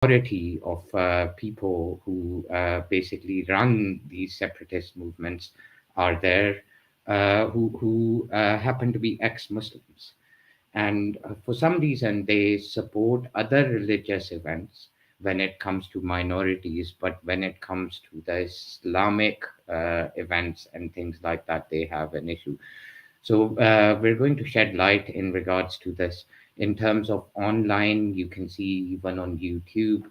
minority of people who basically run these separatist movements are there, who happen to be ex-Muslims, and for some reason they support other religious events when it comes to minorities, but when it comes to the Islamic events and things like that, they have an issue. So we're going to shed light in regards to this. In terms of online, you can see even on YouTube,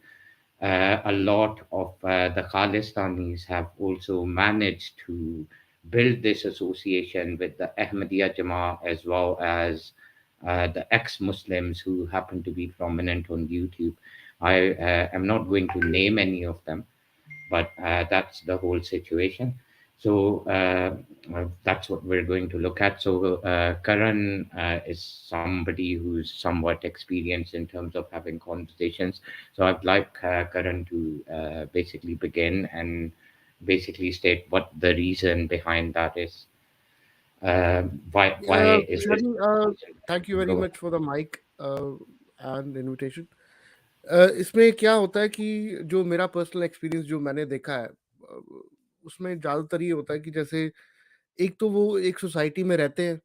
a lot of the Khalistanis have also managed to build this association with the Ahmadiyya Jama, as well as the ex-Muslims who happen to be prominent on YouTube. I am not going to name any of them, but that's the whole situation. So that's what we're going to look at. So Karan is somebody who's somewhat experienced in terms of having conversations. So I'd like Karan to basically begin and basically state what the reason behind that is. Why is this? Shadi, thank you very Go much for the mic and invitation. इसमें क्या होता है कि जो मेरा personal experience जो मैंने देखा है, उसमें ज़्यादातर ये होता है कि जैसे एक तो वो एक सोसाइटी में रहते हैं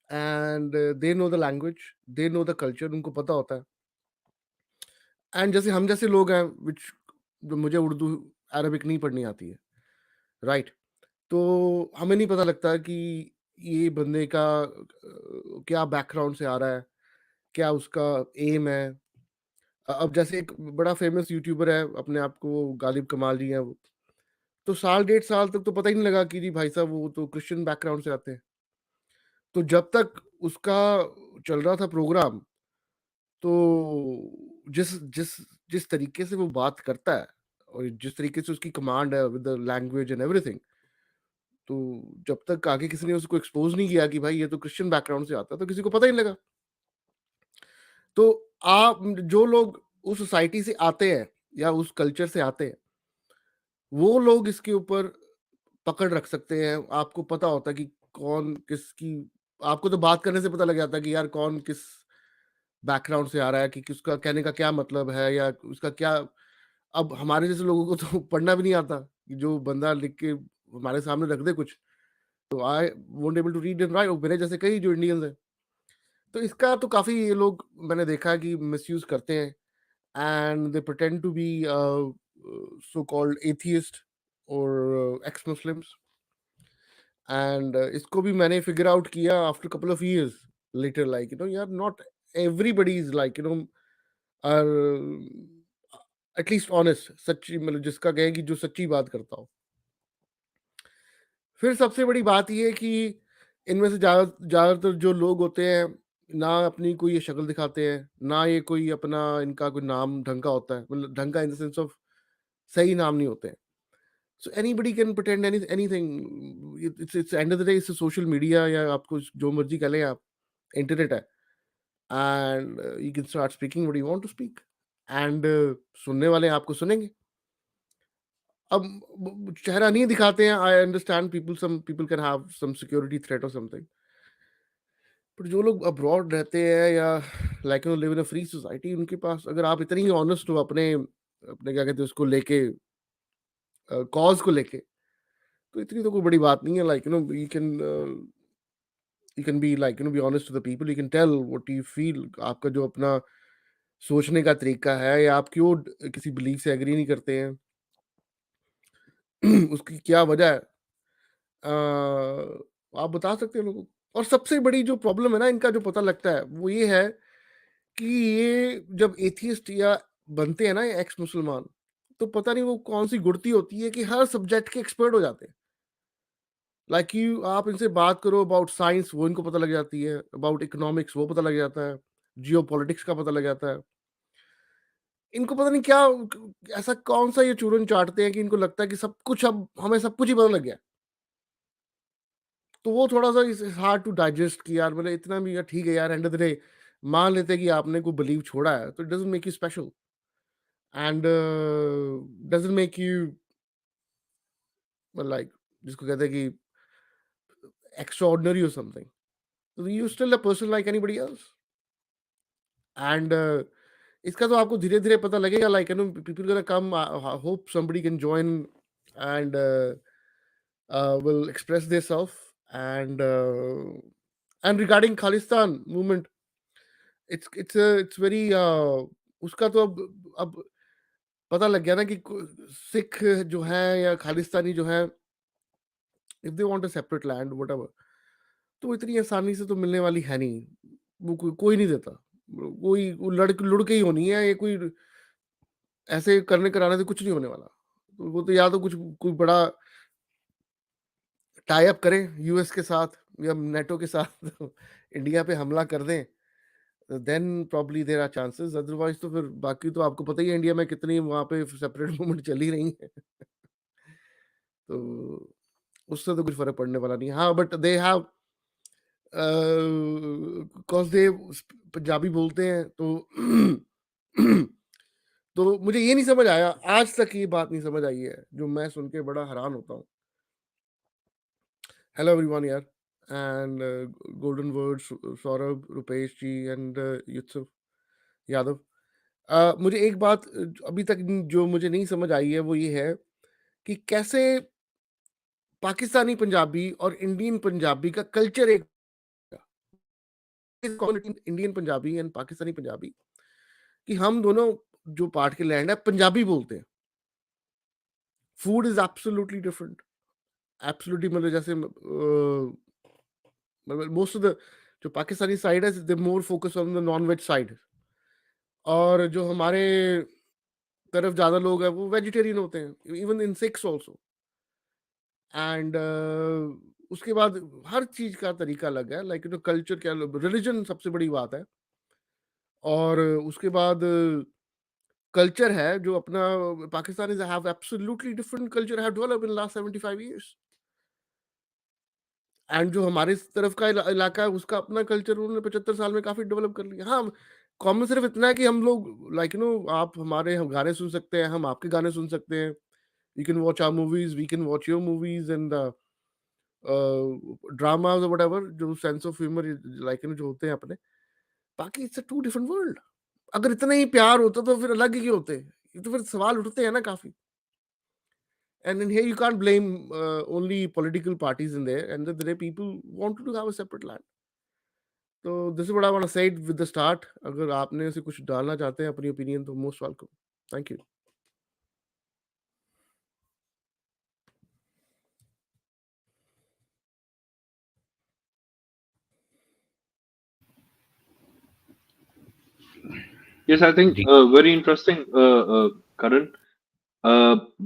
and they know the language, they know the culture, उनको पता होता है। एंड जैसे हम जैसे लोग हैं विच, जो मुझे उर्दू अरबिक नहीं पढ़नी आती है, राइट? तो हमें नहीं पता लगता कि ये बंदे का क्या बैकग्राउंड से आ रहा है, क्या उसका एम है। अब जैसे एक बड़ा फेमस यूट्यूबर है, अपने आप को गालिब कमाल जी हैं वो, तो साल डेढ़ साल तक तो पता ही नहीं लगा कि जी भाई साहब वो तो क्रिश्चियन बैकग्राउंड से आते हैं। तो जब तक उसका चल रहा था प्रोग्राम, तो जिस जिस जिस तरीके से वो बात करता है और जिस तरीके से उसकी कमांड है with the language and everything, तो जब तक आगे किसी ने उसको एक्सपोज नहीं किया कि भाई ये तो क्रिश्चियन बैकग्राउंड से आता है, तो किसी को पता ही नहीं लगा। तो आप जो लोग उस सोसाइटी से आते हैं या उस कल्चर से आते हैं, वो लोग इसके ऊपर पकड़ रख सकते हैं। आपको पता होता है कि कौन किसकी, आपको तो बात करने से पता लग जाता है कि यार कौन किस बैकग्राउंड से आ रहा है, कि किसका कहने का क्या मतलब है या उसका क्या। अब हमारे जैसे लोगों को तो पढ़ना भी नहीं आता, कि जो बंदा लिख के हमारे सामने रख दे कुछ, तो I won't able to read and write. मेरे जैसे कई जो इंडियंस हैं, तो इसका तो काफ़ी ये लोग मैंने देखा है कि मिसयूज़ करते हैं and they pretend to be so called atheist और एक्स मुस्लिम्स। एंड इसको भी मैंने फिगर आउट किया after couple of years later, like यार not everybody is like or at least honest, सच्ची, मतलब जिसका कहे कि जो सच्ची बात करता हो। फिर सबसे बड़ी बात ये है कि इनमें से ज़्यादातर जो लोग होते हैं, ना अपनी कोई ये शक्ल दिखाते हैं, ना ये कोई अपना इनका कोई नाम ढंग का होता है, मतलब ढंग का इन द सेंस ऑफ सही नाम नहीं होते हैं। So anybody can pretend anything. It's end of the day it's social media, या आपको जो मर्जी कह लें आप, इंटरनेट है, and you can start speaking what you want to speak, and सुनने वाले आपको सुनेंगे। अब चेहरा नहीं दिखाते हैं, I understand, people, some people can have some security threat और समथिंग, बट जो लोग अब्रॉड रहते हैं या like live in a free society, उनके पास अगर आप इतनी ही ऑनेस्ट हो अपने अपने क्या कहते हैं उसको लेके, कॉज को लेके, तो इतनी तो कोई बड़ी बात नहीं है। Like you can be like be honest to the people, you can tell what you feel. आपका जो अपना सोचने का तरीका है, या आप क्यों किसी बिलीफ से एग्री नहीं करते हैं, उसकी क्या वजह है, आप बता सकते हैं लोगों को। और सबसे बड़ी जो प्रॉब्लम है ना इनका, जो पता लगता है वो ये है कि ये जब एथियस्ट या बनते हैं ना एक्स मुसलमान, तो पता नहीं वो कौन सी गुड़ती होती है कि हर सब्जेक्ट के एक्सपर्ट हो जाते हैं। लाइक यू, आप इनसे बात करो अबाउट साइंस, वो इनको पता लग जाती है, अबाउट इकोनॉमिक्स वो पता लग जाता है, जियो पॉलिटिक्स का पता लग जाता है। इनको पता नहीं क्या, ऐसा कौन सा ये चूरन चाटते हैं कि इनको लगता है कि सब कुछ, अब हमें सब कुछ ही पता लग गया। तो वो थोड़ा-सा इट्स हार्ड टू डाइजेस्ट कि यार, मतलब इतना भी यार ठीक है यार, एंड ऑफ द डे मान लेते हैं कि आपने कोई बिलीव छोड़ा है, तो it doesn't make you special and doesn't make you like, जिसको कहते हैं कि एक्स्ट्राऑर्डिनरी और समथिंग। तो you still a person like anybody else. And इसका तो आपको धीरे-धीरे पता लगेगा, like people gonna come, hope somebody can join and will express themselves, and regarding Khalistan movement, it's very उसका तो अब पता लग गया ना कि सिख जो है या खालिस्तानी जो है, if they want a separate land whatever, तो इतनी आसानी से तो मिलने वाली है नहीं, वो कोई नहीं देता, कोई वो लुढ़ के ही होनी है, ये कोई ऐसे करने कराने से कुछ नहीं होने वाला। तो वो तो या तो कुछ कोई बड़ा टाई अप करें यूएस के साथ या नेटो के साथ इंडिया पे हमला कर दें, then probably there are chances, otherwise तो फिर बाकी तो आपको पता ही है इंडिया में कितनी वहाँ पे सेपरेट मूवमेंट चली रही है। तो उससे तो कुछ फर्क पड़ने वाला नहीं। हाँ, but they have because they Punjabi बोलते हैं, तो तो मुझे ये नहीं समझ आया, आज तक ये बात नहीं समझ आई है, जो मैं सुन के बड़ा हैरान होता हूँ। हेलो एवरीवन यार, and golden word, Saurabh, Rupesh ji, and Yusuf Yadav. मुझे एक बात अभी तक जो मुझे नहीं समझ आई है वो ये है कि कैसे पाकिस्तानी पंजाबी और इंडियन पंजाबी का कल्चर एक, इंडियन पंजाबी एंड पाकिस्तानी पंजाबी, कि हम दोनों जो पार्ट के लैंड है पंजाबी बोलते हैं, food is absolutely different, absolutely, मतलब जैसे मतलब मोस्ट ऑफ द जो पाकिस्तानी साइड है they more focus on the non veg side, और जो हमारे तरफ ज्यादा लोग हैं वो वेजिटेरियन होते हैं, even in six also, and उसके बाद हर चीज का तरीका अलग है, लाइक कल्चर क्या, रिलीजन सबसे बड़ी बात है, और उसके बाद कल्चर है जो अपना, Pakistan is have absolutely different culture, have developed in last 75 years, and जो हमारे इस तरफ का इलाका है उसका अपना कल्चर उन्होंने 75 साल में काफी डेवलप कर लिया। हाँ, कॉमन सिर्फ इतना है कि हम लोग लाइक आप हमारे हम गाने सुन सकते हैं, हम आपके गाने सुन सकते हैं, you can watch our movies, we can watch your movies, and dramas or whatever, जो सेंस ऑफ ह्यूमर लाइक जो होते हैं अपने, बाकी it's a two different world. अगर इतना ही प्यार होता तो फिर अलग ही क्यों होते, ये तो फिर सवाल उठते हैं ना काफी। And in here you can't blame only political parties in there, and there are people wanted to have a separate land. So this is what I want to say with the start. अगर आपने ऐसे कुछ डालना चाहते हैं अपनी opinion, तो most welcome. Thank you. Yes, I think जी very interesting, Karan.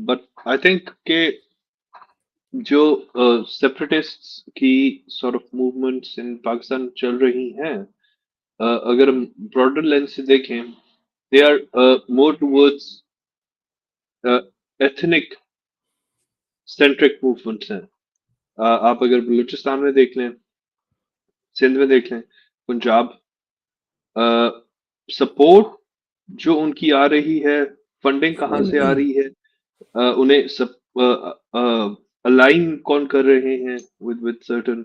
But I think के जो सेपरेटिस्ट्स की sort of movements in Pakistan चल रही हैं, अगर हम broader lens से देखें, they are more towards ethnic centric movements हैं. आप अगर बलूचिस्तान में देख लें, सिंध में देख लें, पंजाब, सपोर्ट जो उनकी आ रही है, फंडिंग कहाँ से आ रही है, उन्हें सब अलाइन कौन कर रहे हैं with certain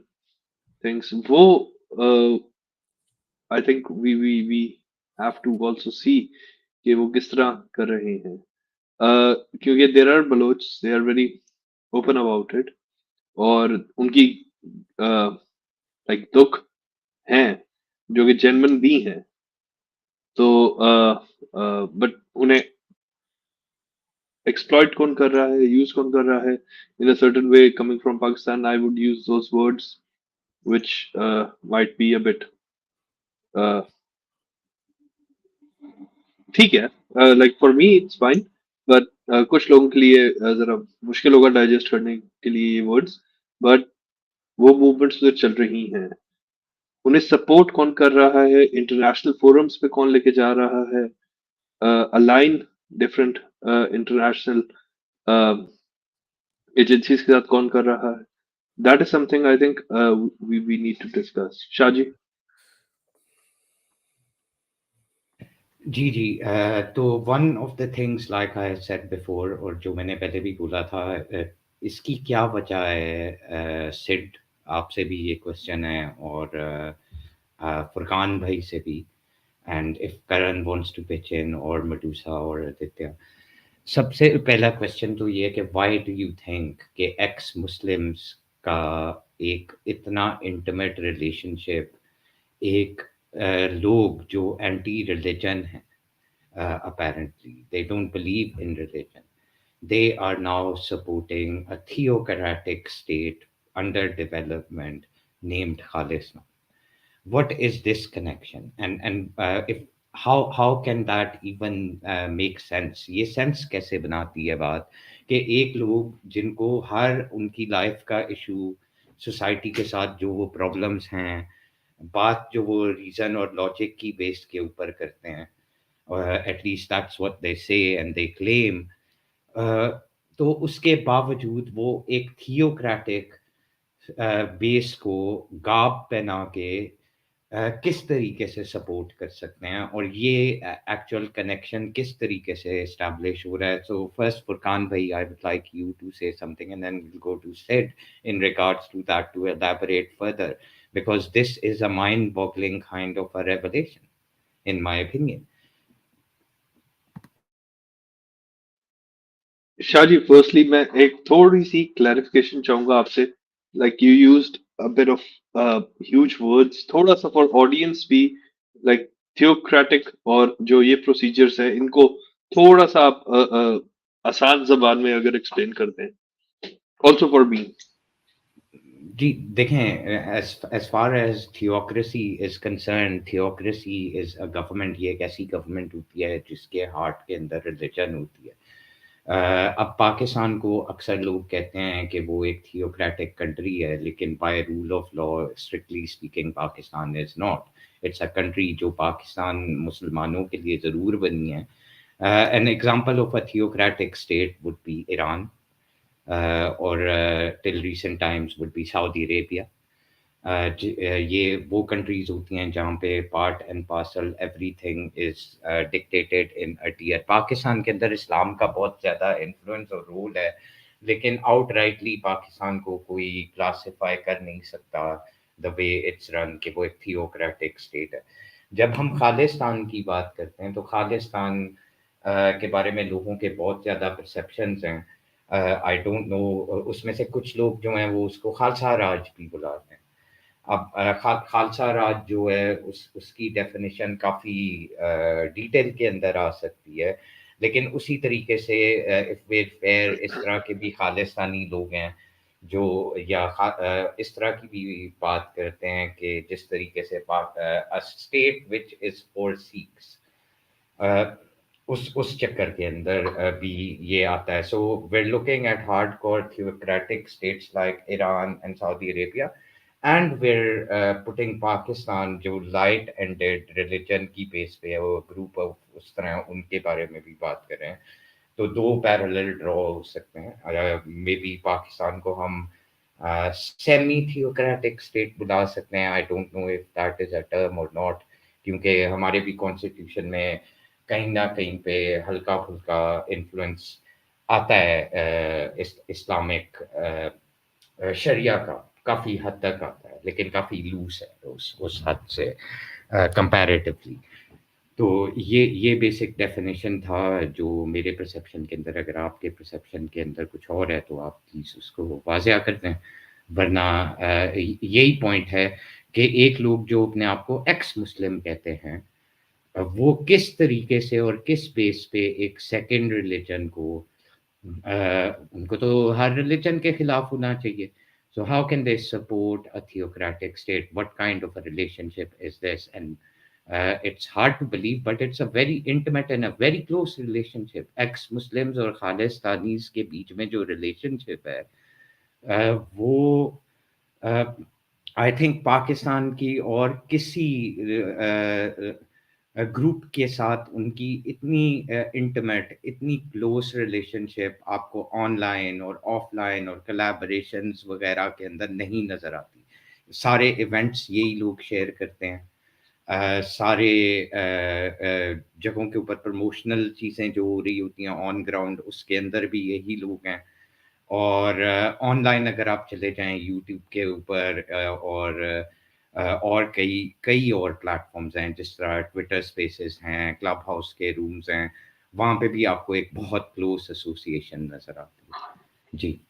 things, वो I think we have to also see कि वो किस तरह कर रहे हैं, क्योंकि there are Baloch, they are very open about it, और उनकी लाइक दुख हैं जो कि जेन्युइन भी हैं, तो बट उन्हें एक्सप्लॉइट कौन कर रहा है, यूज कौन कर रहा है, in a certain way, coming from Pakistan I would use those words which might be a bit, ठीक है, like for me it's fine, but कुछ लोगों के लिए जरा मुश्किल होगा डाइजेस्ट करने के लिए ये वर्ड्स, बट वो मूवमेंट्स जो चल रही हैं, उन्हें सपोर्ट कौन कर रहा है, इंटरनेशनल फोरम्स पे कौन लेके जा रहा है, अलाइन डिफरेंट इंटरनेशनल एजेंसीज के साथ कौन कर रहा है, that is something I think we need to discuss. Shahaji. जी जी तो one of the things like I said before, और जो मैंने पहले भी बोला था, इसकी क्या वजह है, सिड आपसे भी ये क्वेश्चन है, और फुरकान भाई से भी। and if Karan wants to pitch in, or Medusa or Aditya, सबसे पहला क्वेश्चन तो ये है कि व्हाई डू यू थिंक कि एक्स मुस्लिम्स का एक इतना इंटीमेट रिलेशनशिप एक लोग जो एंटी रिलीजन है, apparently they don't believe in religion, they are now supporting a theocratic state under development named Khalistan. What is this connection, and if how can that even make sense? ये sense कैसे बनाती है बात कि एक लोग जिनको हर उनकी लाइफ का इशू, सोसाइटी के साथ जो वो प्रॉब्लम्स हैं, बात जो वो रीजन और लॉजिक की बेस के ऊपर करते हैं, at least that's what they से एंड दे क्लेम, तो उसके बावजूद वो एक थियोक्रेटिक बेस को गाब पहना के किस तरीके से सपोर्ट कर सकते हैं, और ये एक्चुअल कनेक्शन किस तरीके से एस्टैब्लिश हो रहा है. सो फर्स्ट फुरकान भाई, I would like you to say something and then we'll go to Sid in regards to that to elaborate further, because this is a mind boggling kind of a revelation in my opinion. Shah ji, firstly मैं एक थोड़ी सी clarification चाहूंगा आपसे. Like you used a bit of huge words, थोड़ा सा for audience भी, like theocratic और जो ये प्रोसीजर्स है इनको थोड़ा सा आप आसान जबान में अगर एक्सप्लेन कर दें, ऑल्सो फॉर मी. जी देखें, as far as theocracy is concerned, theocracy is a government. ये एक ऐसी गवर्नमेंट होती है जिसके हार्ट के अंदर रिलीजन होती है. अब पाकिस्तान को अक्सर लोग कहते हैं कि वो एक थियोक्रेटिक कंट्री है, लेकिन by rule of law, strictly speaking, Pakistan is not. It's a country जो पाकिस्तान मुसलमानों के लिए ज़रूर बनी है. An example of a theocratic state would be Iran, और till recent times would be Saudi Arabia. ये वो कंट्रीज होती हैं जहाँ पे part and parcel everything is dictated in a tier. Pakistan के अंदर इस्लाम का बहुत ज़्यादा इन्फ्लुएंस और रोल है, लेकिन आउटराइटली पाकिस्तान को कोई क्लासिफाई कर नहीं सकता द वे इट्स रन कि वो एक थियोक्रेटिक स्टेट है. जब हम खालिस्तान की बात करते हैं तो खालिस्तान के बारे में लोगों के बहुत ज़्यादा परसेप्शंस हैं. आई डोंट नो, उसमें से कुछ लोग जो हैं वो उसको खालसा राज भी बुलाते हैं. अब खालसा राज जो है उसकी डेफिनेशन काफ़ी डिटेल के अंदर आ सकती है, लेकिन उसी तरीके से इफ वे फेयर, इस तरह के भी खालिस्तानी लोग हैं जो या इस तरह की भी बात करते हैं कि जिस तरीके से state which is for Sikhs, उस चक्कर के अंदर भी ये आता है. सो we're looking at hardcore theocratic states like Iran and Saudi Arabia, and we're putting Pakistan जो light ended religion की बेस पे है, वो ग्रुप ऑफ उस तरह उनके बारे में भी बात कर रहे हैं. तो दो पैरेलल ड्रॉ हो सकते हैं. मे बी पाकिस्तान को हम सेमी थियोक्रेटिक स्टेट बुला सकते हैं. आई don't know if that is a term और नॉट, क्योंकि हमारे भी कॉन्स्टिट्यूशन में कहीं ना कहीं पे हल्का फुल्का इन्फ्लुएंस आता है इस्लामिक शरिया का, काफ़ी हद तक आता है, लेकिन काफ़ी लूज है उस हद से कंपैरेटिवली. तो ये बेसिक डेफिनेशन था जो मेरे परसेप्शन के अंदर. अगर आपके परसेप्शन के अंदर कुछ और है तो आप प्लीज़ उसको वाज़िया कर दें, वरना यही पॉइंट है कि एक लोग जो अपने आप को एक्स मुस्लिम कहते हैं, वो किस तरीके से और किस बेस पे एक सेकंड रिलीजन को, उनको तो हर रिलीजन के खिलाफ होना चाहिए. So how can they support a theocratic state? What kind of a relationship is this? And it's hard to believe, but it's a very intimate and a very close relationship. Ex-Muslims और खालिस्तानीज के बीच में जो relationship है, वो I think Pakistan की और किसी group के साथ उनकी इतनी इंटीमेट, इतनी क्लोज रिलेशनशिप आपको ऑनलाइन और ऑफलाइन और कोलैबोरेशंस वगैरह के अंदर नहीं नज़र आती. सारे इवेंट्स यही लोग शेयर करते हैं. सारे जगहों के ऊपर प्रमोशनल चीज़ें जो हो रही होती हैं ऑन ग्राउंड, उसके अंदर भी यही लोग हैं. और ऑनलाइन अगर आप चले जाएं यूट्यूब के ऊपर और और कई और प्लेटफॉर्म्स हैं, जिस तरह ट्विटर स्पेसेस हैं, क्लब हाउस के रूम्स हैं, वहाँ पे भी आपको एक बहुत क्लोज एसोसिएशन नज़र आती है। जी,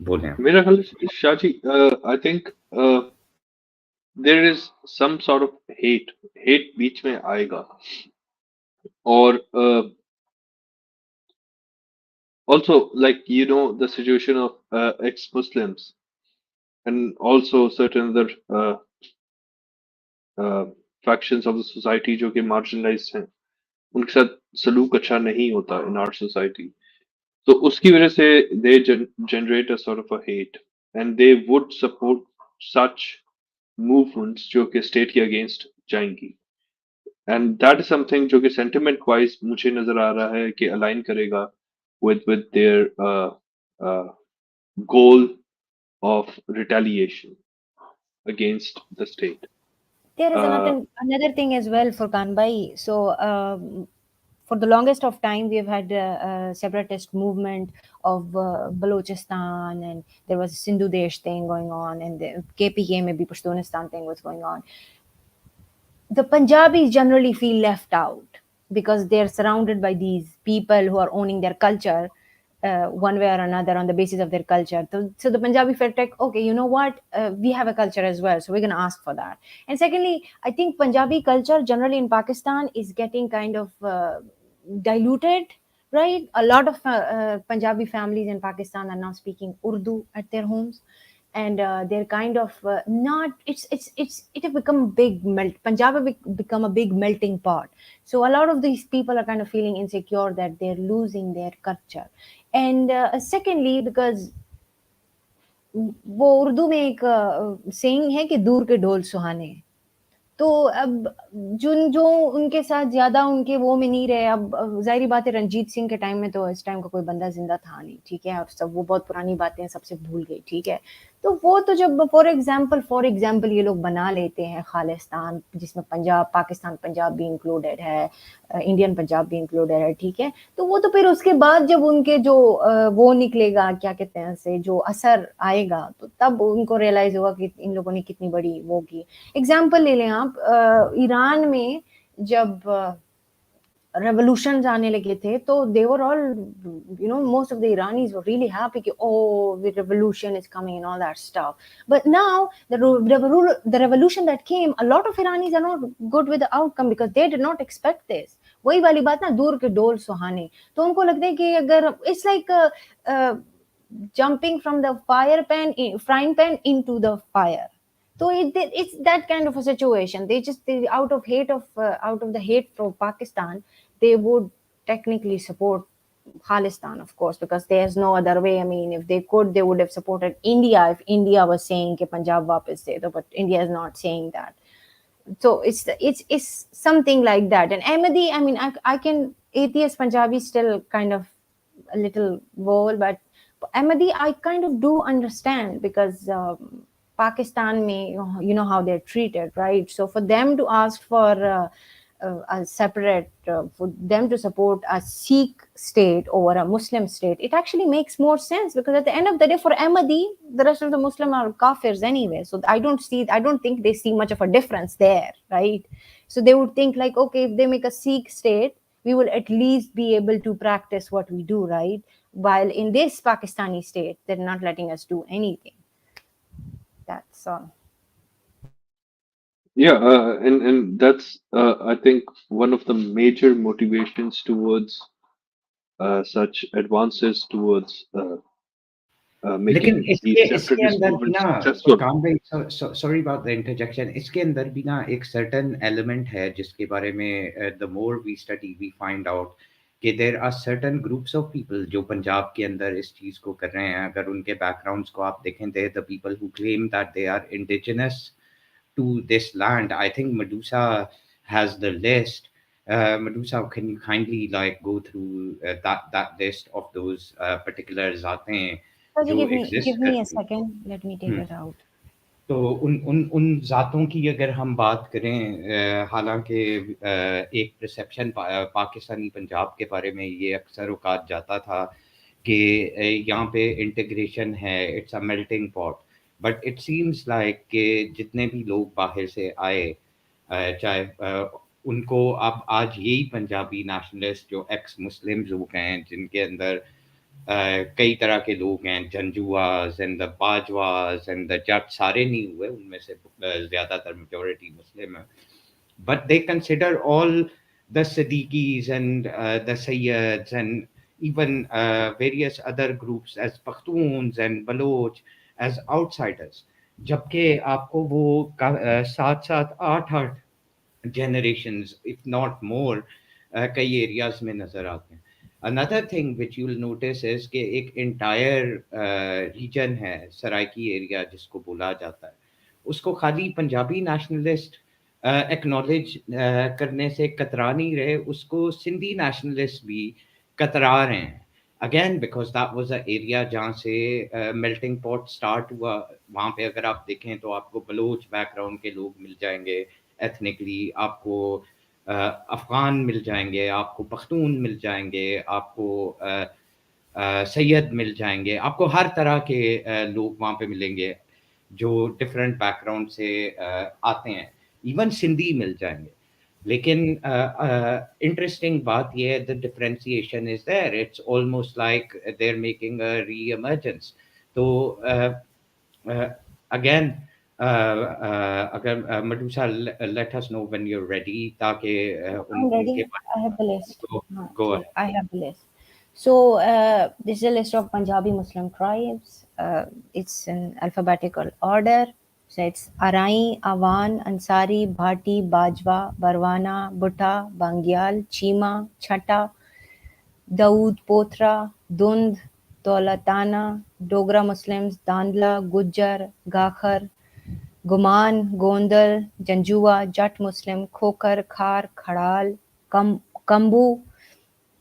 बोलें आप। मेरा ख्याल है, Shah ji, I think there is some sort of hate बीच में आएगा, और also, like, the situation of ex-Muslims, and also certain other uh, factions of the society जो कि marginalized हैं, उनके साथ सलूक अच्छा नहीं होता in our society. तो उसकी वजह से they generate a sort of a hate, and they would support such movements जो कि state के against जाएंगी. And that is something जो कि sentiment wise मुझे नजर आ रहा है कि align करेगा with their uh, goal of retaliation against the state. There is Uh, another thing as well for Kanbai. So, for the longest of time, we've had a separatist movement of Balochistan, and there was a Sindhu Desh thing going on, and the KPK, maybe Pashtunistan thing was going on. The Punjabis generally feel left out because they're surrounded by these people who are owning their culture one way or another on the basis of their culture. So the Punjabi felt like, okay, you know what? We have a culture as well, so we're going to ask for that. And secondly, I think Punjabi culture generally in Pakistan is getting kind of diluted, right? A lot of Punjabi families in Pakistan are now speaking Urdu at their homes, and they're kind of not. It have become a big melt. Punjab have become a big melting pot. So a lot of these people are kind of feeling insecure that they're losing their culture. And secondly, because वो उर्दू में एक saying है कि दूर के ढोल सुहाने, तो अब जो उनके साथ ज़्यादा उनके वो में नहीं रहे, अब ज़ाहिर बात है रंजीत सिंह के टाइम में तो इस टाइम का कोई बंदा ज़िंदा था नहीं, ठीक है? और सब वो बहुत पुरानी बातें हैं, सबसे भूल गई, ठीक है? तो वो तो जब फॉर एग्ज़ाम्पल ये लोग बना लेते हैं खालिस्तान, जिसमें पंजाब, पाकिस्तान पंजाब भी इंक्लूडेड है, इंडियन पंजाब भी इंक्लूडेड है, ठीक है? तो वो तो फिर उसके बाद जब उनके जो वो निकलेगा, क्या कहते हैं उसे, जो असर आएगा, तो तब उनको रियलाइज़ होगा कि इन लोगों ने कितनी बड़ी वो की। एग्जाम्पल ले लें आप, ईरान में जब revolutions आने लगे थे, तो they were all, most of the Iranis were really happy कि oh, the revolution is coming and all that stuff. But now the revolution that came, a lot of Iranis are not good with the outcome because they did not expect this. वही वाली बात ना, दूर के डोल सुहाने, तो उनको लगता है कि अगर it's like jumping from the frying pan into the fire. So it's that kind of a situation. Out of the hate for Pakistan, they would technically support Khalistan, of course, because there's no other way. I mean, if they could, they would have supported India if India was saying कि Punjab वापस दे दो, but India is not saying that. So it's something like that. And Ahmadi, I mean, I can atheist Punjabi still kind of a little vole, but Ahmadi, I kind of do understand because Pakistan may, how they're treated, right? So for them to ask for a separate, for them to support a Sikh state over a Muslim state, it actually makes more sense because at the end of the day, for Ahmadi, the rest of the Muslim are kafirs anyway. So I don't think they see much of a difference there, right? So they would think like, okay, if they make a Sikh state, we will at least be able to practice what we do, right? While in this Pakistani state, they're not letting us do anything. That's all. Yeah, and that's I think one of the major motivations towards such advances towards लेकिन making इसके these इसके separatist अंदर भी movements ना, successful. Furqan भाई, sorry about the interjection, इसके अंदर भी ना एक सर्टेन एलिमेंट है जिसके बारे में the more we study we find out कि there are certain groups of people जो पंजाब के अंदर इस चीज़ को कर रहे हैं। अगर उनके बैकग्राउंड्स को आप देखें, they the people who claim that they are indigenous to this land. I think Medusa has the list. Medusa, can you kindly like go through that list of those particular zatein Saji, जो give exist me a करती second. Let me take हैं? it out. तो उन जातों की अगर हम बात करें, हालांकि एक परसेप्शन पाकिस्तानी पंजाब के बारे में ये अक्सर औकात जाता था कि यहाँ पे इंटीग्रेशन है, it's a melting pot, but it seems like कि जितने भी लोग बाहर से आए, चाहे उनको अब आज यही पंजाबी नेशनलिस्ट जो एक्स मुस्लिम लोग हैं, जिनके अंदर कई तरह के लोग हैं, जंजुआस एंड द बाजवास एंड द जट, सारे नहीं हुए उनमें से, ज्यादातर मेजोरिटी मुस्लिम है, but they consider all the Siddiquis and the Sayyids and even various other groups as Pakhtuns and Baloch as outsiders. जबकि आपको वो सात सात आठ आठ generations, if not more, कई एरियाज में नजर आते हैं. Another thing which you'll notice is कि एक entire region है सराइकी एरिया जिसको बोला जाता है, उसको खाली पंजाबी नेशनलिस्ट एक्नॉलेज करने से कतरा नहीं रहे, उसको सिंधी नेशनलिस्ट भी कतरा रहे हैं. Again because that was a area जहाँ से मेल्टिंग पॉट स्टार्ट हुआ. वहाँ पे अगर आप देखें तो आपको बलोच बैकग्राउंड के लोग मिल जाएंगे एथनिकली, आपको अफ़गान मिल जाएंगे, आपको पख्तून मिल जाएंगे, आपको सैयद मिल जाएंगे, आपको हर तरह के लोग वहाँ पे मिलेंगे जो डिफरेंट बैकग्राउंड से आते हैं, इवन सिंधी मिल जाएंगे. लेकिन इंटरेस्टिंग बात यह है, the differentiation is there, it's almost like they are making a re emergence. तो अगेन अगर मधुसा, let us know when you are ready, ताकि I'm उनके ready. I have the list. Go Okay, I have the list. So this is a list of Punjabi Muslim tribes. It's in alphabetical order. So it's Arai, Awan, Ansari, Bhati, Bajwa, Barwana, Bhutta, Bangyal, Chima, Chhatta, Dawood, Pothra, Dund, Daulatana, Dogra Muslims, Dandla, Gujjar, Gakhar, Guman, Gondal, Janjua, Jat Muslim, Khokar, Khar, Khadal, Kambu,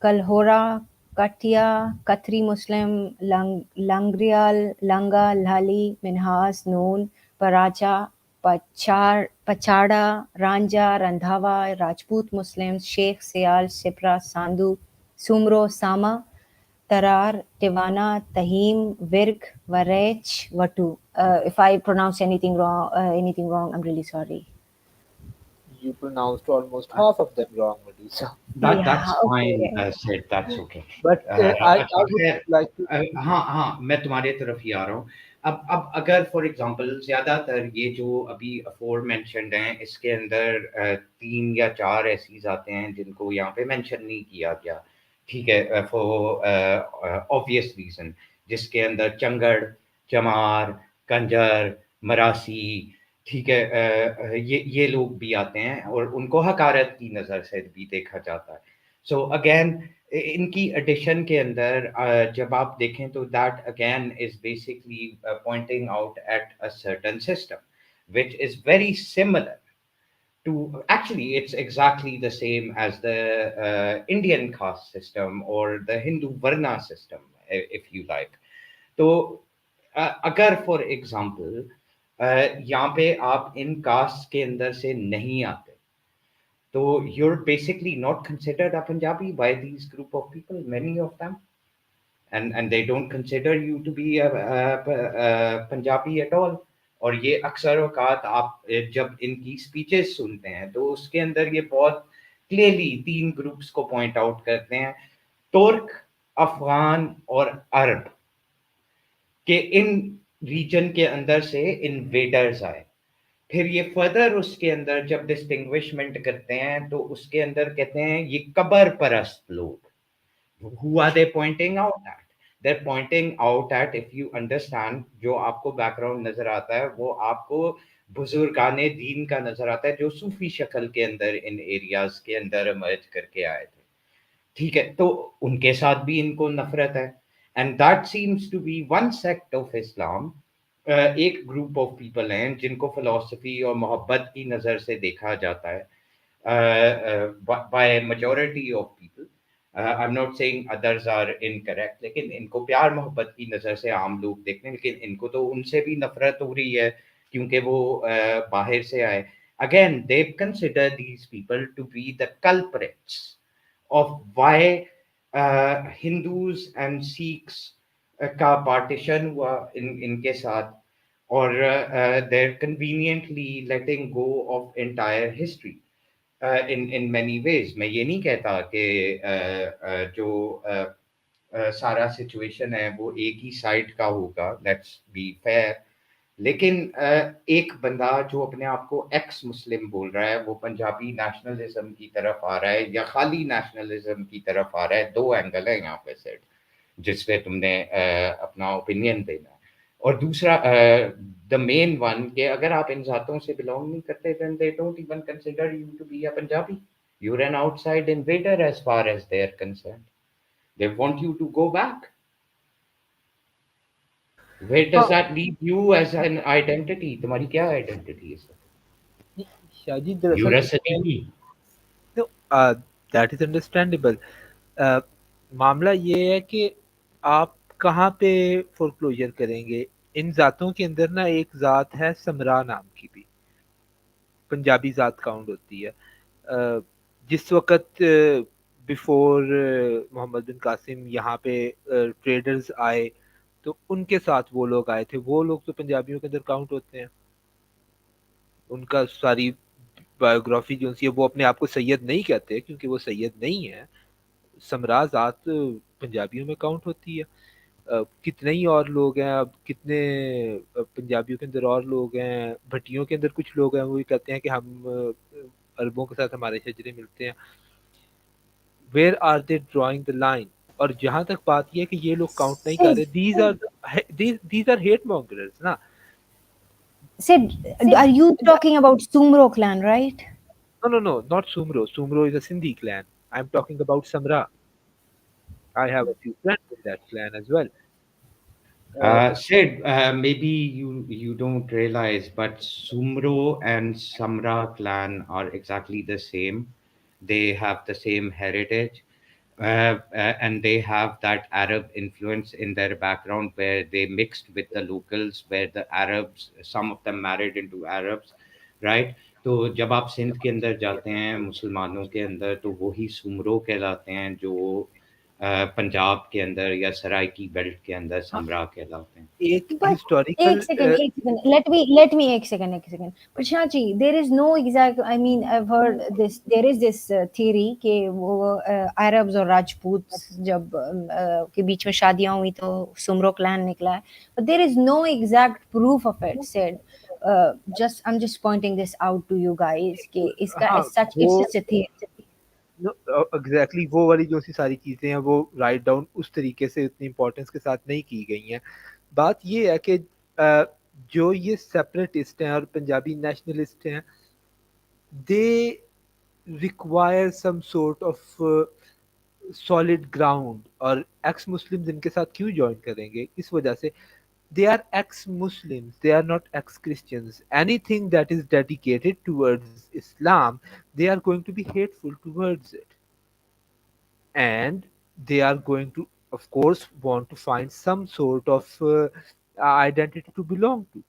Kalhora, Katia, Kathri Muslim, Langrial, Langa, Lali, Minhas, Noon, Paracha, Pachada, Ranja, Randhawa, Rajput Muslims, Sheikh, Sial, Sipra, Sandhu, Sumro, Sama, Tarar, Tivana, Tahim, Virk, Varech, Vatu. If I pronounce anything wrong, I'm really sorry. You pronounced almost half of them wrong, Medusa. that's Yeah, fine, okay. Sid, that's okay. But I would खैर, like to. हाँ हाँ, मैं तुम्हारे तरफ ही आ रहा हूँ. अब अगर फॉर एग्जांपल ज्यादातर ये जो अभी अफोर मेंशन्ड हैं, इसके अंदर 3 या 4 ऐसी जाते हैं जिनको यहाँ पे मेंशन नहीं किया गया, ठीक है, फॉर ऑब्वियस रीजन, जिसके अंदर चंगड़, चमार, कंजर, मरासी, ठीक है, ये लोग भी आते हैं और उनको हकारत की नज़र से भी देखा जाता है. सो अगेन इनकी एडिशन के अंदर जब आप देखें तो that again is basically pointing out at a certain system which is very similar to, actually it's exactly the same as the Indian caste system or the Hindu varna system, if you like. तो अगर for example यहाँ पे आप इन cast के अंदर से नहीं आते, तो you're basically not considered a Punjabi by these group of people, many of them, and they don't consider you to be a Punjabi at all. और ये अक्सर औकात आप जब इनकी स्पीचेस सुनते हैं तो उसके अंदर ये बहुत क्लियरली 3 ग्रुप्स को पॉइंट आउट करते हैं, तुर्क, अफगान और अरब, कि इन रीजन के अंदर से इन्वेडर्स आए. फिर ये फर्दर उसके अंदर जब डिस्टिंग्विशमेंट करते हैं तो उसके अंदर कहते हैं ये कबर परस्त लोग. Who are they pointing out at? They're pointing out at, if you understand, जो आपको बैकग्राउंड नजर आता है वो आपको बुजुर्गाने दीन का नजर आता है जो सूफी शक्ल के अंदर इन एरियाज के अंदर इमर्ज करके आए थे, ठीक है. तो उनके साथ भी इनको नफरत है, and that seems to be one sect of Islam. एक ग्रुप ऑफ पीपल हैं जिनको फिलॉसफी और मोहब्बत की नज़र से देखा जाता है by majority of people. I am not saying others are incorrect, लेकिन इनको प्यार मोहब्बत की नज़र से आम लोग देखते हैं, लेकिन इनको तो उनसे भी नफरत हो रही है क्योंकि वो बाहर से आए. Again they consider these people to be the culprits of why Hindus and Sikhs का पार्टीशन हुआ इनके साथ, or they're conveniently letting go of entire history in many ways. मैं ये नहीं कहता कि जो सारा सिचुएशन है वो एक ही साइड का होगा, लेट्स बी फेयर। लेकिन एक बंदा जो अपने आप को एक्स मुस्लिम बोल रहा है, वो पंजाबी नेशनलिज्म की तरफ आ रहा है या खाली नेशनलिज्म की तरफ आ रहा है। दो एंगल है यहाँ पे सेट, जिसपे तुमने अपना ओपिनियन देना है। और दूसरा द मेन वन कि अगर आप इन जातों से बिलोंग नहीं करते, then they don't even consider you to be a Punjabi. You're an outside invader as far as they're concerned. They want you to go back. Where does हाँ that leave you as an identity? तुम्हारी क्या identity है sir? Shaji You're दरअसल a इसमें Siddiqui. तो that is understandable. मामला ये है कि आप कहाँ पे फोरक्लोजर करेंगे। इन जातों के अंदर ना एक जात है समरा नाम की भी, पंजाबी जात काउंट होती है। जिस वक्त बिफोर मोहम्मद बिन कासिम यहाँ पे ट्रेडर्स आए तो उनके साथ वो लोग आए थे, वो लोग तो पंजाबियों के अंदर काउंट होते हैं। उनका सारी बायोग्राफी जो है वो अपने आप को सैयद नहीं कहते क्योंकि वो सैयद नहीं है। समरा जात पंजाबियों में काउंट होती है। कितने ही और लोग हैं, अब कितने पंजाबियों के अंदर और लोग हैं, भट्टियों के अंदर कुछ लोग हैं वो भी कहते हैं कि हम अरबों के साथ हमारे शजरे मिलते हैं। Where are they drawing the line. और जहां तक बात यह है कि ये लोग काउंट नहीं कर Sid, रहे, दीज आर हेट मॉन्गर्स ना। Sid, are you talking about Sumro clan, right? No, not Sumro. Sumro is a Sindhi clan. I'm talking about Samra. I have a few friends in that clan as well. Uh, Sid, maybe you don't realize, but Sumro and Samra clan are exactly the same. They have the same heritage, and they have that Arab influence in their background, where they mixed with the locals, where the Arabs, some of them married into Arabs, right? तो जब आप सिंध के अंदर जाते हैं मुसलमानों के अंदर, तो वही सुमरो कहलाते हैं, जो पंजाब के अंदर या सराइकी बेल्ट के अंदर हाँ, समरा कहलाते हैं। एक But हिस्टोरिकल एक second. Let me. But Shachi, there is no exact. I mean, I've heard this. There is this theory कि वो Arabs और Rajputs जब के बीच में शादियां हुई तो सुमरो clan निकला है. But there is no exact proof of it. Said, I'm just pointing this out to you guys कि इसका हाँ as such वो it's just a theory. Exactly वो वाली जो सी सारी चीजें हैं वो राइट डाउन उस तरीके से उतनी इंपॉर्टेंस के साथ नहीं की गई हैं। बात ये है कि जो ये सेपरेटिस्ट हैं और पंजाबी नेशनलिस्ट हैं, they require some sort of solid ground. और एक्स मुस्लिम्स इनके साथ क्यों ज्वाइन करेंगे, इस वजह से they are ex-Muslims, they are not ex-Christians. Anything that is dedicated towards Islam, they are going to be hateful towards it. And they are going to, of course, want to find some sort of identity to belong to.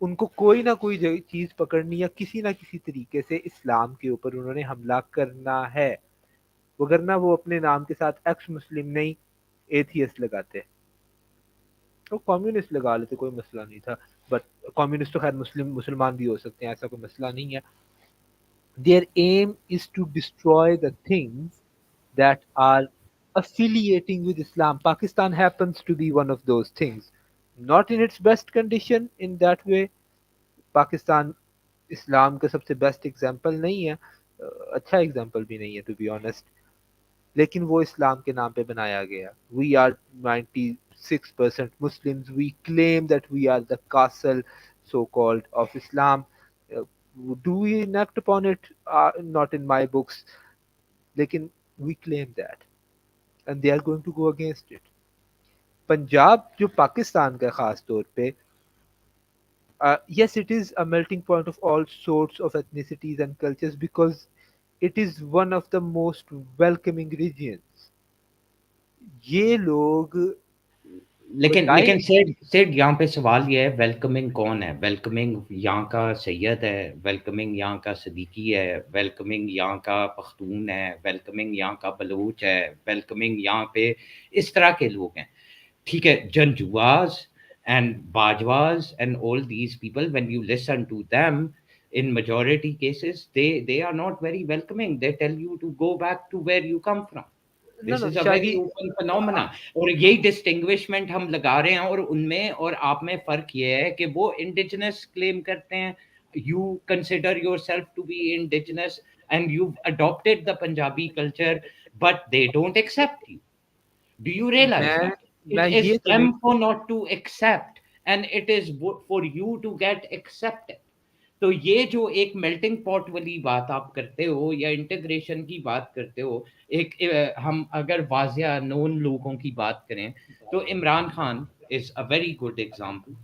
उनको कोई ना कोई चीज पकड़नी या किसी ना किसी तरीके से इस्लाम के ऊपर उन्होंने हमला करना है, वगरना वो अपने नाम के साथ एक्स मुस्लिम नहीं एथियस्ट लगाते। तो कम्युनिस्ट लगा लेते, कोई मसला नहीं था। बट कम्युनिस्ट तो खैर मुसलमान भी हो सकते हैं, ऐसा कोई मसला नहीं है। Their aim is to destroy the things that are affiliating with Islam. Pakistan happens to be one of those things. Not in its best condition in that way. Pakistan इस्लाम का सबसे बेस्ट एग्जाम्पल नहीं है, अच्छा example भी नहीं है to be honest, लेकिन वो इस्लाम के नाम पे बनाया गया। We are 96% Muslims. We claim that we are the castle, so called, of Islam. Do we enact upon it? Not in my books. लेकिन we claim that, and they are going to go against it. Punjab जो पाकिस्तान का खास तौर पे, yes, it is a melting point of all sorts of ethnicities and cultures because it is one of the most welcoming regions. ये लोग लेकिन बजाय लेकिन सेठ सेठ यहाँ पे सवाल ये है, वेलकमिंग कौन है? वेलकमिंग यहाँ का सैयद है, वेलकमिंग यहाँ का सदीकी है, वेलकमिंग यहाँ का पख्तून है, वेलकमिंग यहाँ का बलूच है, वेलकमिंग यहाँ पे इस तरह के लोग हैं। ठीक है, जंजुआज And Bajwas and all these people, when you listen to them, in majority cases, they are not very welcoming. They tell you to go back to where you come from. No, this no, is a very Shaggy. Open phenomena. और यही डिस्टिंग्विशमेंट हम लगा रहे हैं, और उनमें और आप में फर्क ये है कि वो इंडिजिनस क्लेम करते हैं, you consider yourself to be indigenous and you adopted the Punjabi culture, but they don't accept you. Do you realize मैं that? मैं It is ये तो नहीं, them for not to accept, and it is for you to get accepted. तो ये जो एक melting pot वाली बात आप करते हो या इंटीग्रेशन की बात करते हो, एक हम अगर वाजिया नोन लोगों की बात करें तो Imran Khan is a very good example.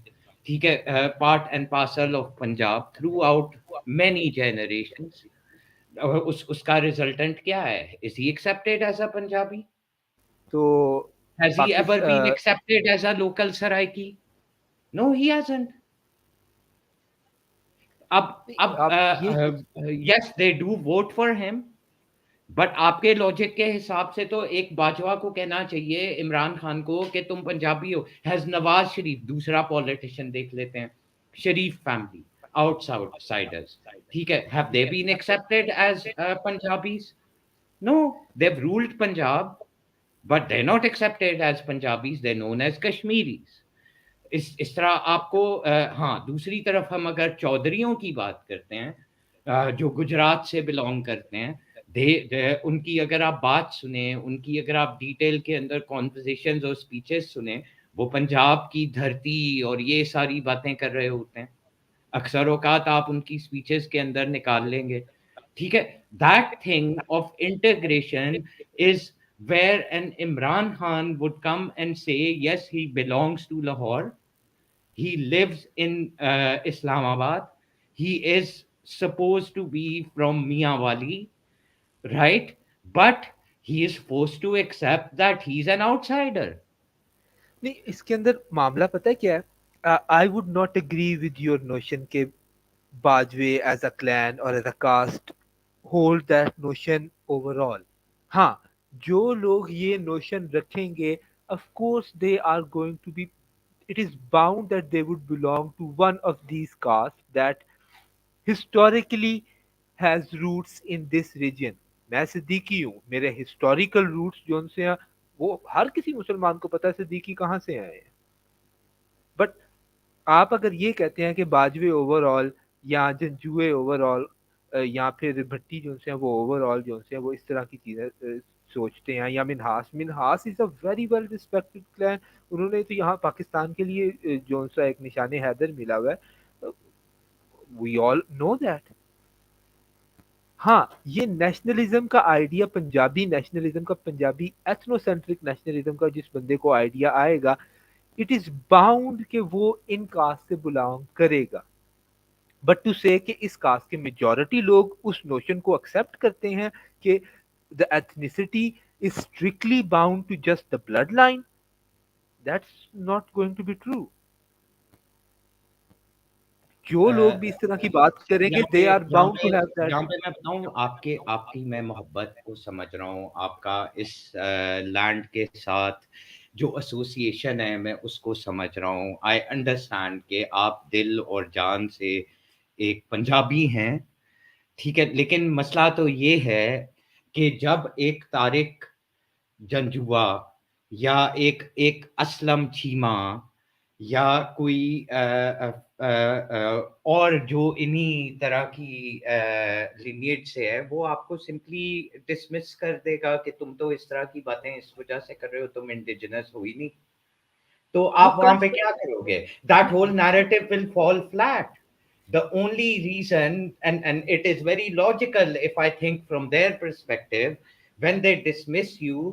ठीक है, part and parcel of Punjab throughout many generations. उसका रिजल्टेंट क्या है? Is he accepted as a Punjabi? तो Has he ever been Pakistan accepted as a local Saraiki? No, he hasn't. अब आप ये yes, they do vote for him, but आपके logic के हिसाब से तो एक बाजवा को कहना चाहिए इमरान खान को कि तुम पंजाबी हो। हैज नवाज शरीफ, दूसरा पॉलिटिशियन देख लेते हैं, शरीफ फैमिली, आउटसाइडर्स, ठीक है, have they been accepted as Punjabis? No, they've ruled Punjab, but they're not accepted as Punjabis, they're known as Kashmiris। इस तरह आपको हाँ, दूसरी तरफ हम अगर चौधरियों की बात करते हैं, जो गुजरात से बिलोंग करते हैं, उनकी अगर आप बात सुने, उनकी अगर आप डिटेल के अंदर कॉन्वर्सेशंस और स्पीचेस सुने, वो पंजाब की धरती और ये सारी बातें कर रहे होते हैं। अक्सर औकात आप उनकी स्पीचेस के अंदर निकाल लेंगे। ठीक है, that thing of integration is where an Imran Khan would come and say, yes, he belongs to Lahore, he lives in Islamabad, he is supposed to be from Miawali, right? But he is forced to accept that he's an outsider। नहीं, इसके अंदर मामला पता है क्या है? I would not agree with your notion के बाजवे एज अ क्लैन और as a caste hold that notion overall. हाँ, जो लोग ये नोशन रखेंगे, of course they are going to be, it is bound that they would belong to one of these castes that historically has roots in this region। मैं सिद्दीकी हूँ, मेरे historical roots जो उनसे हैं, वो हर किसी मुसलमान को पता है सिद्दीकी कहाँ से आए हैं। बट आप अगर ये कहते हैं कि बाजवे ओवरऑल या जंजुए ओवरऑल या फिर भट्टी जो हैं वो ओवरऑल जो हैं वो इस तरह की चीज़ें सोचते हैं, या Minhas Minhas is a very well respected clan. उन्होंने तो यहाँ पाकिस्तान के लिए जो सा एक निशान हैदर मिला हुआ है, वी ऑल नो दैट। हाँ, ये नेशनलिज्म का आइडिया, पंजाबी नेशनलिज्म का, पंजाबी एथनोसेंट्रिक नेशनलिज्म का जिस बंदे को आइडिया आएगा, इट इज बाउंड कि वो इन कास्ट से बिलोंग करेगा। बट टू से कि इस कास्ट के मेजॉरिटी लोग उस नोशन को एक्सेप्ट करते हैं कि the ethnicity is strictly bound to just the blood line, that's not going to be true. जो लोग भी इस तरह की बात करेंगे, they are bound to have that. यहाँ पे मैं बताऊँ, आपकी मैं मोहब्बत को समझ रहा हूँ, आपका इस लैंड के साथ जो एसोसिएशन है मैं उसको समझ रहा हूँ। आई अंडरस्टैंड कि आप दिल और जान से एक पंजाबी हैं, ठीक है, लेकिन मसला तो ये है कि जब एक तारिक जंजुआ या एक एक असलम चीमा या कोई और जो इन्हीं तरह की लिनिएज से है, वो आपको सिंपली डिसमिस कर देगा कि तुम तो इस तरह की बातें इस वजह से कर रहे हो, तुम इंडिजिनस हो ही नहीं। तो वो आप वहां कर पे क्या करोगे? That whole narrative will fall flat. The only reason, and it is very logical if I think from their perspective, when they dismiss you,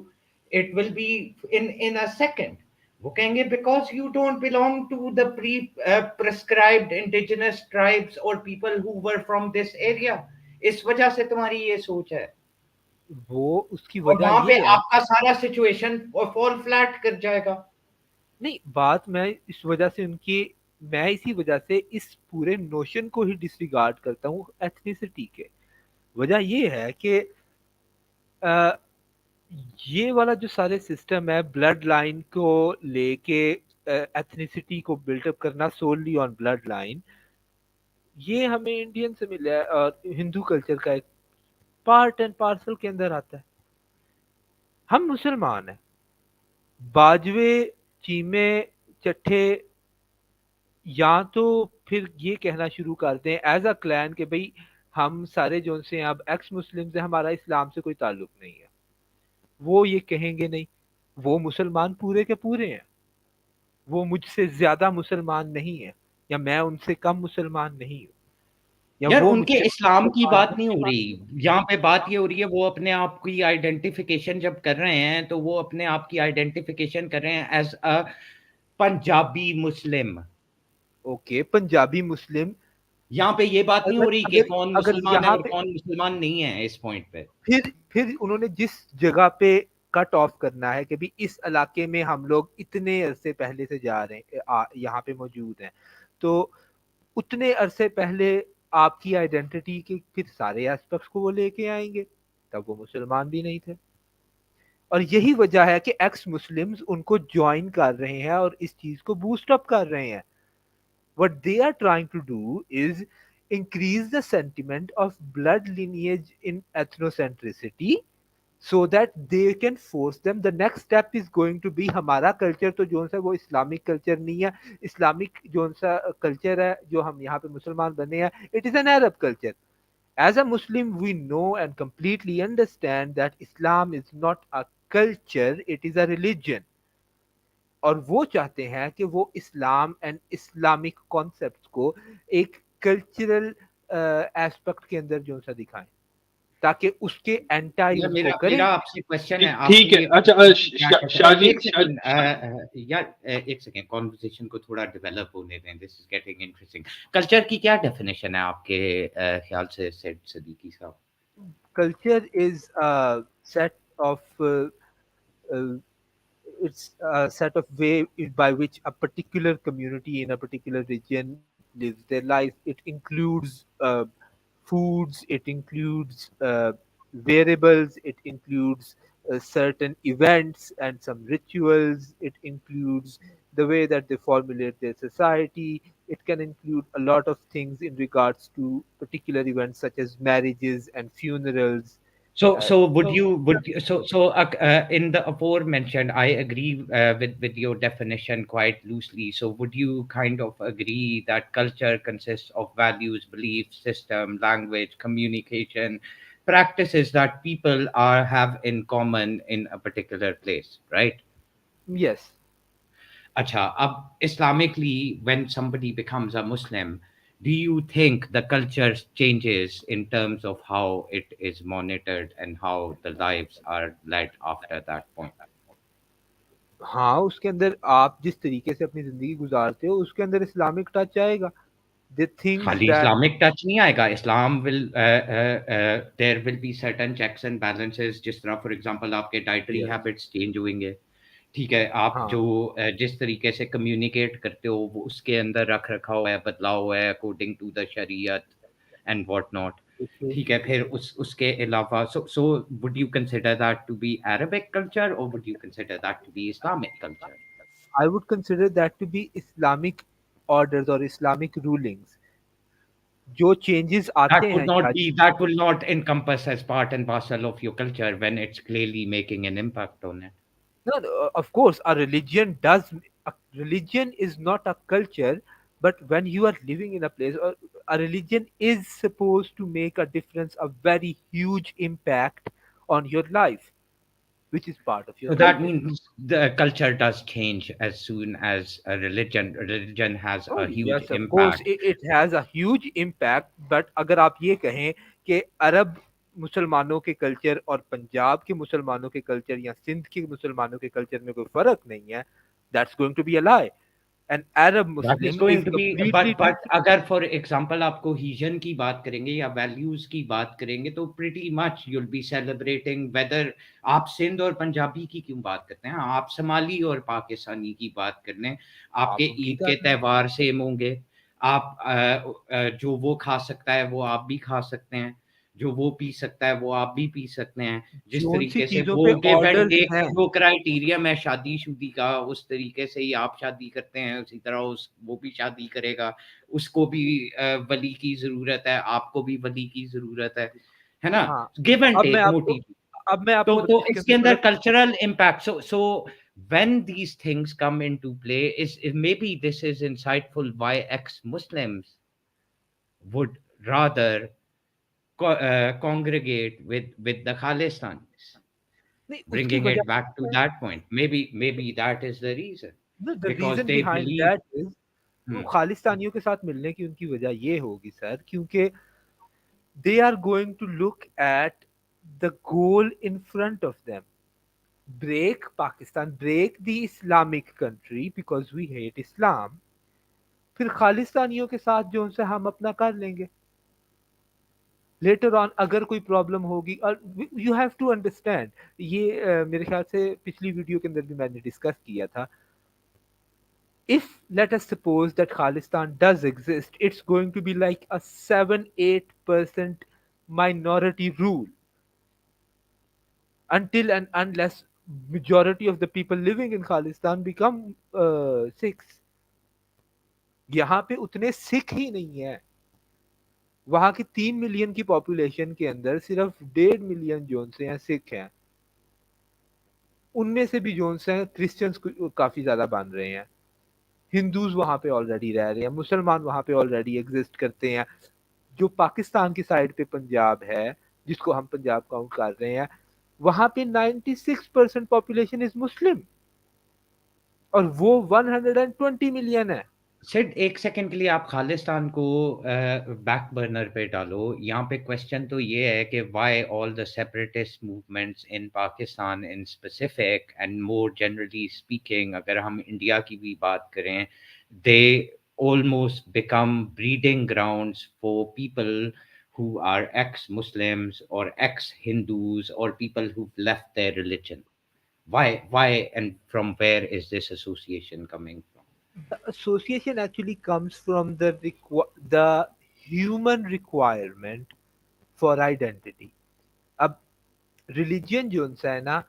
it will be in a second, वो कहेंगे because you don't belong to the prescribed indigenous tribes or people who were from this area, इस वजह से तुम्हारी ये सोच है। वो उसकी और वजह वहां पे ये है। आपका सारा सिचुएशन फॉल फ्लैट कर जाएगा। नहीं, बात मैं इस वजह से उनकी, मैं इसी वजह से इस पूरे नोशन को ही डिसरिगार्ड करता हूँ एथनिसिटी के। वजह ये है कि अ, ये वाला जो सारे सिस्टम है ब्लड लाइन को लेके, एथनिसिटी को बिल्टअप करना सोलली ऑन ब्लड लाइन, ये हमें इंडियन से मिला है और हिंदू कल्चर का एक पार्ट एंड पार्सल के अंदर आता है। हम मुसलमान हैं, बाजवे, चीमे, चट्ठे, या तो फिर ये कहना शुरू कर दें एज अ क्लैन कि भाई हम सारे जो से अब एक्स मुस्लिम से, हमारा इस्लाम से कोई ताल्लुक नहीं है, वो ये कहेंगे नहीं, वो मुसलमान पूरे के पूरे हैं, वो मुझसे ज्यादा मुसलमान नहीं है, या मैं उनसे कम मुसलमान नहीं हूँ, या यार वो उनके मुझसे इस्लाम की मुसलमान बात नहीं हो रही, यहाँ पे बात ये हो रही है वो अपने आप की आइडेंटिफिकेशन जब कर रहे हैं तो वो अपने आप की आइडेंटिफिकेशन कर रहे हैं as a Punjabi Muslim. Okay, Punjabi Muslim. यहाँ पे ये बात नहीं अगर हो रही कि अगर कौन अगर मुसलमान है यहाँ और पे कौन मुसलमान नहीं है इस पॉइंट पे। फिर उन्होंने जिस जगह पे कट ऑफ करना है कि भी इस इलाके में हम लोग इतने अरसे पहले से जा रहे हैं, यहाँ पे मौजूद हैं, तो उतने अरसे पहले आपकी आइडेंटिटी के फिर सारे एस्पेक्ट्स को वो लेके आएंगे, तब वो मुसलमान भी नहीं थे। और यही वजह है कि एक्स मुस्लिम्स उनको ज्वाइन कर रहे हैं और इस चीज को बूस्ट अप कर रहे हैं। What they are trying to do is increase the sentiment of blood lineage in ethnocentricity so that they can force them. The next step is going to be हमारा कल्चर तो जो सा वो Islamic culture नहीं है, Islamic जो सा culture है जो हम यहाँ पे मुसलमान बने हैं, it is an Arab culture. As a Muslim, we know and completely understand that Islam is not a culture, it is a religion. और वो चाहते हैं कि वो इस्लाम एंड इस्लामिक कॉन्सेप्ट्स को एक कल्चरल एस्पेक्ट के अंदर जो सा दिखाएं, ताकि उसके एंटाई यार उनको मेरा करें। मेरा आपसे क्वेश्चन है, ठीक आपको है। ये अच्छा, क्या कहते हैं, शाहजी एक सेकंड यार, एक सेकंड, कॉन्वर्सेशन को थोड़ा डेवलप होने दें, this is getting interesting. Culture की क्या डेफिनेशन है आपके ख्याल से सेठ सदीकी साहब? Culture is set of it's a set of way by which a particular community in a particular region lives their life. It includes foods, it includes variables, it includes certain events and some rituals, it includes the way that they formulate their society. It can include a lot of things in regards to particular events such as marriages and funerals. So, Uh, so would so you would you, in the aforementioned, I agree with your definition quite loosely. So, would you kind of agree that culture consists of values, belief system, language, communication, practices that people are have in common in a particular place, right? yes. Acha, Islamically, when somebody becomes a Muslim, do you think the culture changes in terms of how it is monitored and how the lives are led after that point? हाँ, उसके अंदर आप जिस तरीके से अपनी ज़िंदगी गुज़ारते हो, उसके अंदर इस्लामिक टच आएगा। The things खाली that इस्लामिक टच नहीं आएगा, Islam will there will be certain checks and balances, जिस तरह फॉर एग्जांपल आपके डाइटरी yes, हैबिट्स चेंज होंगे, ठीक है, आप हाँ, जो जिस तरीके से कम्युनिकेट करते हो वो उसके अंदर रख रखा हुआ है, बदलाव हुआ है according to the Shariat and what not, उसके ठीक है, फिर उसके अलावा so would you consider that to be Arabic culture और would you consider that to be Islamic culture? I would consider that to be Islamic orders or Islamic rulings. जो changes आते हैं या That will not encompass as part and parcel of your culture when it's clearly making an impact on it. no, no, of course, a religion is not a culture, but when you are living in a place, or a religion is supposed to make a difference, a very huge impact on your life, which is part of your So that culture. means the culture does change as soon as a religion has Oh a huge yes, of course, impact. it has a huge impact. But अगर आप ये कहें कि अरब मुसलमानों के culture और पंजाब के मुसलमानों के कल्चर या सिंध के मुसलमानों के कल्चर में कोई फर्क नहीं है, that's going to be a lie. An Arab That is Muslim going is to be, completely but different. अगर फॉर एग्जांपल आप कोहीजन की बात करेंगे या वैल्यूज की बात करेंगे तो pretty much you'll be celebrating whether आप सिंध और पंजाबी की क्यों बात करते हैं, आप सोमाली और पाकिस्तानी की बात कर लें, आपके आप उनकी ईद के कर रहे हैं। त्यौहार सेम होंगे, आप जो वो खा सकता है वो आप भी खा सकते हैं, जो वो पी सकता है वो आप भी पी सकते हैं। जिस जोन सी तरीके से चीजों पे वो गिव एंड ऑर्डर्स टेक हैं। जो क्राइटेरियम है शादी-शुदी का, उस तरीके से ही आप शादी करते हैं, उसी तरह उस वो भी शादी करेगा। उसको भी वली की ज़रूरत है, आपको भी वली की ज़रूरत है ना? हाँ, गिव एंड अब मैं टेक आपको मोटिव। अब मैं आपको तो इसके इसके अंदर थोड़ा अंदर cultural impact so when these things come into play is maybe this is insightful why ex-Muslims would rather congregate with the Khalistanis, नहीं, उसकी bringing वजह it back to that point. Maybe that is the reason the because reason they behind believe. That is, वो Hmm. खालिस्तानियों के साथ मिलने की उनकी वजह ये होगी सर, क्योंकि they are going to look at the goal in front of them, break Pakistan, break the Islamic country because we hate Islam, फिर खालिस्तानियों के साथ जो उनसे हम अपना कर लेंगे लेटर ऑन अगर कोई प्रॉब्लम होगी। और यू हैव टू अंडरस्टैंड, ये मेरे ख्याल से पिछली वीडियो के अंदर भी मैंने डिस्कस किया था, if let us suppose that Khalistan does exist, it's going to be like a 7-8% minority rule until and unless majority of the people living in Khalistan become Sikhs. यहाँ पे उतने सिख ही नहीं है, वहां की 3 मिलियन की पॉपुलेशन के अंदर सिर्फ 1.5 मिलियन जोन से हैं सिख हैं, उनमें से भी जोन से हैं क्रिश्चियंस काफी ज्यादा बन रहे हैं, हिंदूज वहां पे ऑलरेडी रह रहे हैं, मुसलमान वहां पे ऑलरेडी एग्जिस्ट करते हैं। जो पाकिस्तान की साइड पे पंजाब है, जिसको हम पंजाब काउंट कर रहे हैं, वहां पे 96% पॉपुलेशन इज मुस्लिम, और वो 120 मिलियन है। सिर्फ एक सेकंड के लिए आप खालिस्तान को बैक बर्नर पे डालो। यहाँ पे क्वेश्चन तो ये है कि why all the separatist movements in Pakistan in specific and more generally speaking, अगर हम इंडिया की भी बात करें, दे almost become breeding grounds for people who are ex-Muslims or ex-Hindus or people who've left their religion. Why, and from where is this association coming from? The association actually comes from the human requirement for identity. अब religion जो सा है ना,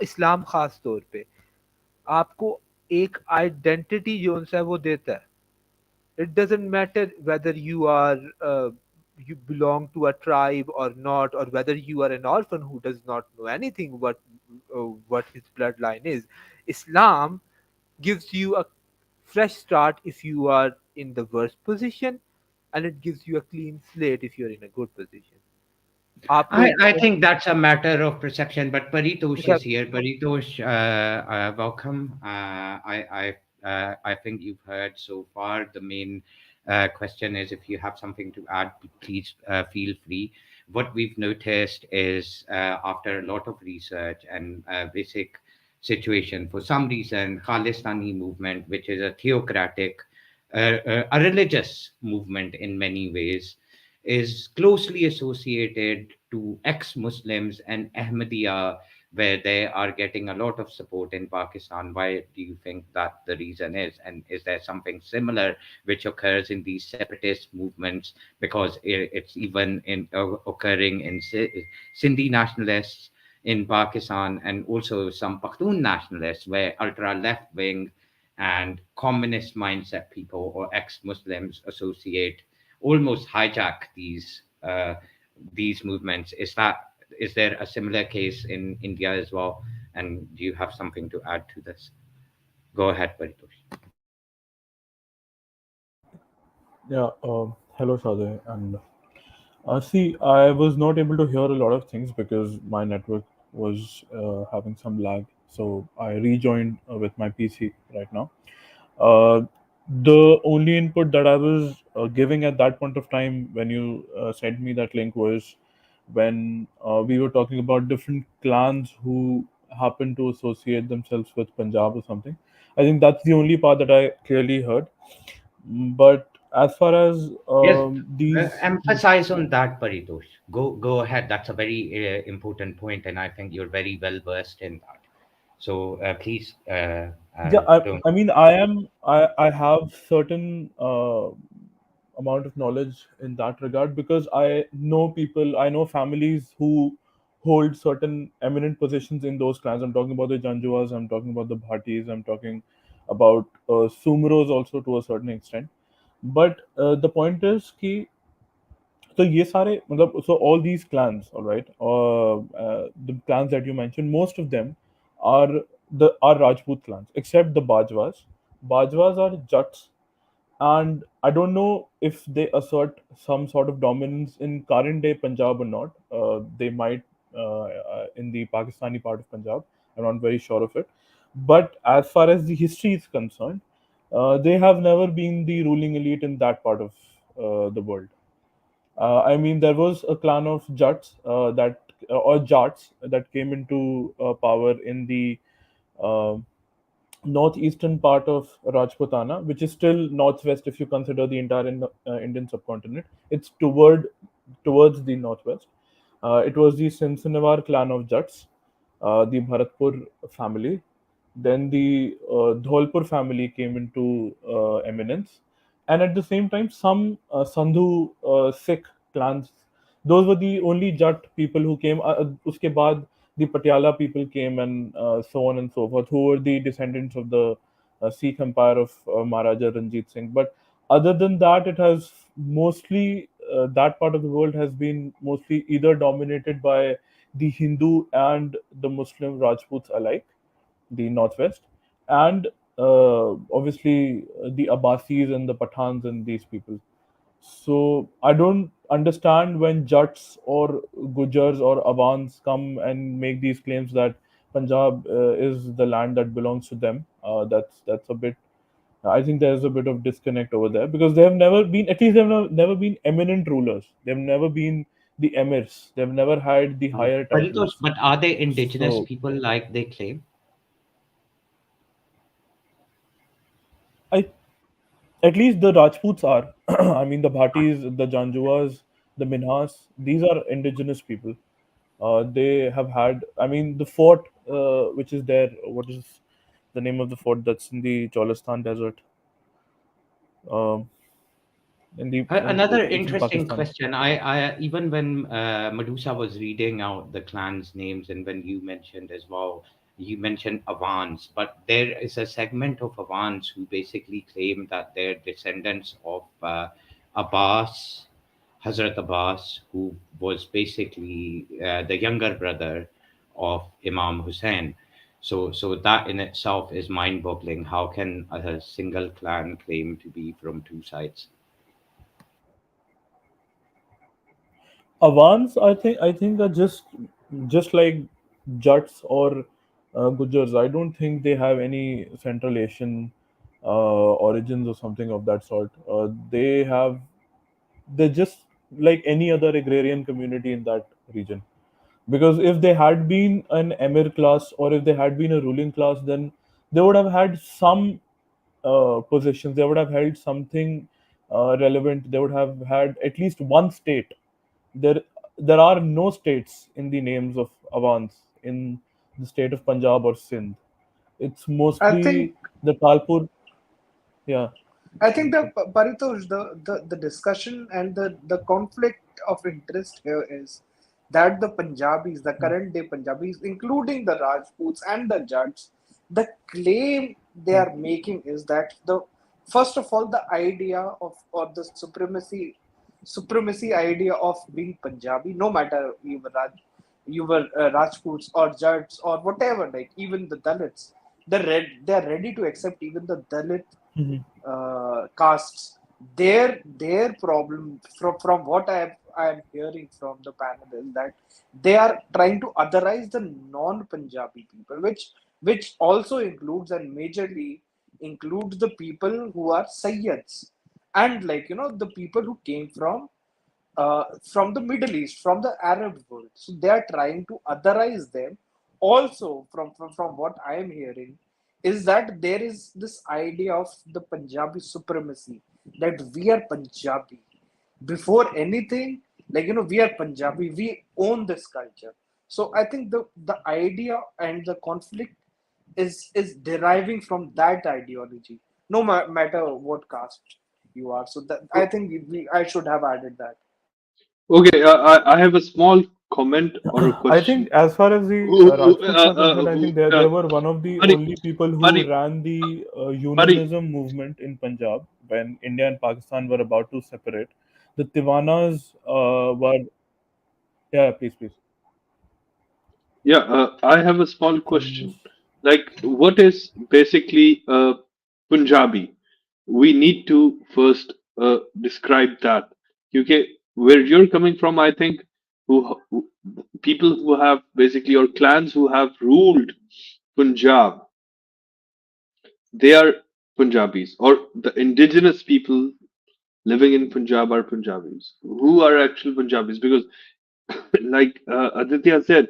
इस्लाम खास तौर पे आपको एक आइडेंटिटी जो सा है वो देता है। it doesn't matter whether you are you belong to a tribe or not, or whether you are an orphan who does not know anything what his bloodline is. Islam gives you a fresh start if you are in the worst position, and it gives you a clean slate if you're in a good position. आपको I think that's a matter of perception, but Paritosh देखा, is here. Paritosh, welcome. I think you've heard so far. The main question is if you have something to add, please feel free. What we've noticed is after a lot of research and basic situation, for some reason, Khalistani movement, which is a theocratic, a religious movement in many ways, is closely associated to ex-Muslims and Ahmadiyya, where they are getting a lot of support in Pakistan. Why do you think that the reason is? And is there something similar which occurs in these separatist movements? Because it's even occurring in Sindhi nationalists in Pakistan and also some Pakhtun nationalists, where ultra left wing and communist mindset people or ex-Muslims associate, almost hijack these movements. Is there a similar case in India as well? And do you have something to add to this? Go ahead, Paritosh. Yeah, hello, Sade. And see, I was not able to hear a lot of things because my network was having some lag. So I rejoined with my PC right now. Uh, the only input that I was giving at that point of time when you sent me that link was when we were talking about different clans who happen to associate themselves with Punjab or something. I think that's the only part that I clearly heard. But as far as Yes, these, emphasize on that, Paritosh. Go ahead. That's a very important point, and I think you're very well versed in that. So please yeah, don't. I mean, I have certain amount of knowledge in that regard, because I know people, I know families who hold certain eminent positions in those clans. I'm talking about the Janjuas, I'm talking about the Bhatis, I'm talking about Sumros also to a certain extent. But the point is कि तो ये सारे मतलब so all these clans, all right, the clans that you mentioned, most of them are are Rajput clans except the Bajwas. Bajwas are Jats, and I don't know if they assert some sort of dominance in current day Punjab or not. They might in the Pakistani part of Punjab. I'm not very sure of it. But as far as the history is concerned, they have never been the ruling elite in that part of the world. I mean, there was a clan of Jats or Jats that came into power in the uh, northeastern part of Rajputana, which is still northwest if you consider the entire Indian subcontinent. It's towards the northwest. It was the Sinsanewar clan of Jats, the Bharatpur family. Then the Dholpur family came into eminence, and at the same time, some Sandhu Sikh clans. Those were the only Jat people who came. Uske baad, the Patiala people came, and so on and so forth, who were the descendants of the Sikh empire of Maharaja Ranjit Singh. But other than that, it has mostly that part of the world has been mostly either dominated by the Hindu and the Muslim Rajputs alike, the northwest, and obviously the Abbasis and the Pathans and these people. So I don't understand when Jats or Gujars or Awans come and make these claims that Punjab is the land that belongs to them. That's a bit. I think there's a bit of disconnect over there, because they have never been, at least they've never been eminent rulers. They've never been the emirs. They've never had the higher Paritosh, titles. but are they indigenous So people like they claim? I at least the Rajputs are. I mean, the Bhatis, the Janjuas, the Minhas, these are indigenous people. They have had, I mean, the fort which is there, what is the name of the fort that's in the Cholistan desert? Um Another it's in interesting Pakistan. question. I even when Medusa was reading out the clans' names, and when you mentioned as well, you mentioned Avans, but there is a segment of Avans who basically claim that they're descendants of Abbas, Hazrat Abbas, who was basically the younger brother of Imam Hussein. So that in itself is mind-boggling. How can a single clan claim to be from two sides? Avans, I think are just like Jats or Gujars. I don't think they have any Central Asian origins or something of that sort. They're just like any other agrarian community in that region. Because if they had been an emir class, or if they had been a ruling class, then they would have had some positions. They would have held something relevant. They would have had at least one state. There are no states in the names of Avans in the state of Punjab or Sindh. It's I think mostly the Talpur. Yeah. I think Paritosh, the discussion and the conflict of interest here is that the Punjabis, the current day Punjabis, including the Rajputs and the Jats, the claim they are making is that the first of all the idea of or the supremacy idea of being Punjabi, no matter you were Rajputs or Jats or whatever, like even the Dalits, they're ready to accept even the Dalit Mhm. castes. Their problem from what I am hearing from the panel is that they are trying to otherize the non-Punjabi people, which also includes and majorly includes the people who are Sayyids and like the people who came from the Middle East, from the Arab world. So they are trying to otherize them. Also, from what I am hearing, is that there is this idea of the Punjabi supremacy, that we are Punjabi. Before anything, like we are Punjabi, we own this culture. So I think the idea and the conflict is deriving from that ideology, no matter what caste you are. So that I think I should have added that. Okay, I have a small comment or a I think question. as far as the Rajputs are concerned, I think they were one of the Pari, only people who Pari, ran the Pari. unionism movement in Punjab when India and Pakistan were about to separate. The Tiwanas were, yeah, please, please. Yeah, I have a small Yes. question. Like, what is basically Punjabi? We need to first describe that. Okay, where you're coming from, I think, who people who have basically or clans who have ruled Punjab, they are Punjabis, or the indigenous people living in Punjab are Punjabis. Who are actual Punjabis? Because, like Aditya said,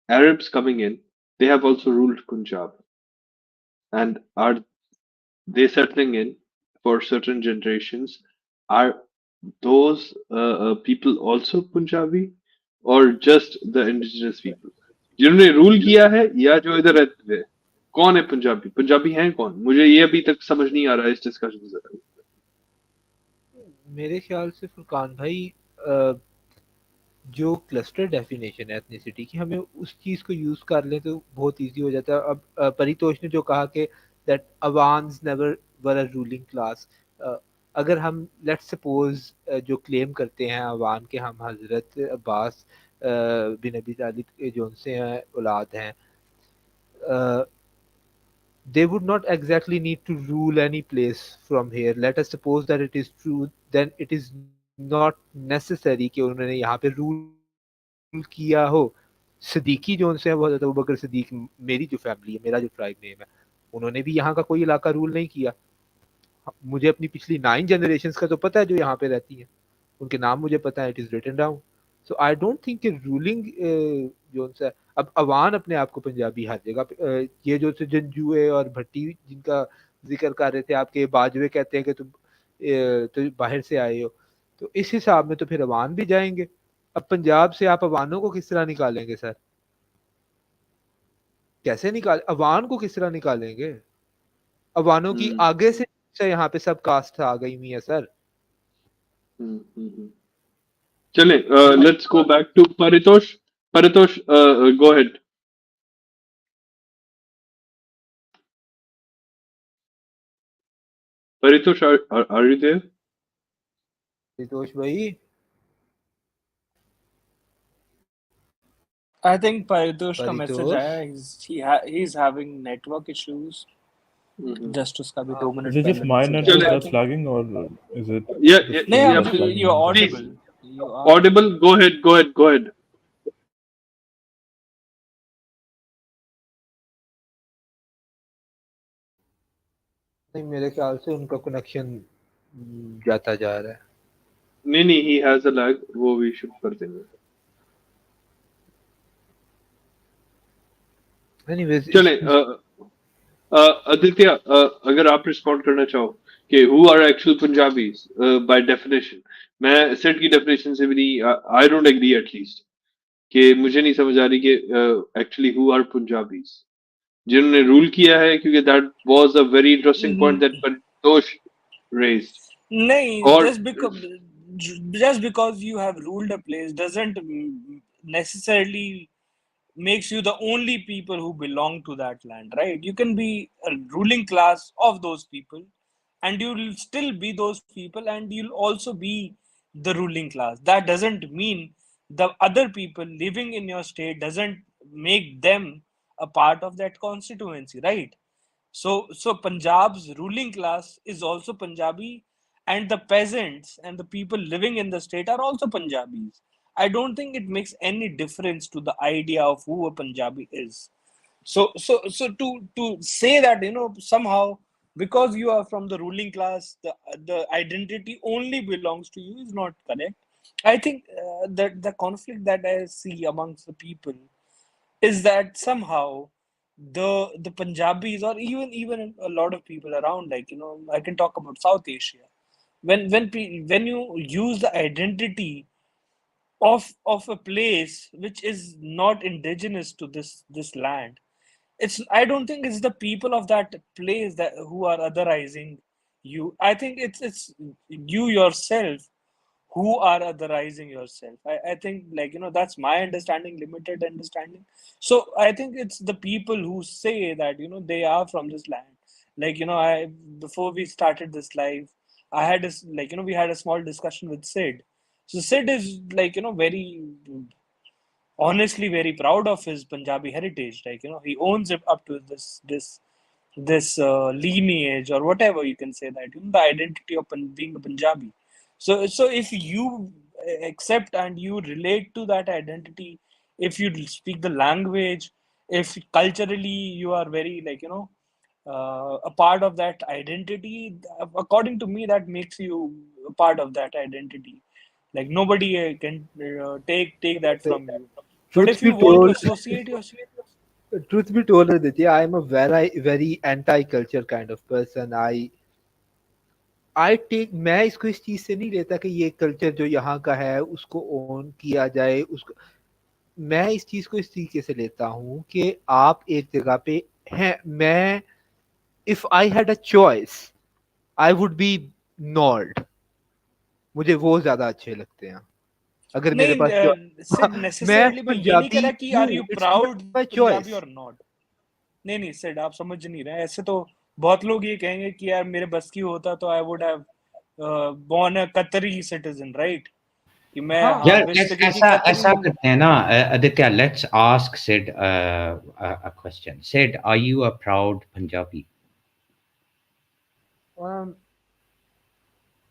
Arabs coming in, they have also ruled Punjab. And are they settling in for certain generations? Are those people also Punjabi or just the indigenous people? जिन्होंने rule किया है या जो इधर रहते थे कौन है पंजाबी पंजाबी हैं कौन मुझे ये अभी तक समझ नहीं आ रहा है इस डिस्कशन से मेरे ख्याल से फुरकान भाई अ, जो क्लस्टर डेफिनेशन है एथनिसिटी की हमें उस चीज़ को यूज़ कर लें तो बहुत इजी हो जाता है अब परितोष ने जो कहा कि that Awans never were a ruling class अगर हम लेट्स सपोज जो क्लेम करते हैं अवान के हम हजरत अब्बास बिन अबी तालिब जो उनसे हैं औलाद हैं they would not exactly need to rule any place from here. Let us suppose that it is true, then it is not necessary कि उन्होंने यहाँ पे रूल किया हो. सदीकी जो उनसे है वो हज़रत अबू बकर सदीक मेरी जो फैमिली है मेरा जो ट्राइब नेम है उन्होंने भी यहाँ का कोई इलाका रूल नहीं किया मुझे अपनी पिछली 9 जनरेशंस का तो पता है जो यहाँ पे रहती हैं उनके नाम मुझे पता है it is written down so I don't think कि रूलिंग जो सा अब अवान अपने आप को पंजाबी हर जगह ये जो से जंजुए और भट्टी जिनका जिक्र कर रहे थे आपके बाजवे कहते हैं कि तुम तो बाहर से आए हो तो इस हिसाब में तो फिर अवान भी जाएंगे अब पंजाब से आप अवानों को किस तरह निकालेंगे सर कैसे निकाल अवान को किस तरह निकालेंगे अवानों की आगे से यहाँ पे सब कास्ट आ गई हुई है सर चले let's go back to Paritosh Paritosh go ahead Paritosh are you there Paritosh भाई I think Paritosh का मैसेज परितोष आया he's having network issues. Just उसका भी 2 Is मिनट it just पहले my मैसेज आया network तो I that's think lagging, or is it yeah the yeah, नहीं stream yeah that's आप lagging you're on this? please audible. You are audible go ahead नहीं मेरे ख्याल से उनका कनेक्शन जाता जा रहा है नहीं he has a lag वो भी शुरू कर देंगे एनीवेज चले आदित्य अगर आप रिस्पॉन्ड करना चाहो कि who are actual Punjabis by definition मैं सेट की डेफिनेशन से भी नहीं आई डोंट एग्री एटलीस्ट कि मुझे नहीं समझ आ रही कि एक्चुअली हु आर पंजाबीज जिन्होंने रूल किया है क्योंकि that was a very interesting point that Paritosh raised नहीं और just because you have ruled a place doesn't necessarily makes you the only people who belong to that land, right? You can be a ruling class of those people and you'll still be those people and you'll also be the ruling class. That doesn't mean the other people living in your state doesn't make them a part of that constituency, right? So Punjab's ruling class is also Punjabi, and the peasants and the people living in the state are also Punjabis. I don't think it makes any difference to the idea of who a Punjabi is. So to say that somehow because you are from the ruling class, the identity only belongs to you is not correct. I think that the conflict that I see amongst the people is that somehow the Punjabis or even a lot of people around, like I can talk about South Asia. When you use the identity of a place which is not indigenous to this land, I don't think it's the people of that place that who are otherizing I think it's you yourself who are otherizing yourself. I think, like, that's my understanding, limited understanding. So I think it's the people who say that, they are from this land. Like, I before we started this live, I had this, like, we had a small discussion with Sid. So Sid is, like, very honestly very proud of his Punjabi heritage. Like, he owns it up to this lineage, or whatever you can say, that, the identity of being a Punjabi. So if you accept and you relate to that identity, if you speak the language, if culturally you are very, like, a part of that identity, according to me, that makes you a part of that identity. Like, nobody can take that from you. But Truth if be you want to told, associate yourself, truth be told, Aditya, I am a very anti-culture kind of person. I take मैं इसको इस चीज से नहीं लेता कि ये culture जो यहाँ का है उसको ओन किया जाए उसको मैं इस चीज को इस तरीके से लेता हूँ कि आप एक जगह पे हैं मैं if I had a choice I would B Nord मुझे वो ज्यादा अच्छे लगते हैं अगर मेरे पास नहीं सिड मैं नेसेसरली मैं ये नहीं कह पंजाबी रहा कि आर हूँ you it's not proud my Punjabi choice और नॉट। नहीं सिड, आप समझ नहीं रहे। ऐसे तो बहुत लोग ये कहेंगे कि यार मेरे बस की होता तो I would have born a कतरी सिटीजन, राइट? कि मैं, हाँ हाँ, यार विश क्योंकि ऐसा कतरी। ऐसा करते हैं ना, Aditya, let's ask Sid a question. Sid, are you a proud Punjabi?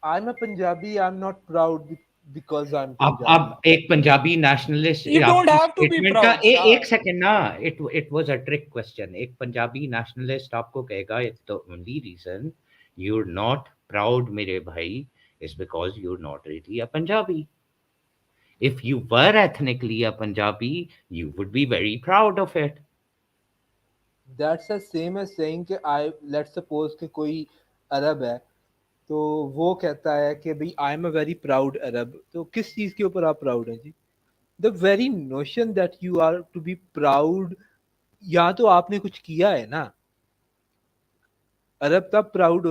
I am a Punjabi I am not proud because I am अब पंजाबी एक पंजाबी नेशनलिस्ट You don't आपकी have to be स्टेटमेंट का proud, एक Shah. सेकंड ना, it was a trick question. एक Punjabi nationalist आपको कहेगा it's the only reason you are not proud मेरे भाई is because you're not really a Punjabi. If you were ethnically a Punjabi, you would be very proud of it. That's the same as saying कि I let's suppose कि कोई अरब है तो वो कहता है कि भाई I am a very proud Arab तो किस चीज़ के ऊपर आप प्राउड हैं जी the very notion that you are to be proud या तो आपने कुछ किया है ना अरब तब प्राउड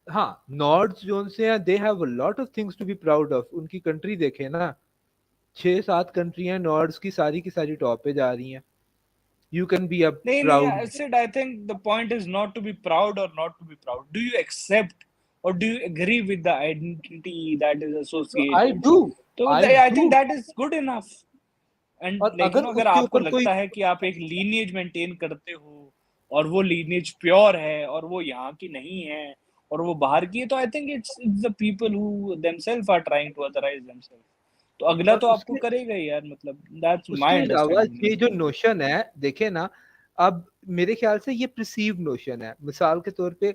हाँ नॉर्ड्स जो से हैं they have a lot of things to be proud of उनकी कंट्री देखें ना 6-7 कंट्रियां नॉर्ड्स की सारी टॉप पे जा रही हैं यू कैन बी अ नहीं, proud I said I think the point is not to be proud or not to be proud. Do you accept or do you agree with the identity that is I associated? Do तो आई I do think that is good enough. And और like अगर अगर उसके आपको ऊपर कोई लगता है कि आप एक लीनिएज मेंटेन करते हो और वो लीनिएज प्योर है और वो यहाँ की नहीं है और वो बाहर की है, तो I think it's the people who themselves are trying to otherize themselves. तो अगला और तो आपको करेगा ही यार, मतलब दैट्स उसके माय अलावा अंडरस्टैंडिंग। ये जो नोशन है देखे ना अब मेरे ख्याल से ये प्रिसीव नोशन है मिसाल के तौर पे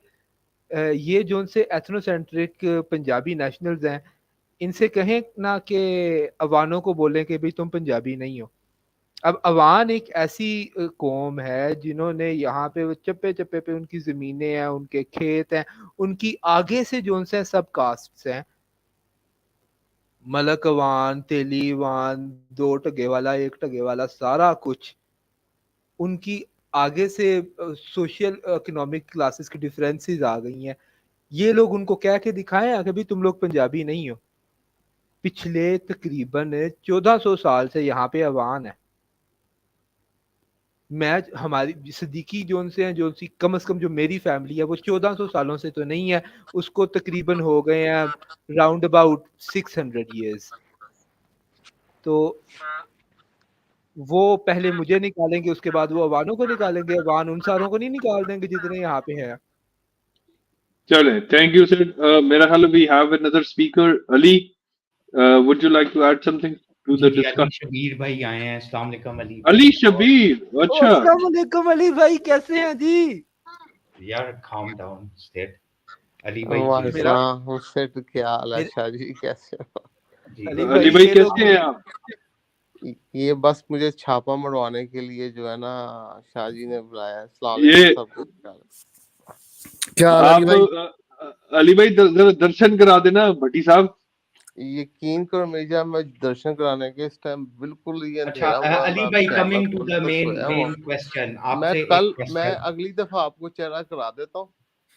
ये जो से एथनोसेंट्रिक पंजाबी नेशनल्स हैं इनसे कहें ना कि अवानों को बोलें कि भाई तुम पंजाबी नहीं हो अब अवान एक ऐसी कौम है जिन्होंने यहाँ पे चप्पे चप्पे पे उनकी ज़मीनें हैं उनके खेत हैं उनकी आगे से जो से सब कास्ट्स हैं मलकवान तेलीवान 2 टगे वाला 1 टगे वाला सारा कुछ उनकी आगे से सोशल इकोनॉमिक क्लासेस की डिफरेंसेस आ गई हैं ये लोग उनको कह के दिखाएं कि भाई तुम लोग पंजाबी नहीं हो पिछले तकरीबन 1400 साल से यहाँ पे अवान है मैं हमारी सिद्दीकी जोन से हैं जो सी कम से कम जो मेरी फैमिली है वो 1400 सालों से तो नहीं है उसको तकरीबन हो गए हैं राउंड अबाउट 600 इयर्स तो वो पहले मुझे निकालेंगे उसके बाद वो अवानों को निकालेंगे अवान उन सारों को नहीं निकाल देंगे जितने यहाँ पे हैं चले, थैंक यू सर। मेरा ख्याल we have another speaker, Ali. Would you like to add something to जी द जी, अली डिस्कशन? शबीर भाई आए हैं। अस्सलाम वालेकुम अली अली भाई। और शबीर, ओ अच्छा। अस्सलाम वालेकुम अली भाई कैसे हैं जी यार calm down सिड। अली भाई जी वालेकुम मेरा सलाम हुसैन, क्या हाल है मेरे शाह जी, कैसे हो? जी अली अली भाई भाई ये लोग कैसे हैं आप? ये बस मुझे छापा मरवाने के लिए जो है ना शाह जी ने बुलाया है। अस्सलाम वालेकुम ये सबको, क्या हाल है? क्या हाल है अली आप भाई? अली भाई जरा दर्शन करा देना भट्टी साहब। यकीन करो मेरी जान, मैं दर्शन कराने के इस टाइम बिल्कुल ये अच्छा, अंधेरा हुआ, अली आराम भाई, से मैं कमिंग टू द बिल्कुल मेन सोया हुआ मेन हूँ। क्वेश्चन, मैं आपसे एक कल मैं क्वेश्चन। अगली दफा आपको चेहरा करा देता हूँ।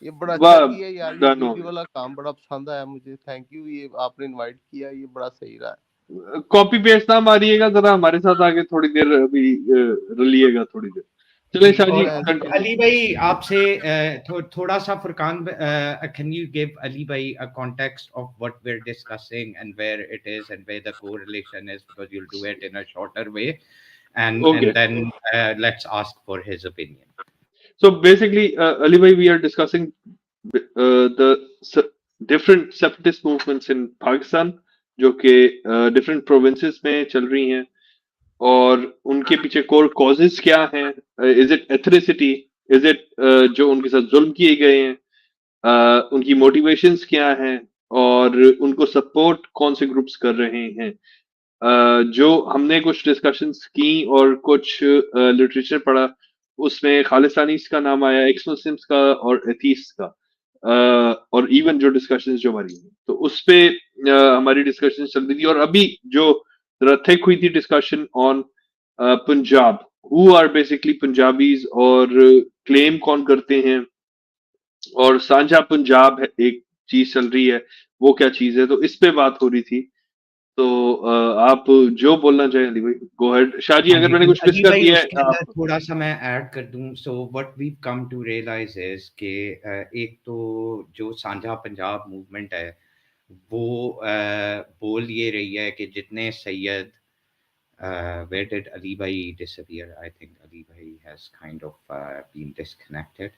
ये बड़ा अच्छा वाह किया यार, ये डन हो वीडियो वाला काम बड़ा पसंद आया मुझे, थैंक यू, ये आपने इनवाइट किया, ये बड़ा सही रहा। गया। कॉपी पेस्ट ना मारिएगा, जरा हमारे साथ आके थोड़ी देर अभी रलिएगा थोड़ी देर। चले जी, शाह जी और कंटिन्यू। अली भाई आपसे थोड़ा सा Furqan, can you give Ali भाई a context of what we're discussing and where it is and where the correlation is, because you'll do it in a shorter way, Okay. and then let's ask for his opinion. So basically, Ali bhai, we are discussing the different separatist movements in Pakistan, जो कि different provinces में चल रही हैं, और उनके पीछे core causes क्या हैं? Is it ethnicity? Is it जो उनके साथ जुल्म किए गए हैं? उनकी motivations क्या हैं? और उनको support कौन से groups कर रहे हैं? जो हमने कुछ डिस्कशंस की और कुछ लिटरेचर पढ़ा, उसमें खालिस्तानीस का नाम आया, एक्स मुस्लिम्स का और एथीस्ट का, और इवन जो डिस्कशंस जो हमारी हुई, तो उस पे हमारी डिस्कशन चल रही थी। और अभी जो जरा थिक हुई थी discussion on Punjab, who are basically Punjabis, और क्लेम कौन करते हैं, और सांझा पंजाब है एक चीज चल रही है, वो क्या चीज है, तो इस पे बात हो रही थी। तो आप जो बोलना चाहें अली भाई, गो अहेड। शाह जी, हाँ अगर जी, मैंने कुछ मिस अली कर भाई दिया है उसके अंदर आप। थोड़ा सा मैं ऐड कर दूं। So what we come to realise is कि एक तो जो सांझा पंजाब मूवमेंट है वो बोल ये रही है कि जितने Syed, where did Ali Bhai disappear? I think Ali Bhai has kind of been disconnected.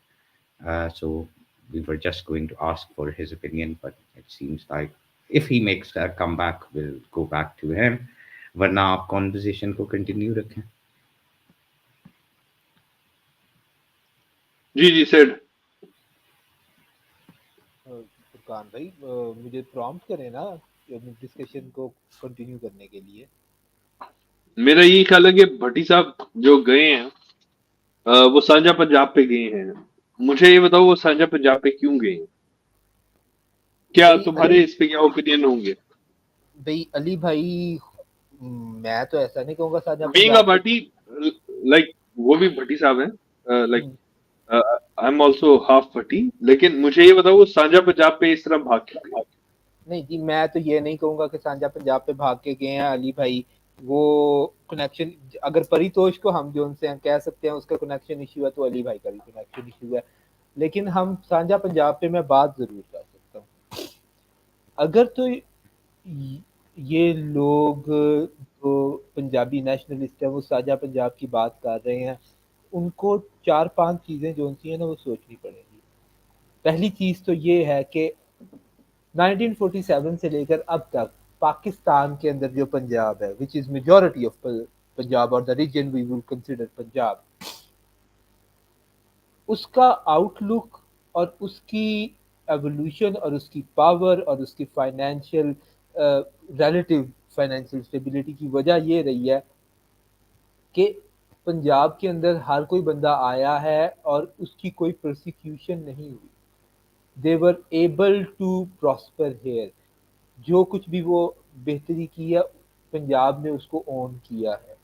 So we were just going to ask for his opinion, but it seems like if he makes a comeback, we'll go back to him. वरना आप conversation को continue रखें। जी जी said. Furqan भाई, मुझे prompt करें ना discussion को continue करने के लिए। मेरा यही ख्याल है कि भट्टी साहब जो गए हैं, वो सांझा पंजाब पे गए हैं। मुझे ये बताओ, वो सांझा पंजाब पे क्यों गए हैं? क्या भाई तुम्हारे इस पे क्या ओपिनियन होंगे? अली भाई, मैं तो ऐसा नहीं कहूंगा साझा बीइंग अ पंजाब पे। भट्टी, लाइक वो भी भट्टी साहब हैं, like hmm, I am also half Bhatti, लेकिन मुझे ये बताओ वो सांझा पंजाब पे इस तरह भाग क्यों गए? नहीं जी, मैं तो ये नहीं कहूंगा कि सांझा पंजाब पे भाग के गए हैं अली भाई। वो कनेक्शन, अगर परितोष को हम जो उनसे कह सकते हैं उसका कनेक्शन इशू है, तो अली भाई का भी कनेक्शन इशू है। लेकिन हम सांझा पंजाब पे मैं बात जरूर कर सकता हूँ। अगर तो ये लोग जो पंजाबी नेशनलिस्ट है वो साझा पंजाब की बात कर रहे हैं, उनको 4-5 चीजें जो सी है ना वो सोचनी पड़ेगी। पहली चीज तो ये है कि 1947 से लेकर अब तक पाकिस्तान के अंदर जो पंजाब है, which is majority of Punjab और the region we will consider Punjab, उसका आउटलुक और उसकी एवोल्यूशन और उसकी पावर और उसकी फाइनेंशियल रिलेटिव फाइनेंशियल स्टेबिलिटी की वजह ये रही है कि पंजाब के अंदर हर कोई बंदा आया है और उसकी कोई प्रोसिक्यूशन नहीं हुई। They were able to prosper here. जो कुछ भी वो बेहतरी की है, पंजाब ने उसको ओन किया है।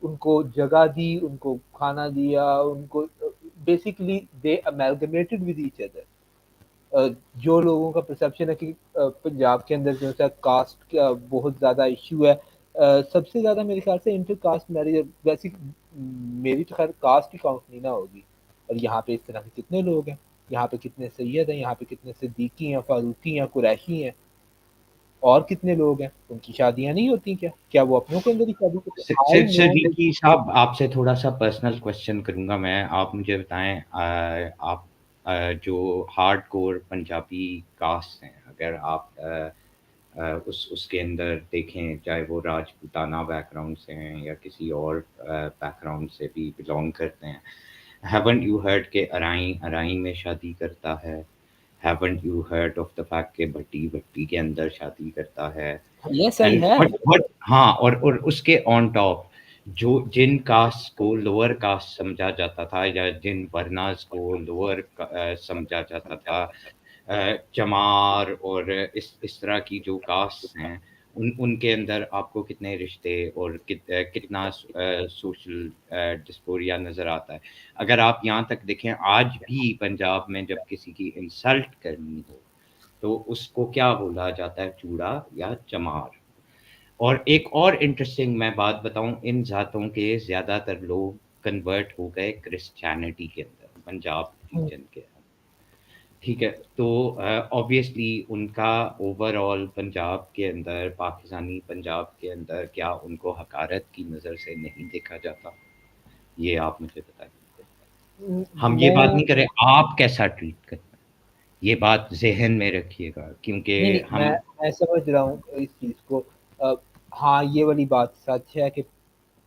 उनको जगह दी, उनको खाना दिया, उनको basically they amalgamated with each other. जो लोगों का परसेप्शन है कि पंजाब के अंदर जो है कास्ट का बहुत ज़्यादा इशू है, सबसे ज़्यादा मेरे ख्याल से इंटर कास्ट मैरिज, वैसे मेरी तो खैर कास्ट ही काउंट नहीं ना होगी। और यहाँ पे इस तरह के कितने लोग हैं, यहाँ पे कितने सैयद हैं, यहाँ पे कितने सिद्दीकी हैं, फारूकी हैं, कुरैशी हैं, और कितने लोग हैं, उनकी शादियां नहीं होती क्या? क्या वो अपनों के अंदर ही शादी करते? I know. सिद्दीकी साहब, आपसे थोड़ा सा पर्सनल क्वेश्चन करूंगा मैं। आप मुझे बताएं, आप जो हार्ड कोर पंजाबी कास्ट हैं, अगर आप उसके अंदर देखें, चाहे वो राजपूताना बैकग्राउंड से हैं या किसी और बैकग्राउंड से भी बिलोंग करते हैं, हैवंट यू हर्ड के अराई अराई में शादी करता है? Haven't you heard of the fact के भट्टी भट्टी के अंदर शादी करता है? Yes I and have. But हाँ, और उसके ऑन टॉप जो जिन कास्ट को लोअर कास्ट समझा जाता था या जिन वर्नास को लोअर समझा जाता था, चमार और इस तरह की जो कास्ट हैं, उनके अंदर आपको कितने रिश्ते और कितना सोशल डिस्पोरिया नज़र आता है। अगर आप यहाँ तक देखें, आज भी पंजाब में जब किसी की इंसल्ट करनी हो तो उसको क्या बोला जाता है, चूड़ा या चमार। और एक और इंटरेस्टिंग मैं बात बताऊं, इन जातों के ज़्यादातर लोग कन्वर्ट हो गए क्रिश्चियनिटी के अंदर, पंजाब रीजन के अंदर। ठीक है, तो ऑब्वियसली उनका ओवरऑल पंजाब के अंदर, पाकिस्तानी पंजाब के अंदर, क्या उनको हकारत की नज़र से नहीं देखा जाता? ये आप मुझे बताइए। हम ये बात मैं नहीं करें आप कैसा ट्रीट करते हैं, ये बात ज़हन में रखिएगा, क्योंकि नहीं नहीं, हम मैं समझ रहा हूँ इस चीज़ को। अ, हाँ, ये वाली बात सच है कि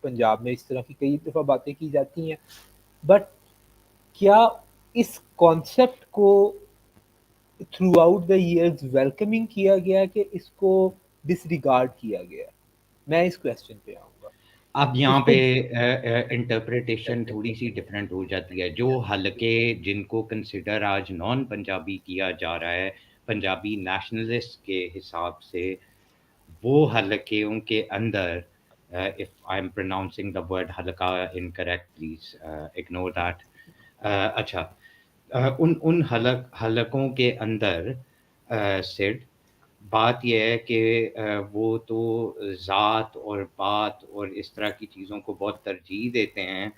पंजाब में इस तरह की कई दफ़ा बातें की जाती हैं, बट क्या इस कॉन्सेप्ट को through out the years welcoming किया गया कि इसको डिसरिगार्ड किया गया? मैं इस क्वेश्चन पे आऊँगा। अब यहाँ पे इसको इंटरप्रिटेशन थोड़ी सी डिफरेंट हो जाती है। जो हलके जिनको कंसिडर आज नॉन पंजाबी किया जा रहा है पंजाबी नेशनलिस्ट के हिसाब से, वो हलकों के अंदर, if I am pronouncing the word हलका इनकरेक्ट, प्लीज इग्नोर दैट। अच्छा, उन उन हलकों के अंदर सिड, बात ये है कि वो तो ज़ात और बात और इस तरह की चीज़ों को बहुत तरजीह देते हैं।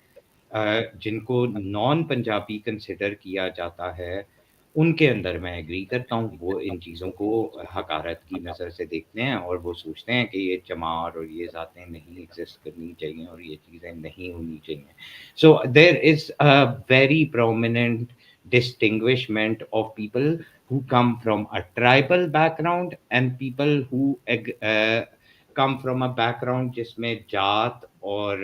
जिनको नॉन पंजाबी कंसिडर किया जाता है, उनके अंदर मैं एग्री करता हूँ, वो इन चीज़ों को हकारत की नज़र से देखते हैं और वो सोचते हैं कि ये चमार और ये ज़ातें नहीं एग्जिस्ट करनी चाहिए और ये चीज़ें नहीं होनी चाहिए। So there is a very prominent distinguishment of people who come from a tribal background and people who come from a background जिसमें जात और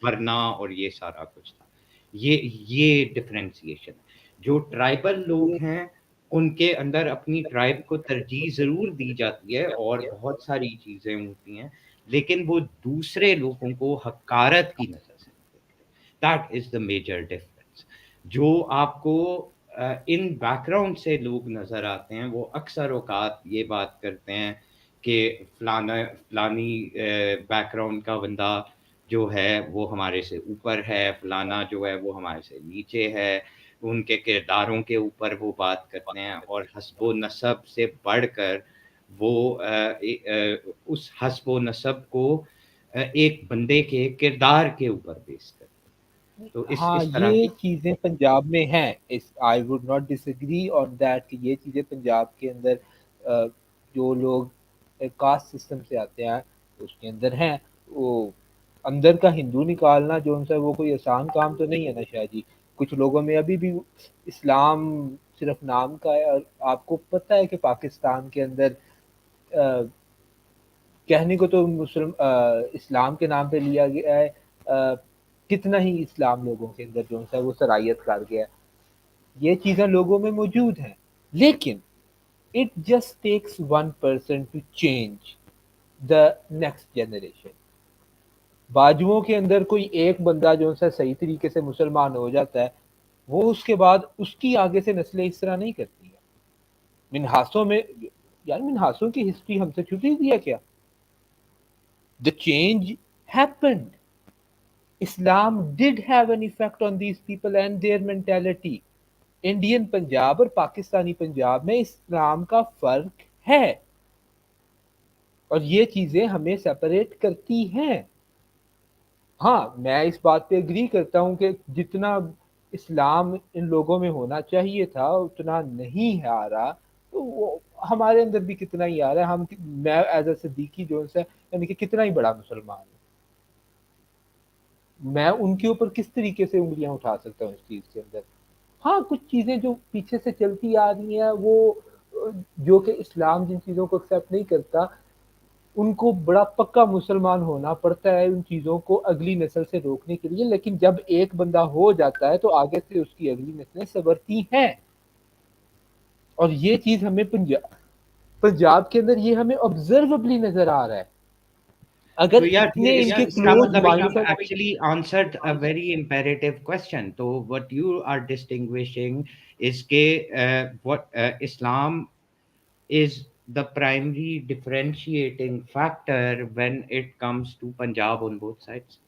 वरना और ये सारा कुछ था। ये डिफरेंशिएशन है। जो ट्राइबल लोग हैं उनके अंदर अपनी ट्राइब को तरजीह ज़रूर दी जाती है और बहुत सारी चीज़ें होती हैं, लेकिन वो दूसरे लोगों को हकारत की नज़र से नहीं देखते। That is the major difference. जो आपको इन बैकग्राउंड से लोग नज़र आते हैं, वो अक्सर औकात ये बात करते हैं कि फलानी बैकग्राउंड का बंदा जो है वो हमारे से ऊपर है, फलाना जो है वो हमारे से नीचे है। उनके किरदारों के ऊपर वो बात करते हैं और हस्बो नसब से बढ़कर वो उस हस्बो नसब को एक बंदे के किरदार के ऊपर बेस करते हैं। तो हाँ, इस तरह ये की चीज़ें पंजाब में हैं। इस आई would not disagree on that कि ये चीज़ें पंजाब के अंदर जो लोग कास्ट सिस्टम से आते हैं उसके अंदर हैं। वो अंदर का हिंदू निकालना जो उनसे, वो कोई आसान काम तो नहीं है ना शाह जी। कुछ लोगों में अभी भी इस्लाम सिर्फ नाम का है। और आपको पता है कि पाकिस्तान के अंदर कहने को तो इस्लाम के नाम पे लिया गया है, कितना ही इस्लाम लोगों के अंदर जो है वो सरायत कर गया है। ये चीज़ें लोगों में मौजूद हैं, लेकिन it just takes one person to change the next generation. बाजुओं के अंदर कोई एक बंदा जो है सही तरीके से मुसलमान हो जाता है, वो उसके बाद उसकी आगे से नस्लें इस तरह नहीं करती है। मिनहासों में, यार मिनहासों की हिस्ट्री हमसे छुपी हुई है क्या? The change happened. Islam did have an effect on these people and their mentality. Indian Punjab और पाकिस्तानी पंजाब में इस्लाम का फर्क है और ये चीजें हमें सेपरेट करती हैं। हाँ, मैं इस बात पे एग्री करता हूँ कि जितना इस्लाम इन लोगों में होना चाहिए था उतना नहीं है आ रहा। तो वो हमारे अंदर भी कितना ही आ रहा है। मैं एज अ सिद्दीकी जो है यानी कि कितना ही बड़ा मुसलमान हूँ, मैं उनके ऊपर किस तरीके से उंगलियां उठा सकता हूँ इस चीज के अंदर। हाँ, कुछ चीजें जो पीछे से चलती आ रही हैं वो जो कि इस्लाम जिन चीजों को एक्सेप्ट नहीं करता, उनको बड़ा पक्का मुसलमान होना पड़ता है उन चीजों को अगली नस्ल से रोकने के लिए। लेकिन जब एक बंदा हो जाता है तो आगे से उसकी अगली नस्लें संवरती हैं। और ये चीज हमें पंजाब के अंदर ये हमें ऑब्जर्वेबली नजर आ रहा है। तो अगर यार इतने इनके इसका क्लोज मतलब you mind, actually answered a very imperative question. तो what you are distinguishing is के what Islam is the primary differentiating factor when it comes to Punjab on both sides.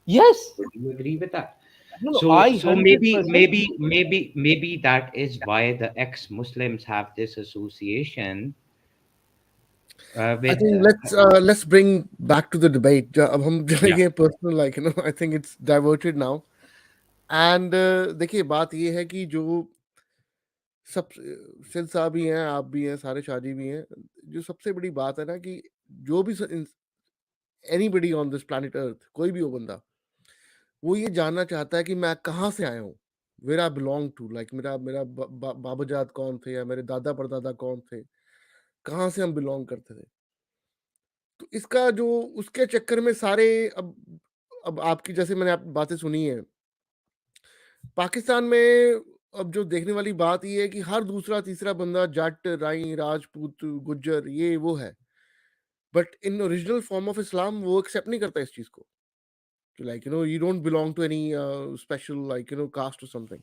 Yes. Would you agree with that? No, So, I so maybe, 100%. maybe that is why the ex-Muslims have this association I with, think let's bring back to the debate. अब हम yeah, जाएंगे personal, like I think it's diverted now. And देखिए बात ये है कि जो सब सिल साहब भी हैं, आप भी हैं, सारे शादी भी हैं, जो सबसे बड़ी बात है ना कि जो भी anybody on this planet earth, कोई भी हो बंदा, वो ये जानना चाहता है कि मैं कहाँ से आया हूँ, where I belong to, like मेरा मेरा बाबाजाद कौन थे या मेरे दादा परदादा कौन थे, कहाँ से हम बिलोंग करते थे। तो इसका जो उसके चक्कर में सारे अब आपकी जैसे मैंने आप बातें सुनी है, पाकिस्तान में अब जो देखने वाली बात ये है कि हर दूसरा तीसरा बंदा जट, राई, राजपूत, गुज्जर, ये वो है, but in original form of Islam वो एक्सेप्ट नहीं करता इस चीज को, कि like you don't belong to any special like caste or something.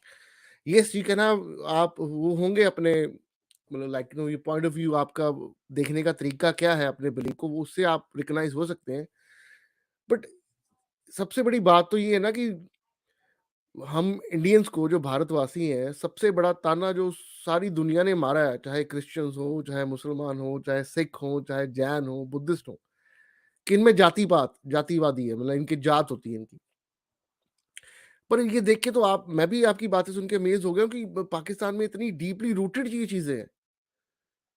Yes you can have, आप वो होंगे अपने, मतलब लाइक ये पॉइंट ऑफ व्यू आपका, देखने का तरीका क्या है अपने बिलीफ को, वो उससे आप रिकॉग्नाइज हो सकते हैं। बट सबसे बड़ी बात तो ये है ना कि हम इंडियंस को, जो भारतवासी हैं, सबसे बड़ा ताना जो सारी दुनिया ने मारा है, चाहे क्रिश्चियंस हो, चाहे मुसलमान हो, चाहे सिख हो, चाहे जैन हो, बुद्धिस्ट हो, कि इनमें जातिवादी है, मतलब इनकी जात होती है इनकी। पर ये देख के तो आप, मैं भी आपकी बातें सुन के अमेज हो गया हूं कि पाकिस्तान में इतनी डीपली रूटेड ये चीजें हैं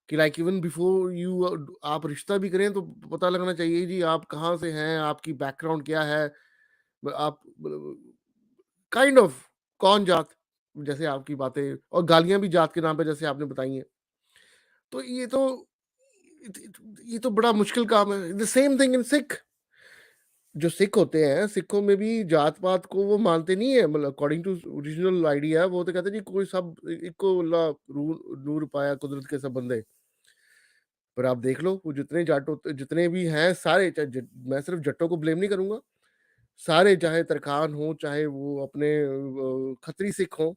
कि लाइक इवन बिफोर यू आप रिश्ता भी करें तो पता लगना चाहिए जी आप कहाँ से हैं, आपकी बैकग्राउंड क्या है, आप काइंड ऑफ कौन जात, जैसे आपकी बातें, और गालियां भी जात के नाम पे जैसे आपने बताई हैं। तो ये तो बड़ा मुश्किल काम है। The same thing in Sikh, जो सिख होते हैं, सिखों में भी जात पात को वो मानते नहीं है, मतलब अकॉर्डिंग टू ओरिजिनल आइडिया वो तो कहते हैं जी कोई सब इको अल्लाह नूर पाया कुदरत के सब बंदे। पर आप देख लो वो जितने जाट होते, जितने भी हैं सारे, चाहे मैं सिर्फ जट्टों को ब्लेम नहीं करूंगा, सारे, चाहे तरखान हो, चाहे वो अपने खत्री सिख हो,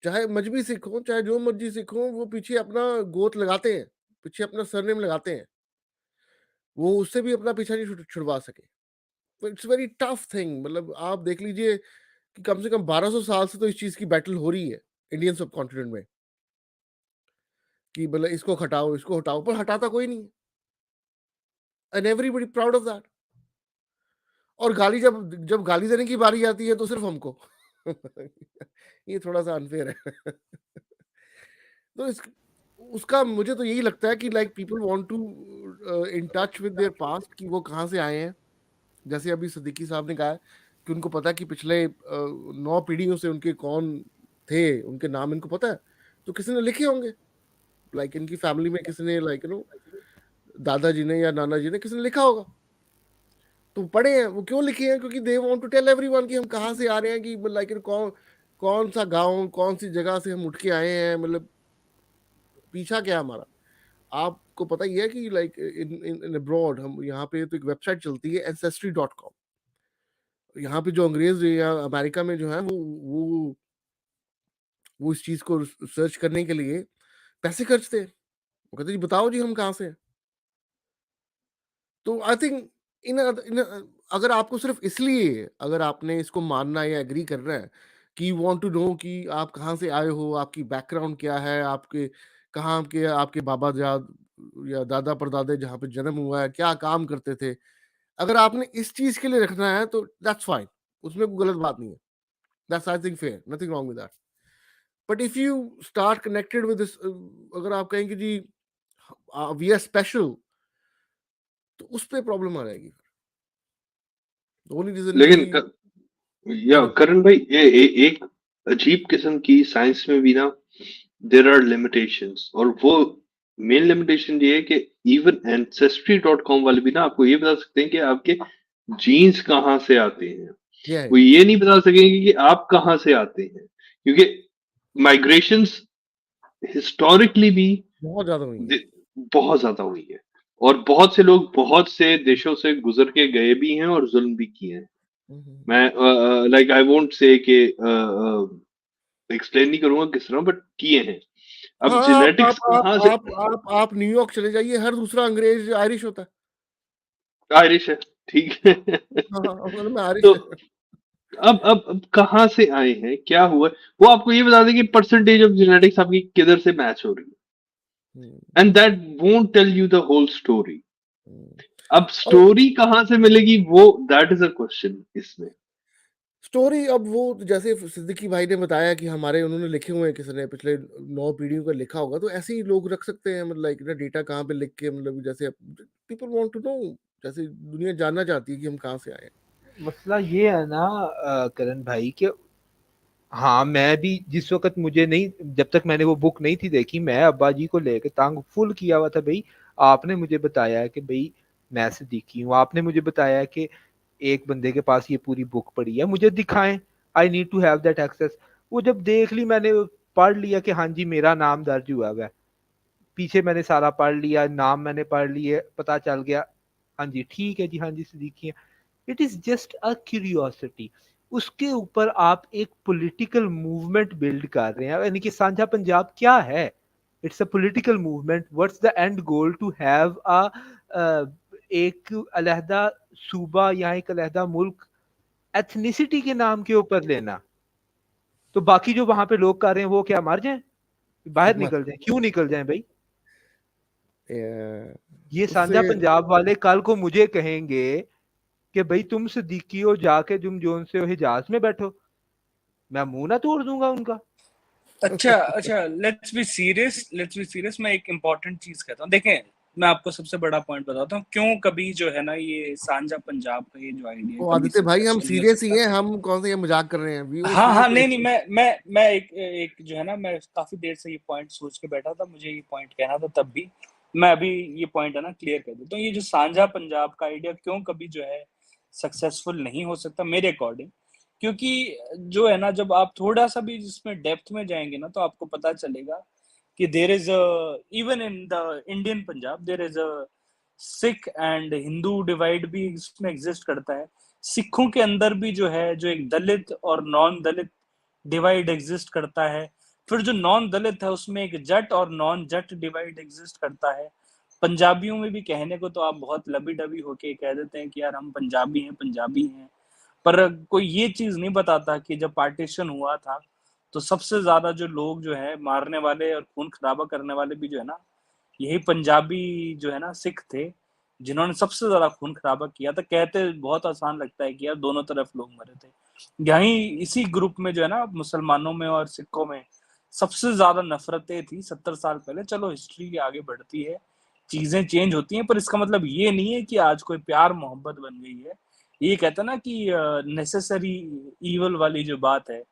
चाहे मजबी सिख हो, चाहे जो मर्जी सिख हो, वो पीछे अपना गोत लगाते हैं, पीछे अपना सरनेम लगाते हैं, वो उससे भी अपना पीछा नहीं छुड़वा सके। It's very tough thing. मतलब आप देख लीजिए कि कम से कम 1200 साल से तो इस चीज की बैटल हो रही है इंडियन सब कॉन्टिनेंट में, कि मतलब इसको हटाओ, इसको हटाओ, पर हटाता कोई नहीं, and everybody proud of that. और गाली, जब जब गाली देने की बारी आती है तो सिर्फ हमको ये थोड़ा सा अनफेयर है। तो इस उसका मुझे तो यही लगता है कि like people want to in touch with their past, कि वो कहाँ से आए हैं। जैसे अभी सिद्दीकी साहब ने कहा है कि उनको पता है कि पिछले 9 पीढ़ियों से उनके कौन थे, उनके नाम इनको पता है, तो किसी ने लिखे होंगे, लाइक इनकी फैमिली में किसी ने, लाइक दादाजी ने या नाना जी ने, किसी ने लिखा होगा, तो पढ़े हैं। वो क्यों लिखे हैं? क्योंकि they want to tell everyone कि हम कहाँ से आ रहे हैं, कि लाइक कौन कौन सा गांव, कौन सी जगह से हम उठ के आए हैं, मतलब पीछा क्या है हमारा। आपको पता ही है कि लाइक इन अब्रॉड, हम यहाँ पे तो एक वेबसाइट चलती है ancestry.com, यहाँ पे जो अंग्रेज या अमेरिका में जो है वो इस चीज को सर्च करने के लिए पैसे खर्चते हैं। वो कहते जी बताओ जी हम कहाँ से हैं। तो आई थिंक इन अगर आपको सिर्फ इसलिए, अगर आपने इसको मानना या एग्री करना है कि यू वांट टू नो कि आप कहाँ से आए हो, आपकी बैकग्राउंड क्या है, आपके कहाँ के आपके बाबा जाद या दादा परदादे जहाँ पे जन्म हुआ है, क्या काम करते थे, अगर आपने इस चीज के लिए रखना है तो दैट्स फाइन, उसमें कोई गलत बात नहीं है, that's I think fair, nothing wrong with that. But if you start connected with this, अगर आप कहेंगे जी वी आर स्पेशल, तो उस पे प्रॉब्लम आ जाएगी। ओनली रीजन इज लेकिन कि या जी करण भाई, एक अजीब किस्म की साइंस में भी ना देर आर लिमिटेशंस, और वो मेन लिमिटेशन ये है कि इवन ancestry.com वाले भी ना आपको ये बता सकते हैं कि आपके जीन्स कहाँ से आते हैं, ये वो है, ये नहीं बता सकेंगे कि आप कहाँ से आते हैं, क्योंकि माइग्रेशंस हिस्टोरिकली भी बहुत ज्यादा हुई है। बहुत ज्यादा हुई है, और बहुत से लोग बहुत से देशों से गुजर के गए भी हैं और जुल्म भी किए हैं। मैं लाइक आई वोंट से कि एक्सप्लेन नहीं करूंगा किस तरह, बट किए हैं। अब हाँ, जेनेटिक्स कहाँ से? आप न्यूयॉर्क चले जाइए, हर दूसरा अंग्रेज आयरिश होता है। आयरिश है, ठीक है। हाँ, असल में आयरिश तो है। अब कहाँ से आए हैं, क्या हुआ? वो आपको ये बता दें कि परसेंटेज ऑफ जेनेटिक्स आपकी किधर से मैच हो रही है, hmm, and that won't tell you the whole story. Hmm. अब और स्टोरी कहाँ से मिलेगी, वो दैट इज अ क्वेश्चन इसमें। स्टोरी, अब वो जैसे सिद्दीकी भाई ने बताया कि हमारे उन्होंने लिखे हुए हैं, किसी ने पिछले 9 पीढ़ियों का लिखा होगा, तो ऐसे ही लोग रख सकते हैं, मतलब लाइक ना डेटा कहाँ पे लिख के, मतलब जैसे पीपल वांट टू नो, जैसे दुनिया जानना चाहती है कि हम कहाँ से आए हैं। मसला ये है ना करण भाई कि हाँ, मैं भी जिस वक़्त मुझे नहीं, जब तक मैंने वो बुक नहीं थी देखी, मैं अब्बा जी को लेके टांग फुल किया हुआ था भई, आपने मुझे बताया है कि भई मैं सिद्दीकी हूँ, आपने मुझे बताया है कि एक बंदे के पास ये पूरी बुक पड़ी है, मुझे दिखाएँ, I need to have that access. वो जब देख ली मैंने, पढ़ लिया कि हाँ जी, मेरा नाम दर्ज हुआ हुआ है। पीछे मैंने सारा पढ़ लिया, नाम मैंने पढ़ लिए, पता चल गया, हाँ जी, ठीक है जी, हाँ जी, सिद्दीकी हैं। It is just a curiosity. उसके ऊपर आप एक पॉलिटिकल मूवमेंट बिल्ड कर रहे हैं, यानी कि साझा पंजाब क्या है? It's a political movement. What's the end goal? To have a एक अलहदा सूबा या एक अलहदा मुल्क एथनिसिटी के नाम के ऊपर लेना। तो बाकी जो वहां पे लोग कर रहे हैं वो क्या मर जाएं, बाहर मत निकल जाएं? क्यों निकल जाएं भाई? ए, ये उससे साझा पंजाब वाले कल को मुझे कहेंगे कि भाई तुम सिद्दीकी हो, जाके तुम जोन से हो हिजाज में बैठो, मैं मुंह ना तोड़ दूंगा उनका। अच्छा, लेट्स बी सीरियस। मैं एक इम्पॉर्टेंट चीज कहता हूँ, देखें, मैं आपको सबसे बड़ा पॉइंट बताता हूँ क्यों कभी जो है ना ये सांझा पंजाब का ये जो आइडिया ओ कभी आदित्य भाई, हम सक्सेसफुल नहीं हो सीरियस ही सकता। हैं, हम कौन सा ये मजाक कर रहे हैं, वी वर हाँ हाँ, नहीं नहीं, सीरियस। मैं एक जो है ना, मैं काफी देर से ये पॉइंट सोच के बैठा था, मुझे ये पॉइंट कहना था तब भी। मैं अभी ये पॉइंट है ना क्लियर कर देता हूँ। ये जो सांझा पंजाब का आइडिया क्यों कभी जो है सक्सेसफुल नहीं हो सकता मेरे अकॉर्डिंग, क्योंकि जो है ना, जब आप थोड़ा सा भी इसमें डेप्थ में जाएंगे ना, तो आपको पता चलेगा कि there is even in the Indian Punjab there is a Sikh and Hindu divide भी इसमें एग्जिस्ट करता है। सिखों के अंदर भी जो है, जो एक दलित और नॉन दलित डिवाइड एग्जिस्ट करता है। फिर जो नॉन दलित है उसमें एक जट और नॉन जट डिवाइड एग्जिस्ट करता है। पंजाबियों में भी कहने को तो आप बहुत लबी डबी होके कह देते हैं कि यार हम पंजाबी हैं, पंजाबी हैं, पर कोई ये चीज नहीं बताता कि जब पार्टीशन हुआ था तो सबसे ज्यादा जो लोग जो है मारने वाले और खून खराबा करने वाले भी जो है ना, यही पंजाबी जो है ना सिख थे, जिन्होंने सबसे ज्यादा खून खराबा किया था। कहते बहुत आसान लगता है कि यार दोनों तरफ लोग मरे थे, यहीं इसी ग्रुप में जो है ना, मुसलमानों में और सिखों में सबसे ज्यादा नफरतें थी 70 साल पहले। चलो हिस्ट्री आगे बढ़ती है, चीजें चेंज होती हैं, पर इसका मतलब ये नहीं है कि आज कोई प्यार मोहब्बत बन गई है। ये कहता ना कि नेसेसरी ईवल वाली जो बात है,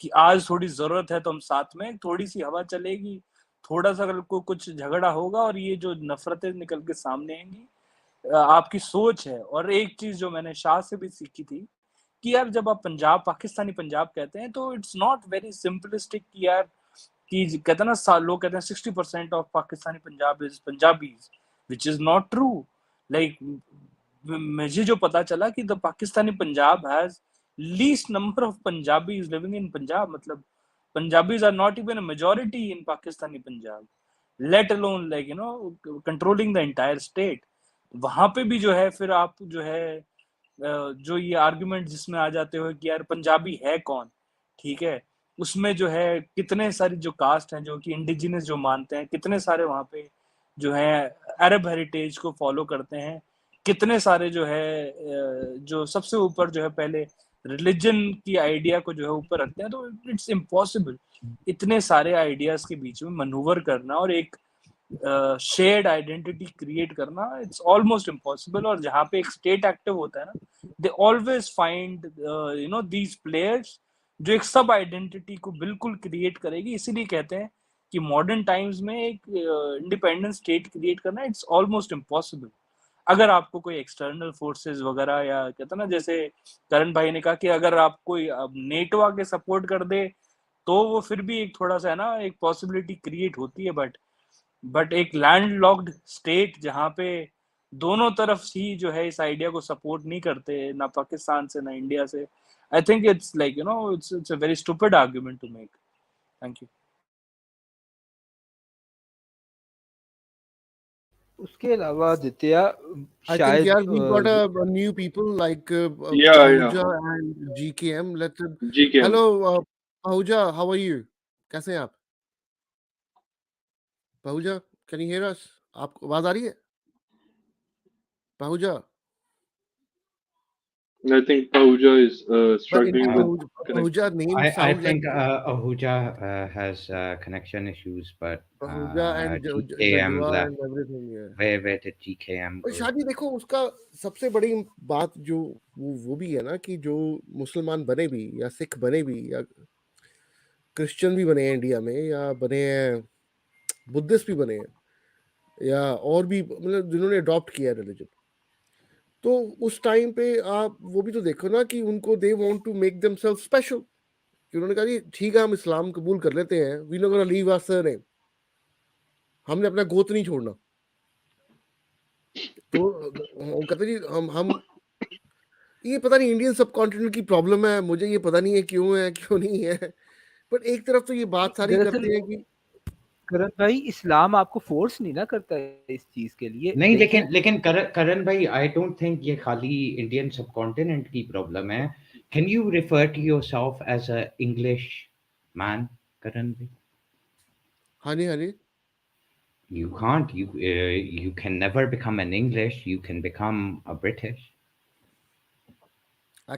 कि आज थोड़ी जरूरत है तो हम साथ में, थोड़ी सी हवा चलेगी, थोड़ा सा अगर कुछ झगड़ा होगा और ये जो नफरतें निकल के सामने आएंगी। आपकी सोच है। और एक चीज जो मैंने शाह से भी सीखी थी कि यार जब आप पंजाब, पाकिस्तानी पंजाब कहते हैं तो इट्स नॉट वेरी सिंपलिस्टिक कि यार, कि कहते हैं ना, लोग कहते हैं 60% of Pakistani Punjab is Punjabis, which is not true. Like मुझे जो पता चला कि the Pakistani Punjab has least number of Punjabis living in Punjab, मतलब Punjabis are not even a majority in Pakistani Punjab, let alone like controlling the entire state. वहां पे भी जो है फिर आप जो है जो ये आर्गुमेंट जिसमें आ जाते हो कि यार पंजाबी है कौन, ठीक है, उसमें जो है कितने सारी जो कास्ट हैं जो कि इंडिजिनस जो मानते हैं, कितने सारे वहां पे जो है अरब हेरिटेज को फॉलो करते हैं, कितने सारे जो है जो सबसे ऊपर जो है पहले रिलीजन की आइडिया को जो है ऊपर रखते हैं। तो इट्स इम्पॉसिबल इतने सारे आइडियाज के बीच में मनूवर करना और एक शेयर्ड आइडेंटिटी क्रिएट करना, इट्स ऑलमोस्ट इम्पॉसिबल। और जहाँ पे एक स्टेट एक्टिव होता है ना, they always find these players जो एक सब आइडेंटिटी को बिल्कुल क्रिएट करेगी। इसीलिए कहते हैं कि मॉडर्न टाइम्स में एक इंडिपेंडेंट स्टेट क्रिएट करना इट्स ऑलमोस्ट इम्पॉसिबल। अगर आपको कोई एक्सटर्नल फोर्सेस वगैरह, या कहते हैं ना, जैसे करण भाई ने कहा कि अगर आप कोई नेटो आके सपोर्ट कर दे तो वो फिर भी एक थोड़ा सा है ना, एक पॉसिबिलिटी क्रिएट होती है। बट एक लैंड लॉक्ड स्टेट जहाँ पे दोनों तरफ ही जो है इस आइडिया को सपोर्ट नहीं करते, ना पाकिस्तान से ना इंडिया से, I think it's like it's a very stupid argument to make. Thank you. उसके अलावा आदित्य I think शायद yeah, we got a new people like Yeah, yeah. Pahuja and GKM. Let's GKM. hello Pahuja, how are you? कैसे हैं आप? Pahuja, can you hear us? आपको आवाज आ रही है? Pahuja, I think Pahuja is but struggling in with Uh, connection. Pahuja name I sound like think Ahuja has connection issues, but Pahuja and GKM Jadua left. and everything. Yeah. Where did GKM और go? शादी देखो उसका सबसे बड़ी बात जो वो भी है ना कि जो मुसलमान बने भी या सिख बने भी या क्रिश्चियन भी बने हैं इंडिया में या बने हैं बुद्धिस्ट भी बने हैं या और भी मतलब जिन्होंने अडॉप्ट किया है रिलीजन, तो उस टाइम पे आप वो भी तो देखो ना कि उनको they want to make themselves special, कि उन्होंने कहा जी ठीक है हम इस्लाम कबूल कर लेते हैं, we not gonna leave our surname, हमने अपना गोत्र नहीं छोड़ना। तो वो कहते जी हम ये पता नहीं इंडियन सब कॉन्टिनेंट की प्रॉब्लम है, मुझे ये पता नहीं है क्यों नहीं है, बट एक तरफ तो ये बात सारी दरअसल करते हैं कि करण भाई इस्लाम आपको फोर्स नहीं ना करता है इस चीज के लिए। नहीं, देखें लेकिन करण भाई, आई डोंट थिंक ये खाली इंडियन सबकॉन्टिनेंट की प्रॉब्लम है। Can you refer to yourself as a English man, Karan भाई? हाँ जी हाँ जी, You can't. You can never become an English. You can become a British. I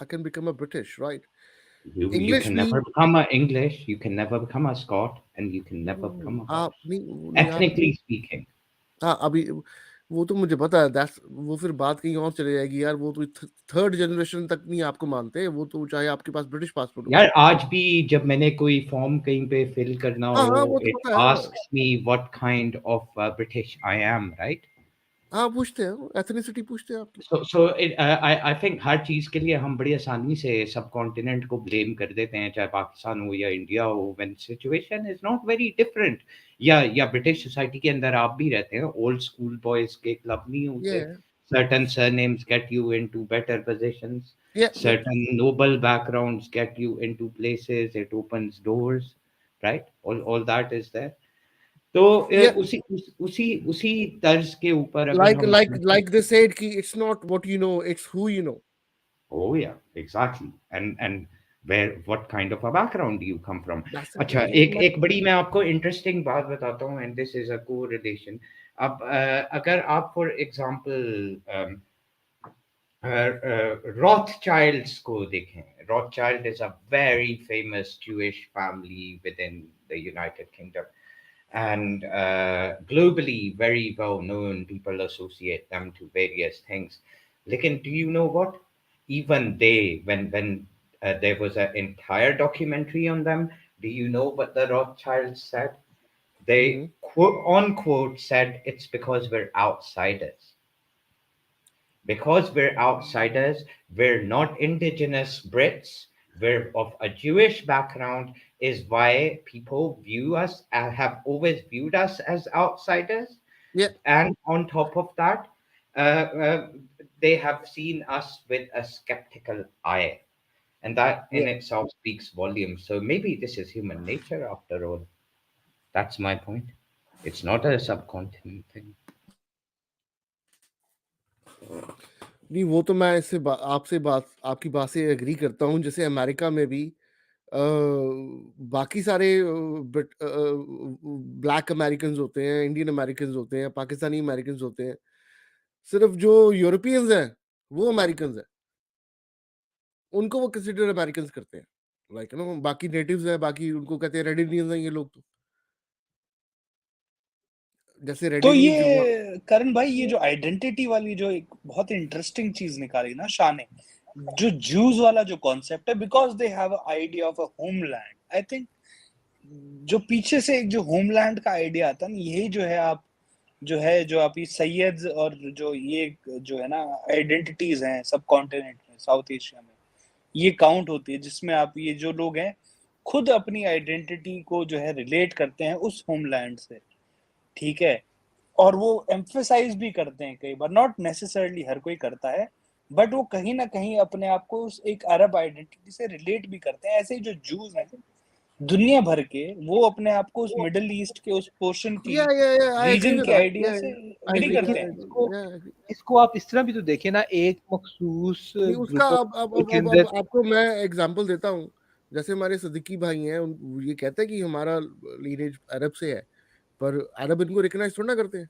can become a British right, You English can भी never become a English. You can never become a Scot, and you can never become a आप Welsh. नहीं आप Ethnically speaking. हाँ अभी वो तो मुझे पता है, दैट्स वो फिर बात कहीं और चले जाएगी यार, वो तो थर्ड जनरेशन तक नहीं आपको मानते, वो तो चाहे आपके पास ब्रिटिश पासपोर्ट हो। यार आज भी जब मैंने कोई फॉर्म कहीं पे फिल करना हाँ हो, हाँ वो तो it पता है, asks me what kind of British I am, right? हाँ पूछते हैं, एथनिसिटी पूछते हैं आपकी। I think हर चीज के लिए हम बड़ी आसानी से सब कॉन्टिनेंट को ब्लेम कर देते हैं, चाहे पाकिस्तान हो या इंडिया हो, when situation is not very different. या ब्रिटिश सोसाइटी के अंदर आप भी रहते हैं, ओल्ड स्कूल बॉयज के क्लब नहीं ये होते, certain surnames get you into better positions, ये certain noble backgrounds get you into places, it opens doors, right? All that is there. तो ये उसी तर्ज के ऊपर अगर like हम like like they said कि it's not what you know, it's who you know. Oh yeah, exactly. And where what kind of a background do you come from? That's अच्छा, it. एक बड़ी मैं आपको इंटरेस्टिंग बात बताता हूँ, and this is a correlation. अब अगर आप फॉर एग्जांपल Rothschilds को देखें, Rothschild is a very famous Jewish family within the United Kingdom, and globally very well known. People associate them to various things. Lekin, do you know what? Even they, when there was an entire documentary on them, do you know what the Rothschilds said? They Mm-hmm. quote unquote said it's because we're outsiders. Because we're outsiders, we're not indigenous Brits, we're of a Jewish background, is why people view us, have always viewed us as outsiders. Yeah, And on top of that, uh, uh, they have seen us with a skeptical eye. And that in yeah. itself speaks volumes. So maybe this is human nature after all. That's my point. It's not a subcontinent thing. नहीं वो तो मैं इससे आपसे बात आपकी बात से एग्री करता हूँ, जैसे अमेरिका में भी बाकी सारे ब्लैक अमेरिकन होते हैं, इंडियन अमेरिकन होते हैं, पाकिस्तानी अमेरिकन होते हैं, सिर्फ जो यूरोपियंस हैं वो अमेरिकन हैं, उनको वो कंसिडर अमेरिकन करते हैं, लाइक नो बाकी नेटिव्स हैं, बाकी उनको कहते हैं रेड इंडियंस हैं ये लोग, तो जैसे रेड तो इंडियंस जो ये करण भाई, ये जो आइडेंटिटी वाली जो एक बहुत इंटरेस्टिंग चीज निकाली ना शाह ने, जो जूस वाला जो कॉन्सेप्ट है, because they have idea of a homeland. I think जो पीछे से एक जो होमलैंड का आइडिया आता है ना, यही जो आप ये सैयद और जो ये जो है ना आइडेंटिटीज हैं सब कॉन्टिनेंट में, साउथ एशिया में, ये काउंट होती है, जिसमें आप ये जो लोग हैं खुद अपनी आइडेंटिटी को जो है रिलेट करते हैं उस होमलैंड से, ठीक है, और वो एम्फेसाइज भी करते हैं कई बार, नॉट नेसेसरली हर कोई करता है, बट वो कहीं ना कहीं अपने आप को उस एक अरब आइडेंटिटी से रिलेट भी करते हैं। ऐसे ही जो जूस हैं दुनिया भर के वो अपने आप को उस मिडिल ईस्ट के उस पोर्शन की yeah, I agree reason with के that. आइडिया से I एग्री agree. करते लेकिन हैं। इसको Yeah, I agree. इसको आप इस तरह भी तो देखें ना, एक मखसूस नहीं उसका ग्रुप ऑफ अब पीपल के अंदर आपको मैं एग्जांपल देता हूँ। जैसे हमारे सिद्दीकी भाई हैं, ये कहते हैं कि हमारा लीनेज अरब से है, पर अरब इनको रिकॉग्नाइज थोड़ा ना करते हैं।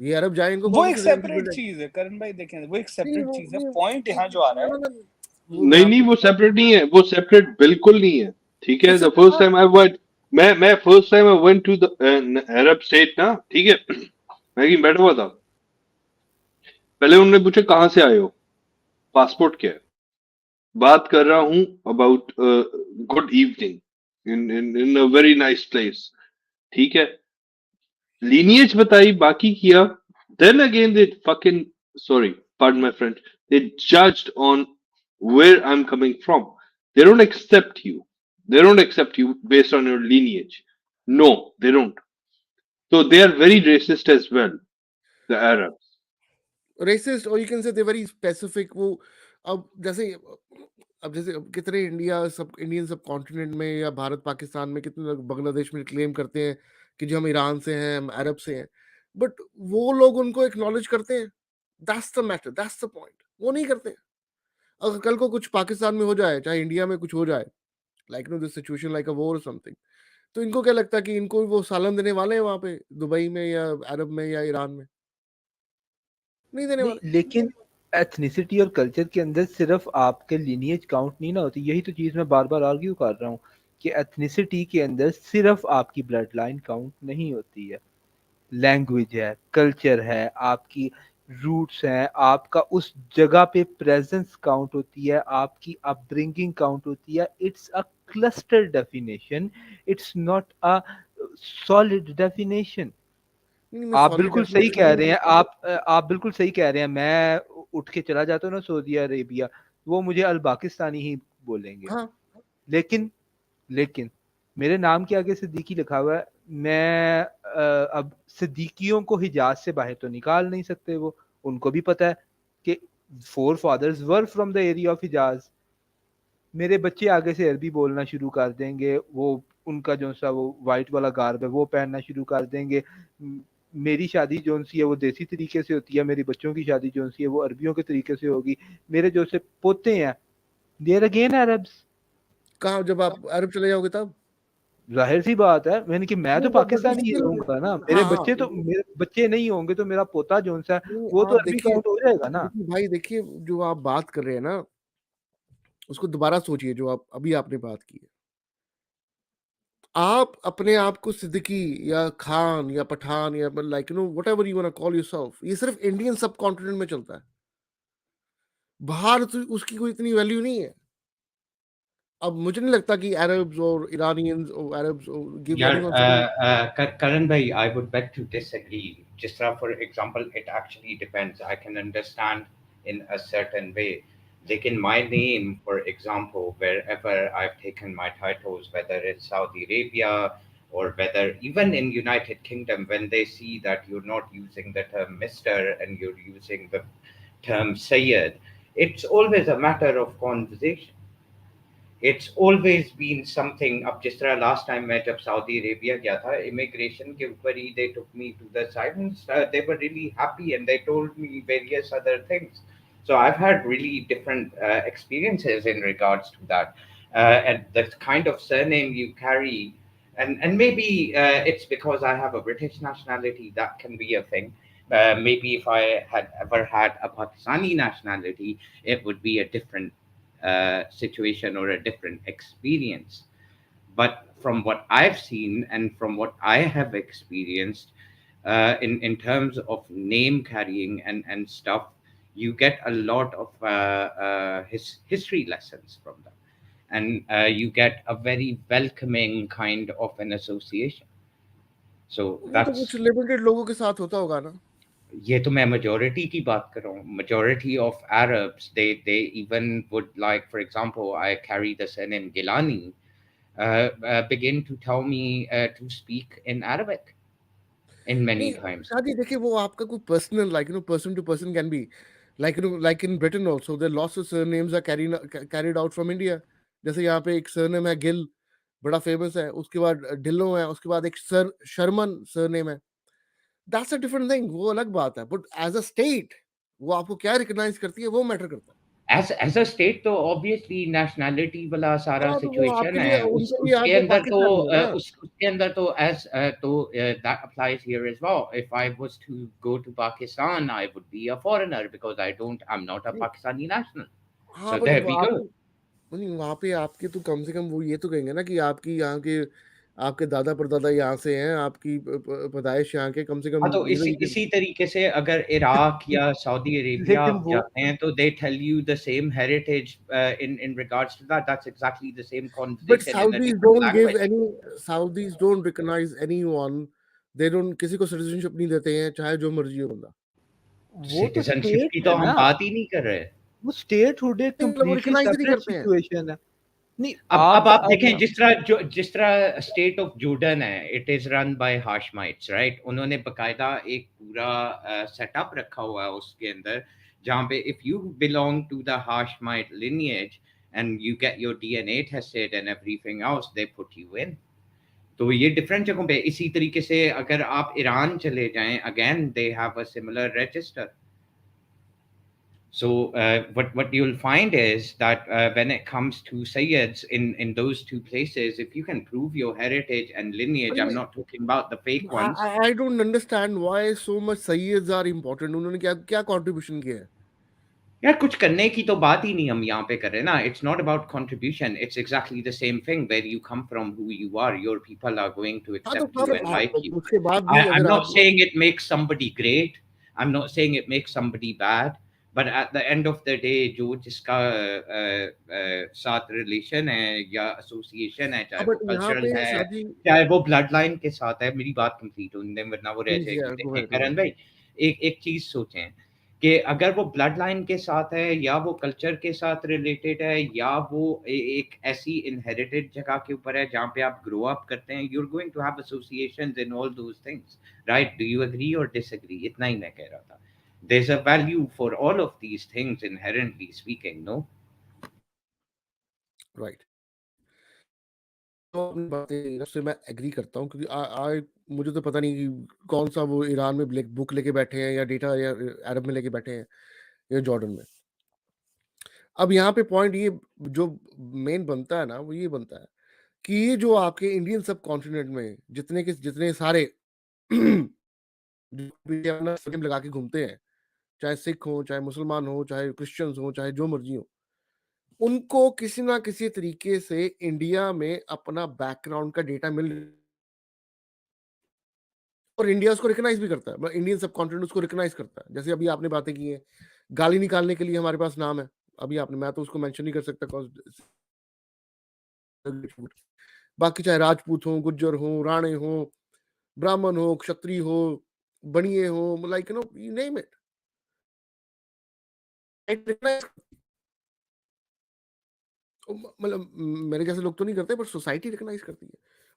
ये अरब जाए, इनको वो कौन एक सा सिटीजनशिप मिल सेपरेट जाएगी? चीज है करण भाई, देखें वो एक नहीं सेपरेट वो चीज है। नहीं पॉइंट यहाँ जो आ रहा है, वो मैं नहीं नहीं, आपको वो सेपरेट नहीं है, वो सेपरेट बिल्कुल नहीं है। ठीक है, इससे the first time I went, मैं first time I went to the Arab state ना, ठीक है, मैं कहीं बैठा हुआ था, पहले उन्होंने पूछा कहाँ से आए हो, पासपोर्ट क्या है, बात कर रहा हूँ about good evening in in in a very nice place, ठीक है, लीनियज बताई, बाकी किया, then again they fucking, sorry, pardon my French, they judged on where I'm coming from. They don't accept you. They don't accept you based on your lineage. No, they don't. So they are very racist as well, the Arabs. Racist, और you can say they very specific. वो अब जैसे कितने Indian सब continent में या भारत पाकिस्तान में कितने लोग बांग्लादेश में क्लेम करते हैं कि जो हम ईरान से हैं, हम अरब से हैं, बट वो लोग उनको एक्नॉलेज करते हैं। That's the matter, that's the point. वो नहीं करते हैं। अगर कल को कुछ पाकिस्तान में हो जाए, चाहे इंडिया में कुछ हो जाए, like no this situation like a war something, तो इनको क्या लगता है कि इनको वो सालन देने वाले हैं वहां पे दुबई में या अरब में या ईरान में? नहीं देने नहीं, वाले। लेकिन एथनिसिटी और कल्चर के अंदर सिर्फ आपके लिनिएज काउंट नहीं ना होती। यही तो चीज मैं बार बार आर्ग्यू कर रहा हूँ कि एथनिसिटी के अंदर सिर्फ आपकी ब्लड लाइन काउंट नहीं होती है, लैंग्वेज है, कल्चर है, आपकी रूट्स हैं, आपका उस जगह पे प्रेजेंस काउंट होती है, आपकी अपब्रिंगिंग काउंट होती है। It's a cluster definition, it's not a solid definition. नहीं, मैं आप सॉलिड बिल्कुल सही डेफिनेशन कह नहीं। रहे हैं, आप बिल्कुल सही कह रहे हैं। मैं उठ के चला जाता हूँ ना सऊदी अरेबिया, वो मुझे अल पाकिस्तानी ही बोलेंगे। हाँ, लेकिन लेकिन मेरे नाम के आगे सिद्दीकी लिखा हुआ है। मैं अब सिद्दीकियों को हिजाज से बाहर तो निकाल नहीं सकते। वो उनको भी पता है कि forefathers were from the area of Hijaz. मेरे बच्चे आगे से अरबी बोलना शुरू कर देंगे, वो उनका जो सा वो वाइट वाला गार्ब है वो पहनना शुरू कर देंगे। मेरी शादी जो सी है वो देसी तरीके से होती है, मेरी बच्चों की शादी जो सी है वो अरबियों के तरीके से होगी। मेरे जो से पोते हैं देयर अगेन अरब्स। कहाँ जब आप अरब चले जाओगे तब? जाहिर सी बात है, मैंने कि मैं तो नहीं, बट पाकिस्तानी ही स्टिल, रहूंगा ना। हाँ हाँ। मेरे बच्चे नहीं होंगे तो मेरा पोता जो सा है नहीं, वो तो आप अरबी देखिए, काउंट हो जाएगा ना। देखिए भाई, देखिए जो आप बात कर रहे हैं ना, उसको दोबारा सोचिए जो आप अभी आपने बात की है। आप अपने आप को सिद्दीकी या खान या पठान या like know what ever you want call yourself, ये सिर्फ इंडियन सब कॉन्टिनेंट में चलता है। बाहर तो उसकी कोई इतनी वैल्यू नहीं है। अब मुझे नहीं लगता कि अरब्स और ईरानियंस और अरब्स गिव यार anyone second. Karan bhai, I would beg to disagree. Just for example, it actually depends. I can understand in a certain way. Like in my name, for example, wherever I've taken my titles, whether it's Saudi Arabia or whether even in United Kingdom, when they see that you're not using the term Mister and you're using the term Sayyid, it's always a matter of conversation. It's always been something. अब जिस तरह last time मैं जब Saudi Arabia गया था, immigration के ऊपर ही they took me to the side and they were really happy and they told me various other things. So I've had really different experiences in regards to that, and the kind of surname you carry, and maybe it's because I have a British nationality, that can be a thing. Maybe if I had ever had a Pakistani nationality, it would be a different situation or a different experience. But from what I've seen and from what I have experienced, in terms of name carrying and stuff, you get a lot of history lessons from them, and you get a very welcoming kind of an association. So वो तो कुछ that's, limited लोगों के साथ होता होगा ना। ये तो मैं majority की बात कर रहा हूँ. Majority of Arabs, they even would, like, for example, I carry the surname Gilani, begin to tell me to speak in Arabic in many नहीं times. शादी, देखिए वो आपका कोई personal like person to person can be like in Britain also there lots of surnames are carried out from India. जैसे यहाँ पे एक सरनेम है गिल, बड़ा फेमस है, उसके बाद ढिल्लों है, उसके बाद एक सर शर्मन सरनेम है, दैट्स अ डिफरेंट थिंग, वो अलग बात है, बट एज अ स्टेट वो आपको क्या रिकॉग्नाइज करती है वो मैटर करता है। एज अ स्टेट तो ऑब्वियसली नेशनैलिटी वाला सारा हाँ, तो वो सिचुएशन आपके लिए है, उस उनके लिए आप उसके वो अंदर तो पाकिस्तानी है ना। उसके अंदर तो एज तो that applies here as well. If I was to go to Pakistan I would be a foreigner because I am not a Pakistani national. हाँ, सो बट देयर वी वहाँ गो। पे नहीं, वहाँ पे आपके तो कम से कम वो ये तो कहेंगे ना कि आपकी यहाँ के आपके दादा परदादा यहाँ से हैं, आपकी पैदाइश यहाँ के, कम से कम हाँ, तो यू नो इसी यू कैन। इसी तरीके से अगर इराक या सऊदी अरेबिया लेकिन आप वो जाते हैं तो they tell you the same heritage in regards to that's exactly the same but conversation in a Saudis different don't give language. any, Saudis don't recognize anyone, they don't, किसी को citizenship नहीं देते हैं चाहे जो मर्जी हो बंदा। वो तो सिटीजनशिप स्टेट की है तो हम ना, बात ही नहीं कर रहे। वो स्टेटहुड एक नहीं, मतलब वो कंप्लीटली रिकॉग्नाइज ही नहीं सेपरेट करते हैं। सिचुएशन है। नहीं अब आप अब देखें जिस तरह स्टेट ऑफ जॉर्डन है, it is run by Hashemites, right? उन्होंने बकायदा एक पूरा सेटअप रखा हुआ है उसके अंदर, जहाँ पे if you belong to the Hashemite lineage and you get your DNA tested and everything else, they put you in. तो ये डिफरेंट जगहों पे इसी तरीके से अगर आप ईरान चले जाएं, again they have a similar register. So what you'll find is that when it comes to Sayyids in those two places, if you can prove your heritage and lineage, I'm not talking about the fake ones. I don't understand why so much Sayyids are important. उन्होंने क्या क्या contribution किया है? यार कुछ करने की तो बात ही नहीं हम यहाँ पे कर रहे हैं ना. It's not about contribution. It's exactly the same thing. Where you come from, who you are, your people are going to हाँ, तो accept you and like you. उसके बाद भी I'm अगर not आप saying it makes somebody great. I'm not saying it makes somebody bad. But at the end of the day, जो जिसका साथ रिलेशन है या एसोसिएशन है, चाहे वो बट यहाँ कल्चरल पे है, शादी चाहे वो ब्लड लाइन के साथ है, मेरी बात कंप्लीट होने दें वरना वो रह प्लीज जाएगी. यार, गो देखें अहेड, करण भाई, एक एक चीज सोचें कि अगर वो ब्लड लाइन के साथ है या वो कल्चर के साथ रिलेटेड है या वो एक ऐसी इनहेरिटेड जगह के ऊपर है जहाँ पे आप ग्रो अप करते हैं, you are going to have associations in all those things, right? Do you agree और डिसएग्री? इतना ही मैं कह रहा था. There's a value for all of these things inherently speaking, no? Right. तो अपनी बातें से मैं एग्री करता हूँ, क्योंकि आई मुझे तो पता नहीं कि कौन सा वो ईरान में बुक लेके बैठे हैं या डेटा या अरब में लेके बैठे हैं या जॉर्डन में। अब यहाँ पे पॉइंट ये जो मेन बनता है ना, वो ये बनता है कि ये जो आपके इंडियन सब कॉन्टिनेंट में जितने सारे जो पीछे अपना सरनेम लगा के घूमते हैं, चाहे सिख हो, चाहे मुसलमान हो, चाहे क्रिश्चियंस हो, चाहे जो मर्जी हो, उनको किसी ना किसी तरीके से इंडिया में अपना बैकग्राउंड का डेटा मिल, और इंडिया उसको रिकॉग्नाइज भी करता है, मतलब इंडियन सब कॉन्टिनेंट उसको रिकॉग्नाइज करता है। जैसे अभी आपने बातें की हैं, गाली निकालने के लिए हमारे पास नाम है, अभी आपने, मैं तो उसको मेंशन नहीं कर सकता बाकी चाहे राजपूत हो, गुज्जर हो, राणे हो, ब्राह्मण हो, क्षत्रिय हो, बनिए हो, लाइक यू नेम इट, मतलब मेरे जैसे लोग तो नहीं करते, पर सोसाइटी रिकॉग्नाइज करती है।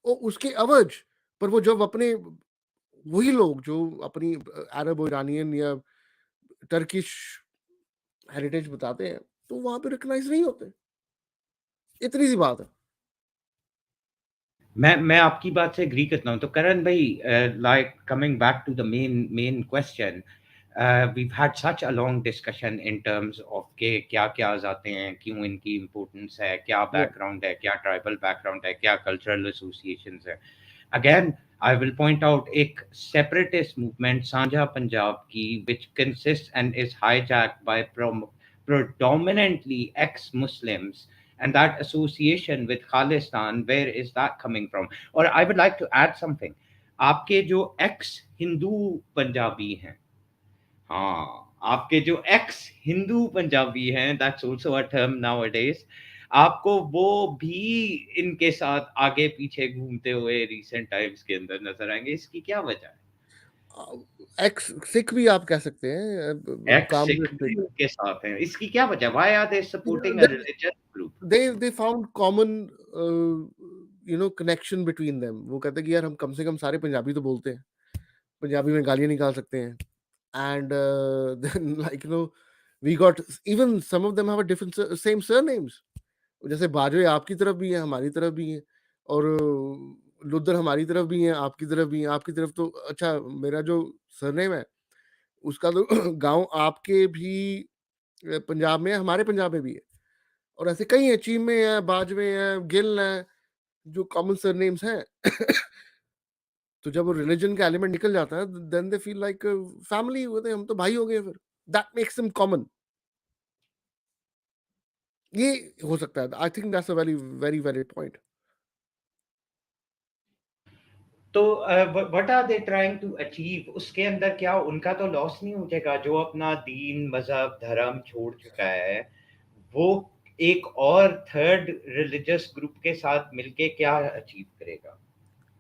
और उसके अवज पर वो जब अपने वही लोग जो अपनी अरब, ईरानियन या टर्किश हेरिटेज बताते हैं, तो वहां पे रिकॉग्नाइज नहीं होते। इतनी सी बात है। मैं आपकी बात से एग्री करता हूँ. तो करण भाई, like coming back to the main question, we've had such a long discussion in terms of के क्या क्या जाते हैं, क्यों इनकी इम्पोर्टेंस है, क्या बैकग्राउंड है, क्या ट्राइबल बैकग्राउंड है, क्या कल्चरल एसोसिएशंस है. Again, I will point out एक separatist movement सांझा पंजाब की, which consists and is hijacked by predominantly ex-Muslims, and that association with Khalistan, where is that coming from? Or I would like to add something. आपके जो ex Hindu Punjabi हैं, हाँ, आपके जो x Hindu Punjabi हैं, that's also a term nowadays, आपको वो भी इनके साथ आगे पीछे घूमते हुए रिसेंट टाइम्स के अंदर नजर आएंगे. इसकी क्या वजह है? एक्स सिख भी आप कह सकते हैं, एक्स काम सिख भी उनके साथ हैं, इसकी क्या वजह? Why are they supporting a religious group? they found common connection between them. वो कहते हैं कि यार हम कम से कम सारे पंजाबी तो बोलते हैं, पंजाबी में गालियां निकाल सकते हैं, and then like we got, even some of them have a different same surnames. जैसे बाजवे आपकी तरफ भी है, हमारी तरफ भी है, और लुदर हमारी तरफ भी हैं, आपकी तरफ भी हैं। आपकी तरफ तो अच्छा, मेरा जो सरनेम है उसका तो गांव आपके भी पंजाब में है, हमारे पंजाब में भी है, और ऐसे कई हैं, चीमे हैं, बाजवे हैं, गिल हैं, जो कॉमन सरनेम्स हैं। तो जब वो रिलीजन का एलिमेंट निकल जाता है, then they feel like family, होते हैं, हम तो भाई हो गए फिर। That makes them common. ये हो सकता है। I think that's a very very very point. तो what are they trying to achieve? उसके अंदर क्या उनका तो लॉस नहीं हो जाएगा? जो अपना दीन, मजहब, धर्म छोड़ चुका है, वो एक और थर्ड रिलीजियस ग्रुप के साथ मिलके क्या अचीव करेगा?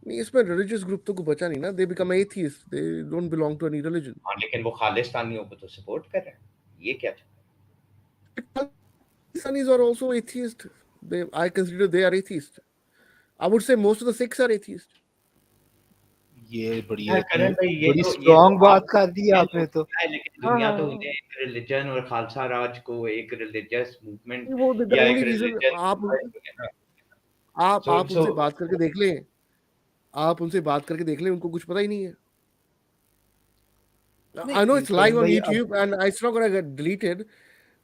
नहीं, इसमें रिलीजियस ग्रुप तो कुछ बचा नहीं ना। They become atheist, they don't belong to any religion. हाँ, लेकिन वो खालिस्तानियों को तो सपोर्ट कर रहे हैं, ये क्या चक्कर? Pakistanis are also atheist. I consider they are atheist. I would say most of the Sikhs are atheist. ये बड़ी हाँ, अपनी करण भाई, बड़ी स्ट्रांग आप बात कर दी ये आपने तो। है, लेकिन हाँ दुनिया हाँ तो हाँ। उन्हें एक रिलीजन और खालसा राज को एक रिलीजियस मूवमेंट वो the या एक only reason रिलीजन आप आप सो आप सो उनसे बात करके देख लें, आप उनसे बात करके देख लें, उनको कुछ पता ही नहीं है। I know नहीं it's live करण on भाई, अब YouTube and it's not gonna get deleted,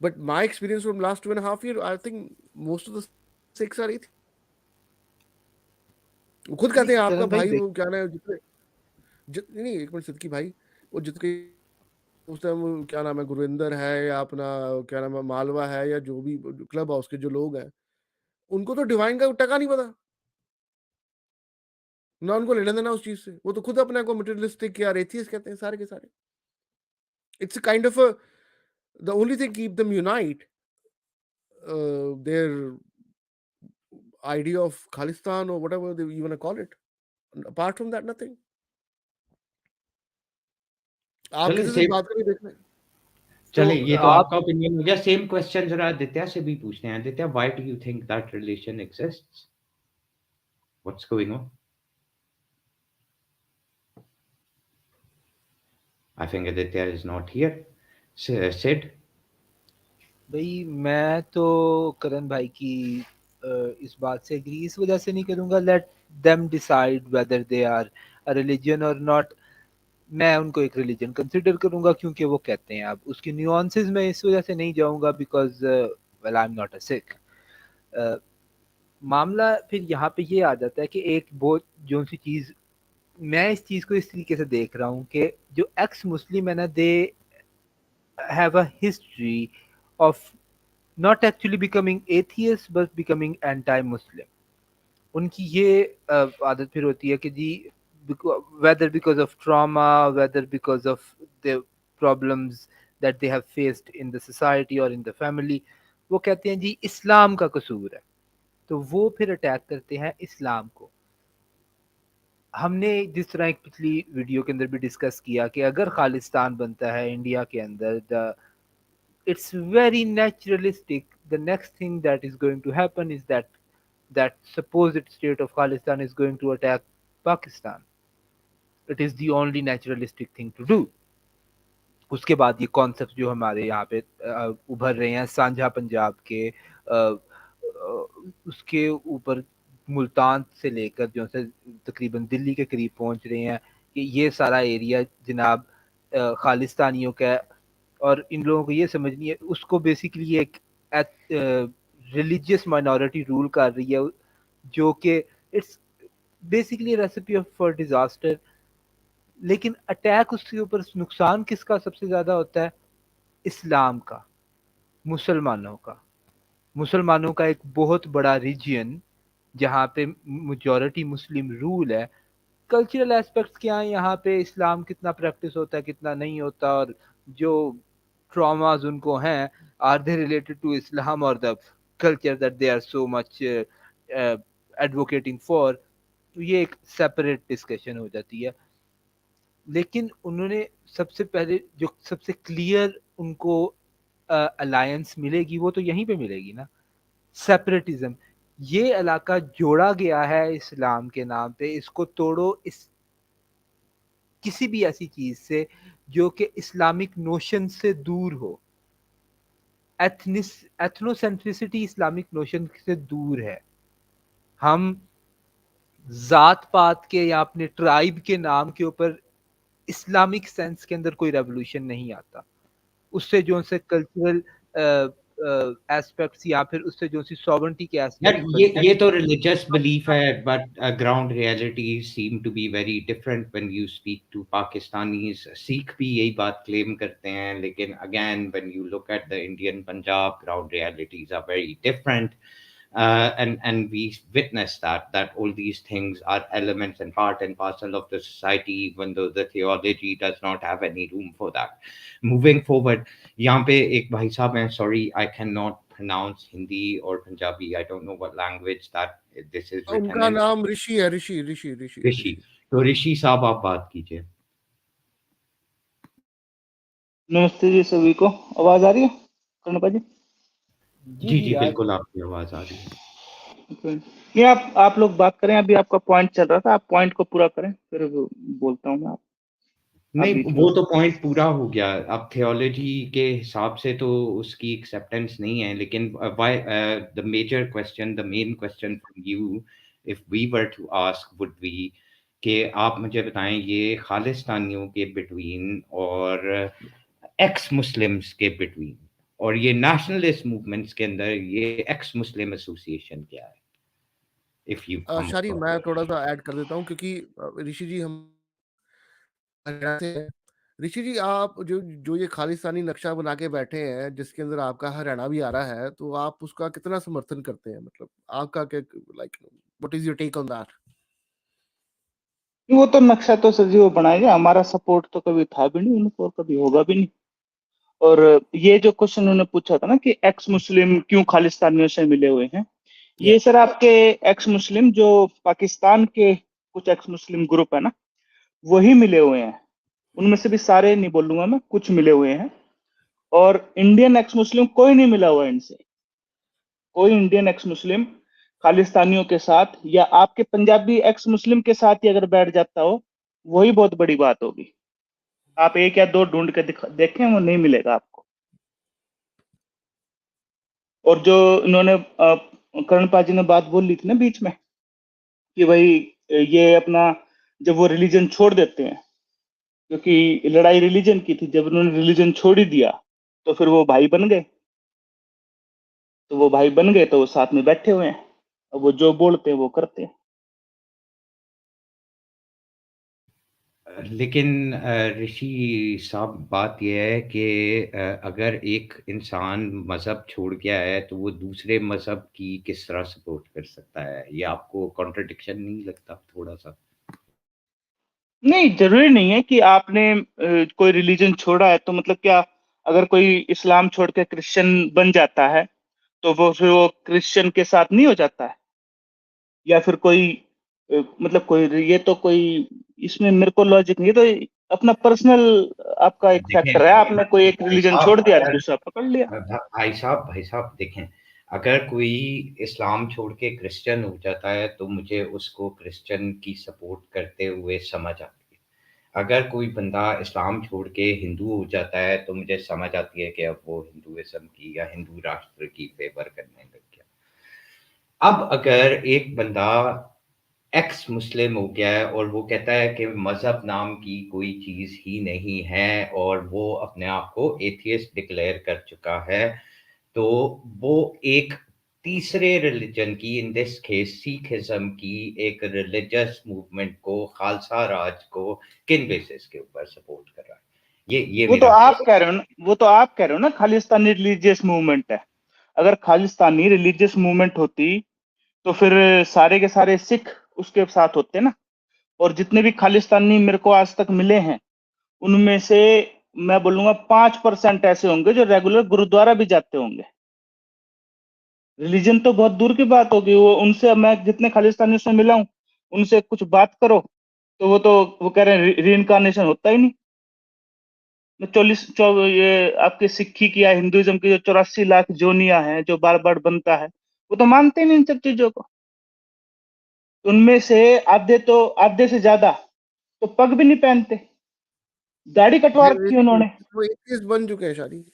but my experience from last 2.5 years, I think most of the Sikhs are atheist. वो खुद कहते हैं नहीं आपका करण भाई भाई, देख, वो क्या नाम है, नहीं, एक मिनट, सिद्दकी भाई, वो जितने उस टाइम क्या नाम है, गुरविंदर है या अपना क्या नाम है, मालवा है, या जो भी क्लब हाउस के जो लोग हैं, उनको तो डिवाइन का टका नहीं पता ना, उनको लेना देना उस चीज से। वो तो खुद अपने को मटेरियलिस्टिक या एथियस्ट कहते हैं सारे के सारे। It's kind of the only thing keep them unite, their idea of Khalistan or whatever you want to call it. Apart from that, nothing. आप चले किसी से सेम, बात करके देख लें। तो चले, ये तो आप आपका ओपिनियन हो गया। सेम क्वेश्चन जरा आदित्य से भी पूछते हैं। Aditya, why do you think that relation exists? What's going on? I think Aditya is not here. Sid? भाई मैं तो करण भाई की इस बात से एग्री इस वजह से नहीं करूंगा। Let them decide whether they are a religion और नॉट। मैं उनको एक रिलीजन कंसिडर करूंगा क्योंकि वो कहते हैं। अब उसकी न्यूआंसेस में इस वजह से नहीं जाऊंगा because well I am not अ सिख। मामला फिर यहाँ पे ये आ जाता है कि एक बहुत जो सी चीज़, मैं इस चीज़ को इस तरीके से देख रहा हूँ कि जो एक्स मुस्लिम है ना, they have a history of not actually becoming atheist but becoming anti Muslim. उनकी ये आदत फिर होती है कि जी whether because of trauma, whether because of the problems that they have faced in the society or in the family, वो कहते हैं जी इस्लाम का कसूर है। तो वो फिर अटैक करते हैं इस्लाम को। हमने जिस तरह एक पिछली वीडियो के अंदर भी डिस्कस किया कि अगर खालिस्तान बनता है इंडिया के अंदर, the it's very naturalistic. The next thing that is going to happen is that that supposed state of Khalistan is going to attack Pakistan. It is the only naturalistic thing to do. उसके बाद ये concept जो हमारे यहाँ पे उभर रहे हैं सांझा पंजाब के, उसके ऊपर मुल्तान से लेकर जो है तकरीबन दिल्ली के करीब पहुंच रहे हैं कि ये सारा एरिया जनाब खालिस्तानियों का है। और इन लोगों को ये समझनी है उसको बेसिकली एक रिलीजियस माइनॉरिटी रूल कर रही है, जो कि it's basically recipe for disaster. लेकिन अटैक उसके ऊपर नुकसान किसका सबसे ज़्यादा होता है? इस्लाम का, मुसलमानों का। मुसलमानों का एक बहुत बड़ा रीजन जहाँ पे मेजॉरिटी मुस्लिम रूल है। कल्चरल एस्पेक्ट्स क्या है यहाँ पे, इस्लाम कितना प्रैक्टिस होता है कितना नहीं होता, और जो ट्रॉमास उनको हैं, are they related to Islam और the culture that they are so much advocating for. तो ये एक सेपरेट डिस्कशन हो जाती है। लेकिन उन्होंने सबसे पहले जो सबसे क्लियर उनको अलायंस मिलेगी वो तो यहीं पे मिलेगी ना, सेपरेटिज्म। ये इलाका जोड़ा गया है इस्लाम के नाम पे, इसको तोड़ो इस किसी भी ऐसी चीज से जो कि इस्लामिक नोशन से दूर हो। एथनोसेंट्रिसिटी इस्लामिक नोशन से दूर है। हम जात पात के या अपने ट्राइब के नाम के ऊपर इस्लामिक सेंस के अंदर कोई रेवोल्यूशन नहीं आता। उससे जो से कल्चरल एस्पेक्ट्स या फिर उससे जो सी सॉवरेंटी के यार एस्पेक्ट ये बनते ये तो रिलीजियस बिलीफ है, but ground reality seem to be very different when you speak to Pakistanis. Sikh भी यही बात क्लेम करते हैं, लेकिन again when you look at the Indian Punjab, ground realities are very different. And we witness that all these things are elements and part and parcel of the society, even though the theology does not have any room for that. Moving forward, यहाँ पे एक भाई साहब हैं, sorry I cannot pronounce Hindi or Punjabi, I don't know what language that this is written उनका in. नाम ऋषि है, ऋषि ऋषि ऋषि ऋषि, ऋषि। तो ऋषि साहब आप बात कीजिए। नमस्ते जी सभी को, आवाज आ रही है कर्ण जी? जी जी बिल्कुल आपकी आवाज आ रही है। ये आप लोग बात करें, अभी आपका पॉइंट चल रहा था, आप पॉइंट को पूरा करें फिर बोलता हूँ मैं। आप नहीं, बीच में वो तो पॉइंट पूरा हो गया। अब थियोलॉजी के हिसाब से तो उसकी एक्सेप्टेंस नहीं है, लेकिन why the major question, the main question from you if we were to ask would be कि आप मुझे बताएं ये खालिस्तानियों के बिटवीन और एक्स मुस्लिम्स के बिटवीन और ये नेशनलिस्ट मूवमेंट्स के अंदर ये एक्स मुस्लिम एसोसिएशन क्या है? इफ यू शारी मैं थोड़ा-सा ऐड कर देता हूँ, क्योंकि ऋषि जी हम हरियाणा से हैं। ऋषि जी, आप जो जो ये खालिस्तानी नक्शा बना के बैठे हैं, जिसके अंदर आपका हरियाणा भी आ रहा है, तो आप उसका कितना समर्थन करते हैं? मतलब आपका क्या, like what is your take on that? वो तो नक्शा तो सर जी वो बनाएगा, हमारा सपोर्ट तो कभी था भी नहीं उनको और कभी होगा भी नहीं। और ये जो क्वेश्चन उन्होंने पूछा था ना कि एक्स मुस्लिम क्यों खालिस्तानियों से मिले हुए हैं, ये सर आपके एक्स मुस्लिम जो पाकिस्तान के कुछ एक्स मुस्लिम ग्रुप है ना, वही मिले हुए हैं। उनमें से भी सारे नहीं बोलूंगा मैं, कुछ मिले हुए हैं। और इंडियन एक्स मुस्लिम कोई नहीं मिला हुआ इनसे। कोई इंडियन एक्स मुस्लिम खालिस्तानियों के साथ या आपके पंजाबी एक्स मुस्लिम के साथ ही अगर बैठ जाता हो, वही बहुत बड़ी बात होगी। आप एक या दो ढूंढ के देखें, वो नहीं मिलेगा आपको। और जो इन्होंने करणपा जी ने बात बोल ली थी ना बीच में कि भाई ये अपना जब वो रिलीजन छोड़ देते हैं, क्योंकि लड़ाई रिलीजन की थी, जब उन्होंने रिलीजन छोड़ ही दिया तो फिर वो भाई बन गए। तो वो भाई बन गए तो वो साथ में बैठे हुए हैं, अब वो जो बोलते हैं वो करते हैं। लेकिन ऋषि साहब बात यह है कि अगर एक इंसान मजहब छोड़ गया है तो वो दूसरे मजहब की किस तरह सपोर्ट कर सकता है? ये आपको कॉन्ट्रडिक्शन नहीं लगता थोड़ा सा? नहीं, जरूरी नहीं है कि आपने कोई रिलीजन छोड़ा है तो मतलब क्या, अगर कोई इस्लाम छोड़ के क्रिश्चियन बन जाता है तो वो फिर वो क्रिश्चियन के साथ नहीं हो जाता है? या फिर कोई मतलब कोई, ये तो कोई इसमें मेरे को लॉजिक नहीं है। तो अपना पर्सनल आपका एक देखें फैक्टर है, आपने कोई एक भाई रिलीजन साहब, छोड़ दिया अगर दूसरा पकड़ लिया। भाई साहब देखें, अगर कोई इस्लाम छोड़ के क्रिश्चियन हो जाता है तो मुझे उसको क्रिश्चियन की सपोर्ट करते हुए समझ आती है। अगर कोई बंदा इस्लाम छोड़ के हिंदू हो जाता है तो मुझे समझ आती है कि अब वो हिंदुइज्म की या हिंदू राष्ट्र की फेवर करने लग गया। अब अगर एक बंदा एक्स मुस्लिम हो गया है और वो कहता है कि मजहब नाम की कोई चीज ही नहीं है और वो अपने आप को एथियस्ट डिक्लेयर कर चुका है, तो वो एक तीसरे रिलीजन की, इन दिस केस सिखिज्म की, एक रिलीजियस मूवमेंट को, खालसा राज को किन बेसिस के ऊपर सपोर्ट कर रहा है? ये वो तो मेरा आप कह रहे हो ना, वो तो आप कह रहे हो ना खालिस्तानी रिलीजियस मूवमेंट है। अगर खालिस्तानी रिलीजियस मूवमेंट होती तो फिर सारे के सारे सिख उसके साथ होते ना। और जितने भी खालिस्तानी मेरे को आज तक मिले हैं, उनमें से मैं बोलूंगा 5% ऐसे होंगे जो रेगुलर गुरुद्वारा भी जाते होंगे। रिलीजन तो बहुत दूर की बात होगी। वो उनसे मैं जितने खालिस्तानियों से मिला हूं, उनसे कुछ बात करो तो वो कह रहे हैं री इनकारनेशन होता ही नहीं। 40 ये आपके सिक्खी की या हिंदुइज्म की जो 84 लाख जोनिया हैं जो बार बार बनता है, वो तो मानते ही नहीं इन सब चीजों को। उनमें से आधे से ज्यादा तो पग भी नहीं पहनते, दाढ़ी कटवा रखी है उन्होंने। वो एथियस्ट बन चुके हैं शारी।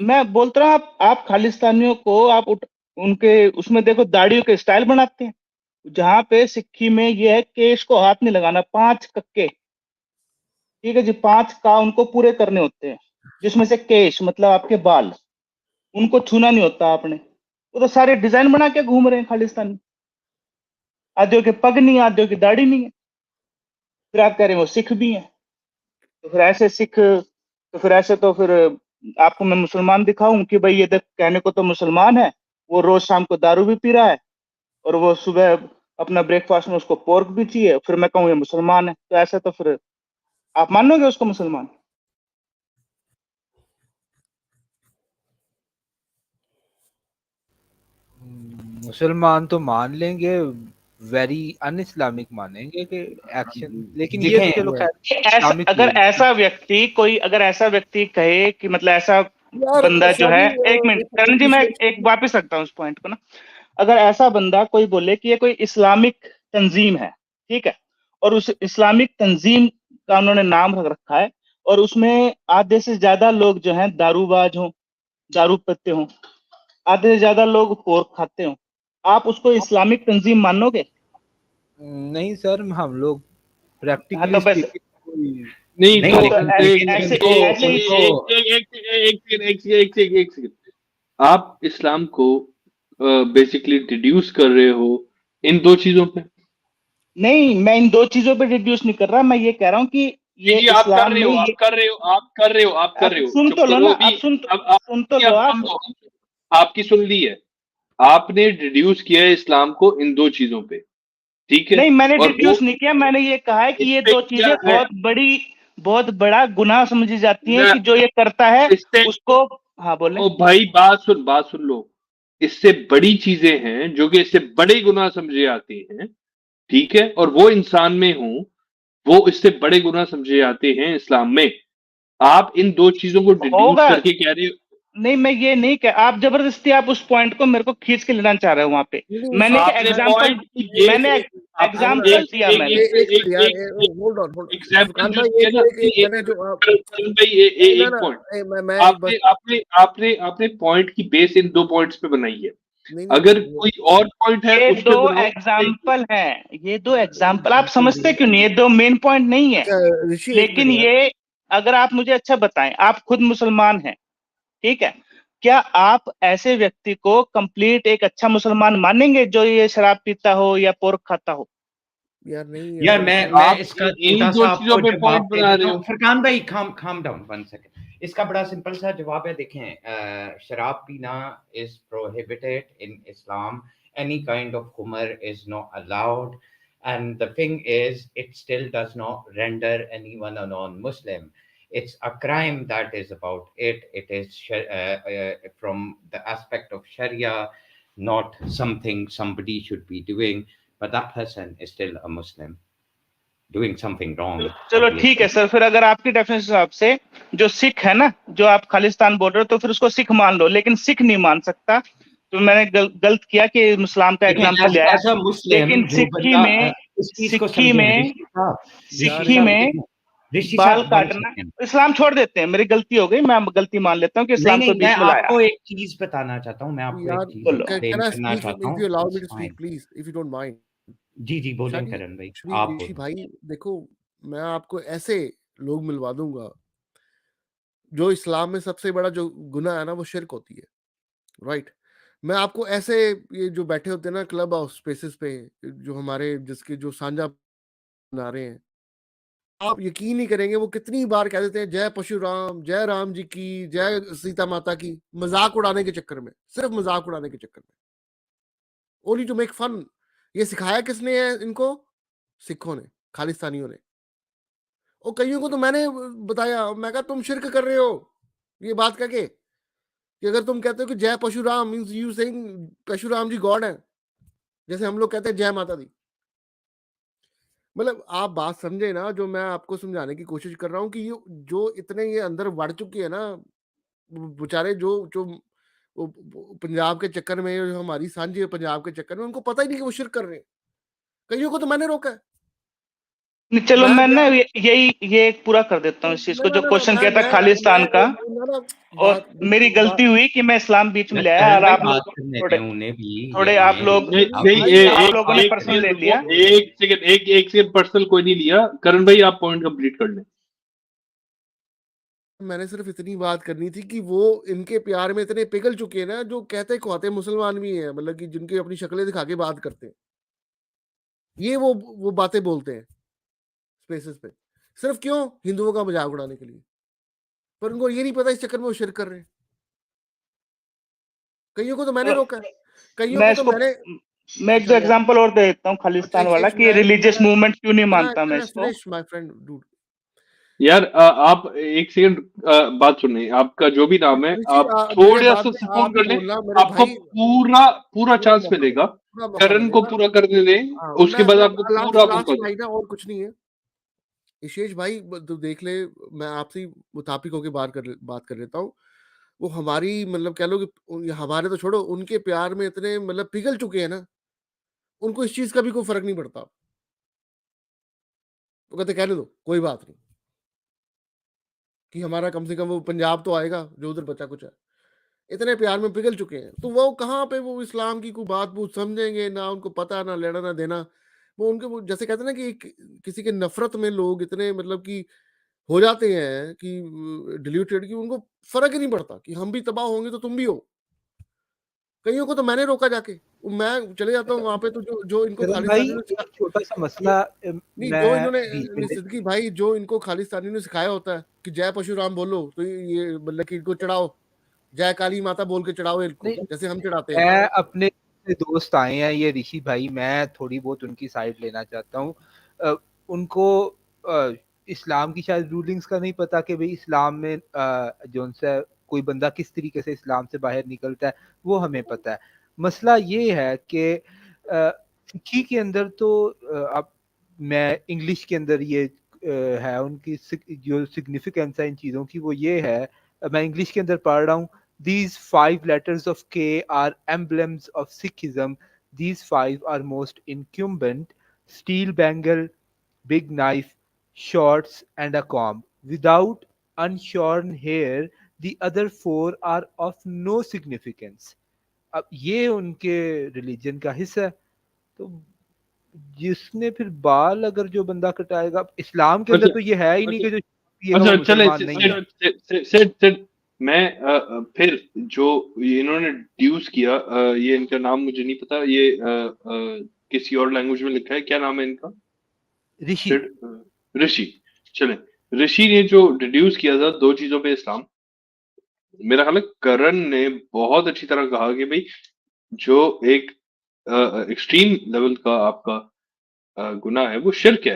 मैं बोलता हूँ, आप खालिस्तानियों को आप उनके उसमें देखो, दाढ़ियों के स्टाइल बनाते हैं, जहां पे सिक्खी में ये है केश को हाथ नहीं लगाना, 5 कक्के, ठीक है जी, 5 का उनको पूरे करने होते हैं, जिसमें से केश मतलब आपके बाल, उनको छूना नहीं होता आपने। वो तो सारे डिजाइन बना के घूम रहे हैं खालिस्तानी, आदियों के पग नहीं है, आदियों की दाढ़ी नहीं है, फिर आप कह रहे हैं वो सिख भी हैं। तो फिर ऐसे सिख, तो फिर ऐसे तो फिर आपको मैं मुसलमान दिखाऊं कि भाई ये देख, कहने को तो मुसलमान है, वो रोज शाम को दारू भी पी रहा है और वो सुबह अपना ब्रेकफास्ट में उसको पोर्क भी चाहिए, फिर मैं कहूँ ये मुसलमान है, तो ऐसे तो फिर आप मानोगे उसको मुसलमान? मुसलमान तो मान लेंगे, वेरी अन इस्लामिक मानेंगे कि एक्शन, लेकिन ये तो देखें चलो खैर ऐसा इस्लामिक अगर हुई। ऐसा व्यक्ति कोई अगर ऐसा व्यक्ति कहे कि मतलब ऐसा यार बंदा जो है, शादी एक मिनट देखो करण जी, मैं एक वापिस रखता हूँ उस पॉइंट को ना। अगर ऐसा बंदा कोई बोले कि ये कोई इस्लामिक तंजीम है, ठीक है, और उस इस्लामिक तंजीम का उन्होंने नाम रख रखा है, और उसमें आधे से ज्यादा लोग जो हैं दारूबाज हों, दारू पीते हों, आधे से ज्यादा लोग पोर्क खाते हों, आप उसको इस्लामिक तंजीम मानोगे? नहीं सर, हम लोग हाँ प्रैक्टिकली तो बस, स्पीकिंग कोई नहीं नहीं, तो तो लेकिन एक लेकिन ऐसे तो ऐसे ही उनको एक सेकंड, आप इस्लाम को बेसिकली डिड्यूस कर रहे हो इन दो चीजों पे। नहीं, मैं इन दो चीजों पे रिड्यूस नहीं कर रहा, मैं ये कह रहा हूँ कि जी ये जी, आप कर इस्लाम रहे में हो, आप ये, कर रहे हो, आप कर रहे हो, आप कर आप रहे हो, सुन चुप तो लो करो ना, अभी। आप सुन तो, अब आप सुन तो लो अब आप। सुन लो, आपकी सुन ली है। आपने डिड्यूस किया है इस्लाम को इन दो चीजों पे, ठीक है, नहीं, मैंने और वो डिड्यूस नहीं किया, मैंने ये कहा है कि इस ये पे दो क्या चीजें है, बहुत बड़ा गुनाह समझी जाती हैं मैं कि जो ये करता है इससे, उसको। हाँ बोले। ओ भाई बात सुन लो, इससे बड़ी चीजें हैं जो कि इससे बड़े गुनाह समझे जाते हैं, ठीक है, और वो इंसान में हूं, वो इससे बड़े गुनाह समझे जाते हैं इस्लाम में। आप इन दो चीजों को डिड्यूस होगा, करके कह रहे हो। नहीं मैं ये नहीं कह, आप जबरदस्ती आप उस पॉइंट को मेरे को खींच के लेना चाह रहे हो वहां पे। नहीं मैंने एक आपने एग्जांपल, पॉइंट की बेस, मैंने आई वांट एग्जांपल दिया एक मैंने। एक एक मिनट एक यार, एक होल्ड ऑन एग्जाम्पल फुरकान जो भाई, दिया ना एक आपने, मैंने जो करण भाई, नहीं ना एक ना, पॉइंट, मैं एक आपने बस, आपने आपने आपने पॉइंट की बेस इन दो पॉइंट्स पे बनाई है। नहीं नहीं अगर नहीं, कोई और पॉइंट है ये उस दो पे बनाओ। एग्जाम्पल हैं, ये दो एग्जाम्पल, आप समझते क्यों नहीं? ये दो मेन पॉइंट नहीं है। अच्छा ऋषि एक लेकिन मिनट यार, ये, अगर आप मुझे अच्छा बताएं, आप खुद मुसलमान हैं, ठीक है, क्या आप ऐसे व्यक्ति को कंप्लीट एक अच्छा मुसलमान मानेंगे जो ये शराब पीता हो या पोर्क खाता हो? यार नहीं यार ऋषि, मैं आप इसका इन्हीं छोटा दो सा चीजों आपको पे जवाब पॉइंट दे बना देता रहे हूँ। हो। फरकान भाई, काम डाउन 1 सेकंड। इसका बड़ा सिंपल सा जवाब है, देखें, शराब पीना is prohibited in Islam, any kind of खुमर is not allowed, and the thing is it still does not render anyone a non-Muslim. It's a crime that is about it. It is from the aspect of Sharia, not something somebody should be doing, but that person is still a Muslim doing something wrong, चलो ठीक है obviously. Sir, फिर अगर आपकी definition हिसाब से जो सिख है ना, जो आप खालिस्तान बोल रहे हो, तो फिर उसको सिख मान लो, लेकिन सिख नहीं मान सकता। तो मैंने गलत किया कि मुसलाम का लेकिन एग्जांपल लिया है। as a Muslim, लेकिन जो बंदा इस चीज को सिक्की समझें, में यार सिक्की एक में मिनट, देखें, ऋषि बाल साहब, वन काटना, सेकेंड। इस्लाम छोड़ देते हैं, मेरी गलती हो गई, मैं गलती मान लेता हूँ कि नहीं इस्लाम को नहीं, मैं बीच में लाया। आपको एक चीज बताना चाहता हूँ, मैं आपको एक यार चीज बोलो। एक्सप्लेन कैन आई करना स्पीक चाहता इफ हूँ। You allow me it's to speak fine. Please, if you don't mind. जी जी, बोलें शादी, करण भाई, श्री आप ऋषि बोलें। भाई, देखो मैं आपको ऐसे लोग मिलवा दूंगा, जो इस्लाम में सबसे बड़ा जो गुनाह है ना वो शिर्क होती है, राइट। मैं आपको ऐसे, ये जो बैठे होते हैं ना क्लब हाउस स्पेसेस पे, जो हमारे जिसके जो साझा बना रहे हैं, आप यकीन नहीं करेंगे वो कितनी बार कह देते हैं जय परशुराम, जय राम जी की, जय सीता माता की, मजाक उड़ाने के चक्कर में, सिर्फ मजाक उड़ाने के चक्कर में, ओनली टू मेक फन। ये सिखाया किसने है इनको? सिखों ने, खालिस्तानियों ने। और कईयों को तो मैंने बताया, मैं कहा तुम शिरक कर रहे हो ये बात कह के, कि अगर तुम कहते हो कि Jai Parashuram means you saying Parashuram ji god है, जैसे हम लोग कहते हैं जय माता दी। मतलब आप बात समझे ना, जो मैं आपको समझाने की कोशिश कर रहा हूँ कि ये जो इतने ये अंदर बढ़ चुके हैं ना बेचारे, जो जो पंजाब के चक्कर में, जो हमारी सांझी है पंजाब के चक्कर में, उनको पता ही नहीं कि वो शिरक कर रहे हैं। कईयों को तो मैंने रोका है, नहीं, चलो मैं मैं ना मैं ये एक पूरा कर देता हूँ इस चीज को, जो क्वेश्चन किया था मैं खालिस्तान का, ना और बात मेरी गलती हुई कि मैं इस्लाम बीच में बस ले आया, करण और भाई आप बात लोग करने दें थोड़े उन्हें भी। थोड़े आप ये लोग नहीं आप नहीं, भी आप लोगों ने एक पर्सनल ले सेकंड लिया। रुको, एक सेकंड पर्सनल कोई नहीं लिया। करण भाई आप पॉइंट कंप्लीट कर लें। मैंने सिर्फ इतनी बात करनी थी कि वो इनके प्यार में इतने पिघल चुके हैं ना, जो कहते कहते मुसलमान भी हैं, मतलब कि जिनकी अपनी शक्लें दिखा के बात करते हैं, ये वो बातें बोलते हैं स्पेसेस पे, सिर्फ क्यों? हिंदुओं का मजाक उड़ाने के लिए। पर उनको ये नहीं पता इस चक्कर में वो शिरक कर रहे हैं। कईयों को तो मैंने रोका है, कईयों मैं को तो इसको मैंने मैं एक दो एग्जांपल और दे देता हूँ अच्छा खालिस्तान एक वाला, एक कि रिलीजियस मूवमेंट क्यों नहीं मानता मैं इसको। Finish my friend dude. यार आप एक सेकंड बात सुनिए, आपका जो भी नाम है ऋषि, आप मेरे थोड़ा बाद सा में सपोर्ट आप ही कर लें। बोलना मेरे आपको भाई, पूरा पूरा पूरा चांस मौका मिलेगा। मिलेगा, पूरा मौका करण को मिलेगा। पूरा करने दें, हाँ, उसके बाद आपको लास्ट पूरा लास्ट मौका भाई दें। ना, और कुछ नहीं है। विशेष भाई तो देख ले, मैं आपसे ही मुताबिक होकर बात कर लेता हूँ। वो हमारी मतलब कह लो कि हमारे तो छोड़ो, उनके प्यार में इतने मतलब पिघल चुके हैं ना, उनको इस चीज का भी कोई फर्क नहीं पड़ता। वो कहते कहने दो, कोई बात नहीं, कि हमारा कम से कम वो पंजाब तो आएगा जो उधर बचा कुछ है। इतने प्यार में पिघल चुके हैं, तो वो कहाँ पे वो इस्लाम की कोई बात बूत समझेंगे ना, उनको पता ना लेना ना देना। वो उनके वो जैसे कहते हैं ना कि किसी के नफरत में लोग इतने मतलब कि हो जाते हैं कि डिल्यूटेड, कि उनको फर्क ही नहीं पड़ता कि हम भी तबाह होंगे तो तुम भी हो। कईयों को तो मैंने रोका जाके, मैं चले जाता हूँ वहां पे, तो जो जो इनको करण भाई, खालिस्तानी ने एक छोटा सा जो मसला नहीं जो मैं इन्होंने बीच में नहीं सिद्दीकी भाई, जो इनको खालिस्तानी ने सिखाया होता है कि जय परशुराम बोलो, तो ये मतलब कि इनको चढ़ाओ, जय काली माता बोल के चढ़ाओ इनको, नहीं, जैसे हम चढ़ाते हैं। मैं अपने दोस्त आए हैं ये ऋषि भाई, मैं थोड़ी बहुत उनकी साइड लेना चाहता हूँ। उनको इस्लाम की शायद रूलिंग्स का नहीं पता कि भाई इस्लाम में जो उनसे कोई बंदा किस तरीके से इस्लाम से बाहर निकलता है, वो हमें पता है। मसला ये है कि सिक्खी के अंदर तो अब मैं इंग्लिश के अंदर ये है उनकी जो सिग्निफिकेंस है इन चीज़ों की, वो ये है, मैं इंग्लिश के अंदर पढ़ रहा हूँ। These 5 letters of K are emblems of Sikhism. These 5 are most incumbent: steel bangle, big knife, shorts, and a comb. Without unshorn hair, the other 4 are of no significance. अब ये उनके रिलीजन का हिस्सा है। तो जिसने फिर बाल अगर जो बंदा कटाएगा, इस्लाम के अंदर अच्छा तो ये है ही नहीं कि जो ये है अच्छा वो चले मुसलमान नहीं है। सेट मैं फिर जो ये इन्होंने ड्यूस किया, ये इनका नाम मुझे नहीं पता, ये किसी और लैंग्वेज में लिखा है, क्या नाम है इनका? ऋषि। ऋषि। चले, ऋषि ने जो डिड्यूस किया था दो चीजों पे इस्लाम, मेरा ख्याल है करण ने बहुत अच्छी तरह कहा कि भाई जो एक एक्सट्रीम लेवल का आपका गुनाह है वो शिर्क है,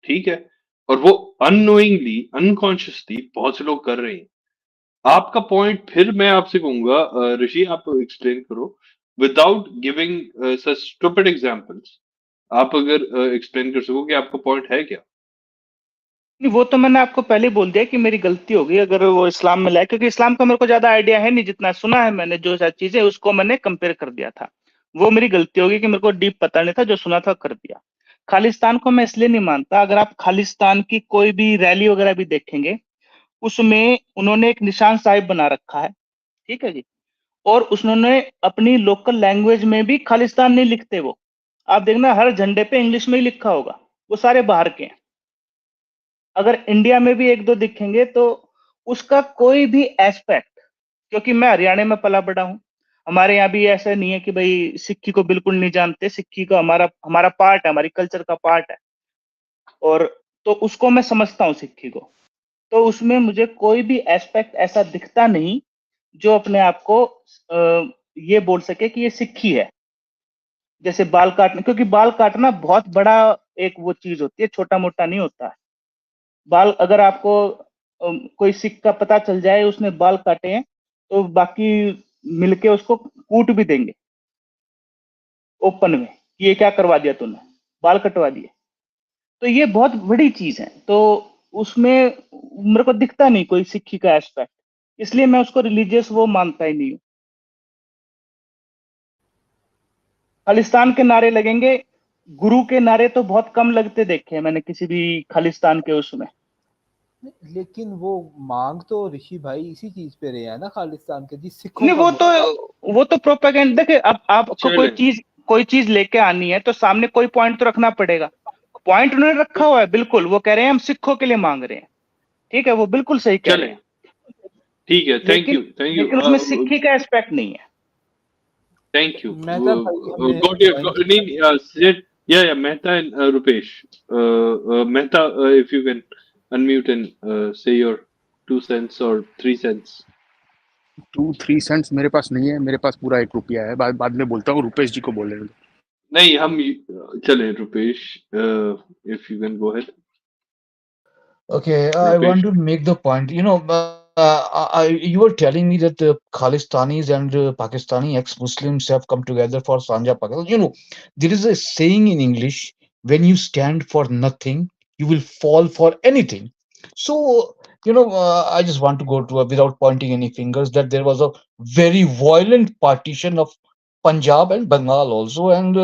ठीक है, और वो अननोइंगली अनकॉन्शियसली बहुत से लोग कर रहे हैं। आपका पॉइंट फिर मैं आपसे कहूंगा, ऋषि आप एक्सप्लेन करो विदाउट गिविंग सच स्टूपिड एग्जांपल्स। आप अगर एक्सप्लेन कर सको कि आपका पॉइंट है क्या। नहीं, वो तो मैंने आपको पहले ही बोल दिया कि मेरी गलती होगी अगर वो इस्लाम में लाए, क्योंकि इस्लाम का मेरे को ज्यादा आइडिया है नहीं, जितना सुना है मैंने, जो शायद चीजें उसको मैंने कंपेयर कर दिया था। वो मेरी गलती होगी कि मेरे को डीप पता नहीं था, जो सुना था कर दिया। खालिस्तान को मैं इसलिए नहीं मानता, अगर आप खालिस्तान की कोई भी रैली वगैरह भी देखेंगे, उसमें उन्होंने एक निशान साहिब बना रखा है, ठीक है जी, और उन्होंने अपनी लोकल लैंग्वेज में भी खालिस्तान नहीं लिखते वो। आप देखना हर झंडे पे इंग्लिश में ही लिखा होगा, वो सारे बाहर के हैं। अगर इंडिया में भी एक दो दिखेंगे तो उसका कोई भी एस्पेक्ट, क्योंकि मैं हरियाणा में पला बड़ा हूं, हमारे यहाँ भी ऐसा नहीं है कि भाई सिक्की को बिल्कुल नहीं जानते, सिक्की का हमारा हमारा पार्ट है, हमारी कल्चर का पार्ट है, और तो उसको मैं समझता हूँ सिक्की को। तो उसमें मुझे कोई भी एस्पेक्ट ऐसा दिखता नहीं जो अपने आप को ये बोल सके कि ये सिक्खी है। जैसे बाल काटना, क्योंकि बाल काटना बहुत बड़ा एक वो चीज होती है, छोटा मोटा नहीं होता है। बाल अगर आपको कोई सिख का पता चल जाए उसने बाल काटे हैं, तो बाकी मिलके उसको कूट भी देंगे ओपन में कि ये क्या करवा दिया तूने, बाल कटवा दिए। तो ये बहुत बड़ी चीज है, तो उसमें मेरे को दिखता नहीं कोई सिक्खी का एस्पेक्ट, इसलिए मैं उसको रिलीजियस वो मानता ही नहीं हूँ। खालिस्तान के नारे लगेंगे, गुरु के नारे तो बहुत कम लगते देखे हैं मैंने किसी भी खालिस्तान के उसमें। लेकिन वो मांग तो ऋषि भाई इसी चीज पे रहे हैं ना खालिस्तान के, जी सिखों नहीं, का वो तो प्रोपेगेंडा। देखिए, अब आपको चले कोई चीज लेके आनी है तो सामने कोई पॉइंट तो रखना पड़ेगा। पॉइंट उन्होंने रखा हुआ है, बिल्कुल। वो कह रहे हैं हम सिखों के लिए मांग रहे हैं, ठीक है, वो बिल्कुल सही कह रहे चले हैं। ठीक है, थैंक यू लेकिन उसमें सिक्खी का एस्पेक्ट नहीं है। थैंक यू मेहता भाई हमें गॉट योर नहीं yeah Mehta and Rupesh, Mehta, if you can unmute and say your 2 cents or 3 cents. 2-3 cents मेरे पास नहीं है, मेरे पास पूरा 1 रुपया है। बाद में बोलता हूँ, रुपेश जी को बोल रहे हो। नहीं हम चले Rupesh, if you can go ahead. Okay, I want to make the point. You were telling me that the Khalistanis and Pakistani ex-Muslims have come together for Sanja Pakistan. There is a saying in English: when you stand for nothing, you will fall for anything. So, I just want to go to without pointing any fingers, that there was a very violent partition of Punjab and Bengal also, and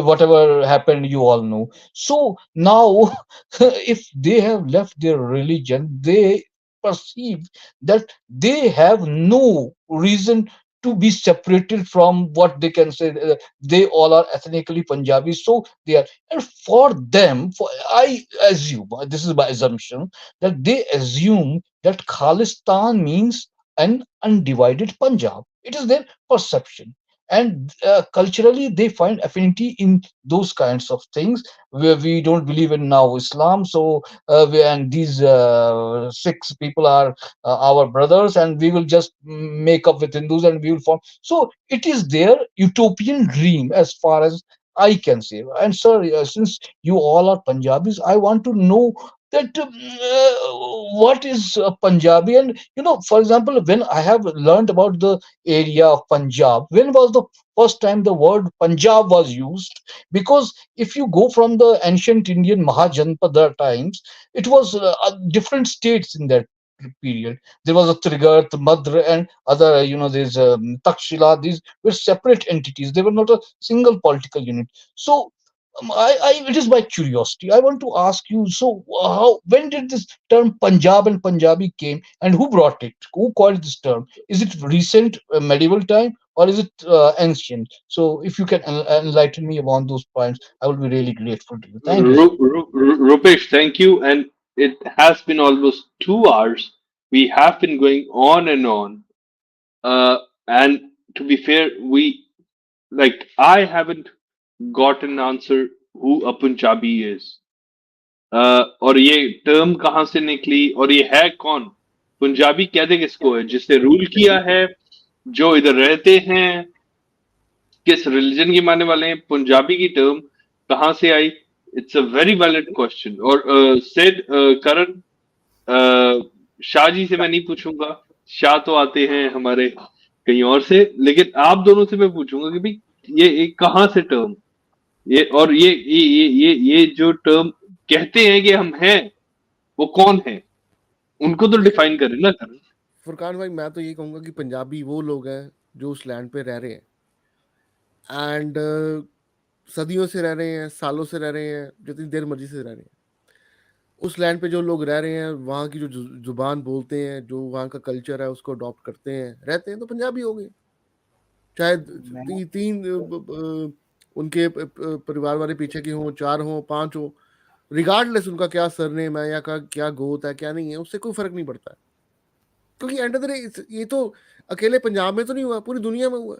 whatever happened, you all know. So now, if they have left their religion, they perceive that they have no reason to be separated from what they can say. They all are ethnically Punjabi, so they are. And for them, I assume, this is my assumption, that they assume that Khalistan means an undivided Punjab. It is their perception. And culturally, they find affinity in those kinds of things, where we don't believe in now Islam. So, and these 6 people are our brothers, and we will just make up with Hindus, and we will form. So, it is their utopian dream, as far as I can say. And sir, since you all are Punjabis, I want to know that what is Punjabi. And for example, when I have learned about the area of Punjab, when was the first time the word Punjab was used? Because if you go from the ancient Indian Mahajanpada times, it was different states in that period. There was a Trigat, Madra, and other, there's Takshila. These were separate entities. They were not a single political unit. So, it is my curiosity. I want to ask you. So, when did this term Punjab and Punjabi came, and who brought it? Who coined this term? Is it recent, medieval time, or is it ancient? So, if you can enlighten me upon those points, I will be really grateful to you. Thank you, sir. Rupesh, thank you. And it has been almost 2 hours. We have been going on and on. And to be fair, I haven't got an answer who a Punjabi is. और ये term कहाँ से निकली और ये है कौन? पंजाबी कहते किसको है? जिसने रूल किया है, जो इधर रहते हैं, किस रिलीजन के मानने वाले हैं? पंजाबी की टर्म कहाँ से आई? It's a very valid question. और सेड करण, शाह जी से मैं नहीं पूछूंगा, शाह तो आते हैं हमारे कहीं और से, लेकिन आप दोनों से मैं पूछूंगा कि भाई ये कहाँ से टर्म, ये और ये जो टर्म कहते हैं कि हम हैं, वो कौन है? उनको तो डिफाइन करें ना करें। फुरकान भाई, मैं तो ये कहूंगा कि पंजाबी वो लोग हैं जो उस लैंड पे रह रहे हैं, एंड सदियों से रह रहे हैं, सालों से रह रहे हैं, जितनी देर मर्जी से रह रहे हैं। उस लैंड पे जो लोग रह रहे हैं, वहाँ की जो जुबान बोलते हैं, जो वहाँ का कल्चर है, उसको अडॉप्ट करते हैं, रहते हैं, तो पंजाबी हो गए। चाहे तीन उनके परिवार वाले पीछे के हों, 4 हों, 5 हों, रिगार्डलेस उनका क्या सरनेम है या क्या गोत है, क्या नहीं है, उससे कोई फर्क नहीं पड़ता है। क्योंकि एंड ऑफ द डे ये तो अकेले पंजाब में तो नहीं हुआ, पूरी दुनिया में हुआ।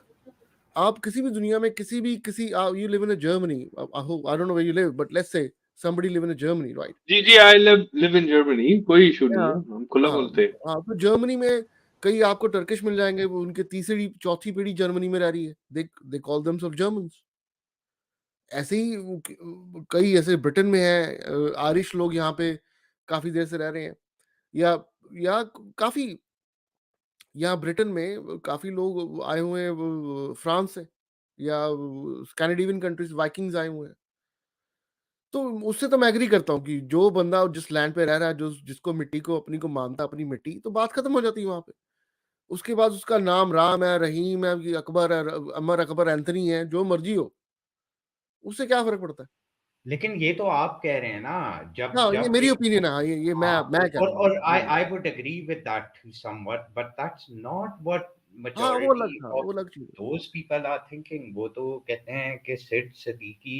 आप किसी भी दुनिया में किसी you live in Germany, I don't know where you live, but let's say somebody live in Germany, right? जी आई लिव इन जर्मनी, कोई इशू नहीं है, हम खुला बोलते हैं। हाँ, तो जर्मनी में कई आपको टर्किश मिल जाएंगे, वो उनके तीसरी चौथी पीढ़ी जर्मनी में रह रही है, दे कॉल देमसेल्फ जर्मन्स। ऐसे ही कई ऐसे ब्रिटेन में है, आयरिश लोग यहाँ पे काफी देर से रह रहे हैं, या काफी यहाँ ब्रिटेन में काफी लोग आए हुए हैं फ्रांस से, या स्कैंडिनेवियन कंट्रीज, वाइकिंग्स आए हुए हैं। तो उससे तो मैं एग्री करता हूँ कि जो बंदा जिस लैंड पे रह रहा है, जो जिसको मिट्टी को अपनी को मानता है, अपनी मिट्टी, तो बात खत्म हो जाती है वहां पे। उसके बाद उसका नाम राम है, रहीम है, अकबर है, अमर अकबर एंथनी है, जो मर्जी हो, उससे क्या फर्क पड़ता है? लेकिन ये तो आप कह रहे हैं ना, जब हाँ, ये जब मेरी एक ओपिनियन है। हाँ, ये मैं हाँ, कह रहा हूँ। और ये I would agree with that somewhat, but that's not what हाँ, वो अलग majority था, of वो अलग चीज़ है। those people are thinking. वो तो कहते हैं कि सिड सिद्दीकी,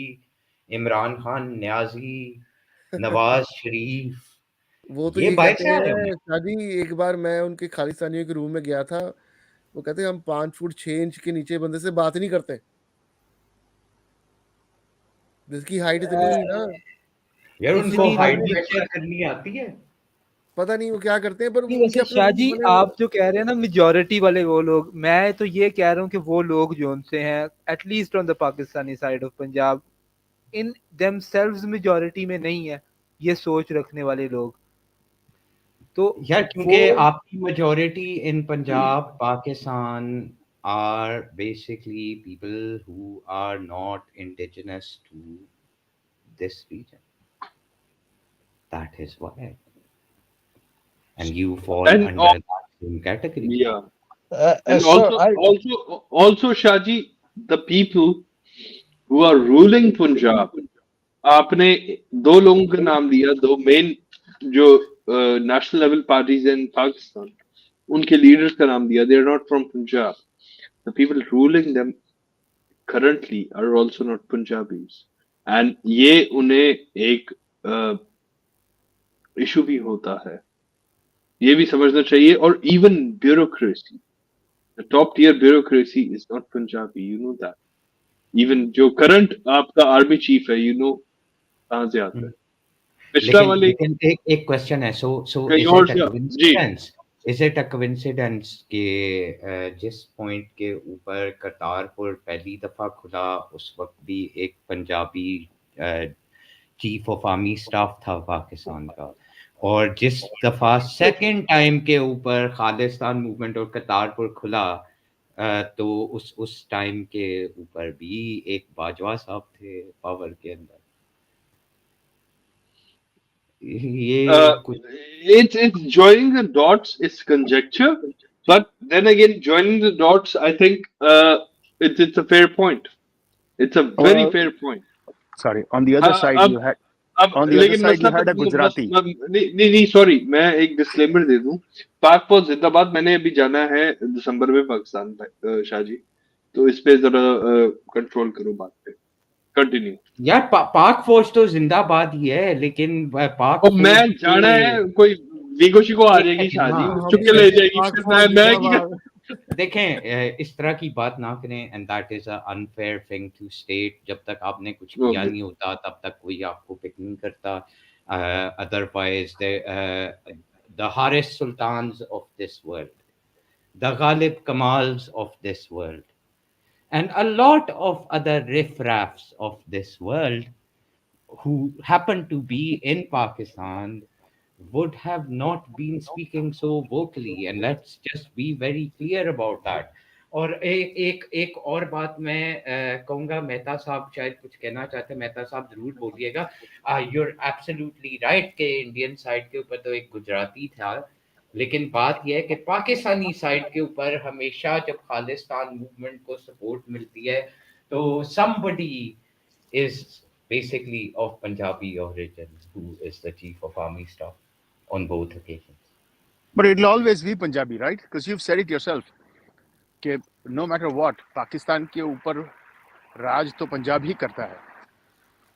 इमरान खान न्याजी, नवाज शरीफ, वो तो ये ये कहते भाईचारे में। हैं शादी। एक बार मैं उनके खालिस्तानियों के रूम में गया था, वो कहते हैं हम 5 फुट 6 इंच के नीचे बंदे से बात ही नहीं करते, जिसकी हाइट इतनी ही ना। यार उनको इतनी हाइट लंबी। मेजर करनी आती है। पता नहीं वो क्या करते हैं, पर नहीं, वो उनके वैसे अपने रूम शाहजी बने हुए आप जो कह रहे हैं ना मेजोरिटी वाले वो लोग, मैं तो ये कह रहा हूँ कि वो लोग जो उनसे हैं at least on the Pakistani side of Punjab, in themselves majority में नहीं है ये सोच रखने वाले लोग। तो यार वो क्योंकि आपकी majority in Punjab, Pakistan are basically people who are not indigenous to this region. That is why. And you fall And under that same category. yeah, and Sir, also Shaji, the people who are ruling Punjab, आपने दो लोगों का नाम दिया, दो main जो national level parties in Pakistan, उनके leaders का नाम दिया. They are not from Punjab. The people ruling them currently are also not Punjabis, and ये उन्हें एक इशू भी होता है, ये भी समझना चाहिए. और even bureaucracy, the top tier bureaucracy is not Punjabi, you know that. Even जो करंट आपका आर्मी चीफ है, यू नो कहाँ से आता है. पिछला लेकिन वाले लेकिन एक क्वेश्चन है. सो कहीं इज और इट अ से जी. Coincidence, is it a coincidence कि जिस पॉइंट के ऊपर करतारपुर पहली दफा खुला उस वक्त भी एक Punjabi chief of army staff था पाकिस्तान का, और जिस दफा सेकंड टाइम के ऊपर खालिस्तान मूवमेंट और करतारपुर खुला तो उस टाइम के ऊपर भी एक बाजवा साहब थे पावर के अंदर. ये कुछ It's joining the dots is conjecture, but then again, joining the dots, I think it's a fair point. It's a very fair point. Sorry, on the other हाँ, side you had अब on the other लेकिन side मसला you had a Gujarati. नहीं नहीं sorry, मैं एक disclaimer दे दूं. पाक फौज जिंदाबाद. मैंने अभी जाना है दिसंबर में पाकिस्तान, शाहजी, तो इस पे जरा कंट्रोल करो बात पे. कंटिन्यू. यार पाक फौज तो जिंदाबाद ही है, लेकिन पाक और फौज मैं जाना है, कोई वीगो शिको आ एक जाएगी सेकंड, शाहजी, हाँ, चुप एक के ले सेकंड. जाएगी, पाक फिर फौज मैं की जिंदाबाद। देखें, इस तरह की बात ना करें, and that is a unfair thing to state. जब तक आपने कुछ किया ओके. नहीं होता तब तक कोई आपको पिक नहीं करता. Otherwise the Haris Sultans of this world, the Ghalib Kamals of this world, and a lot of other riffraffs of this world who happen to be in Pakistan would have not been speaking so vocally, and let's just be very clear about that. और एक और बात मैं कहूँगा. मेहता साहब शायद कुछ कहना चाहते हैं. मेहता साहब जरूर बोलिएगा. you're absolutely right कि इंडियन साइड के ऊपर तो एक गुजराती था, लेकिन बात यह है कि पाकिस्तानी साइड के ऊपर हमेशा जब खालिस्तान मूवमेंट को सपोर्ट मिलती है तो somebody is basically of Punjabi origin who is the chief of army staff on both occasions. But it'll always be Punjabi, right? Because you've said it yourself. कि no matter what, पाकिस्तान के ऊपर राज तो पंजाब ही करता है.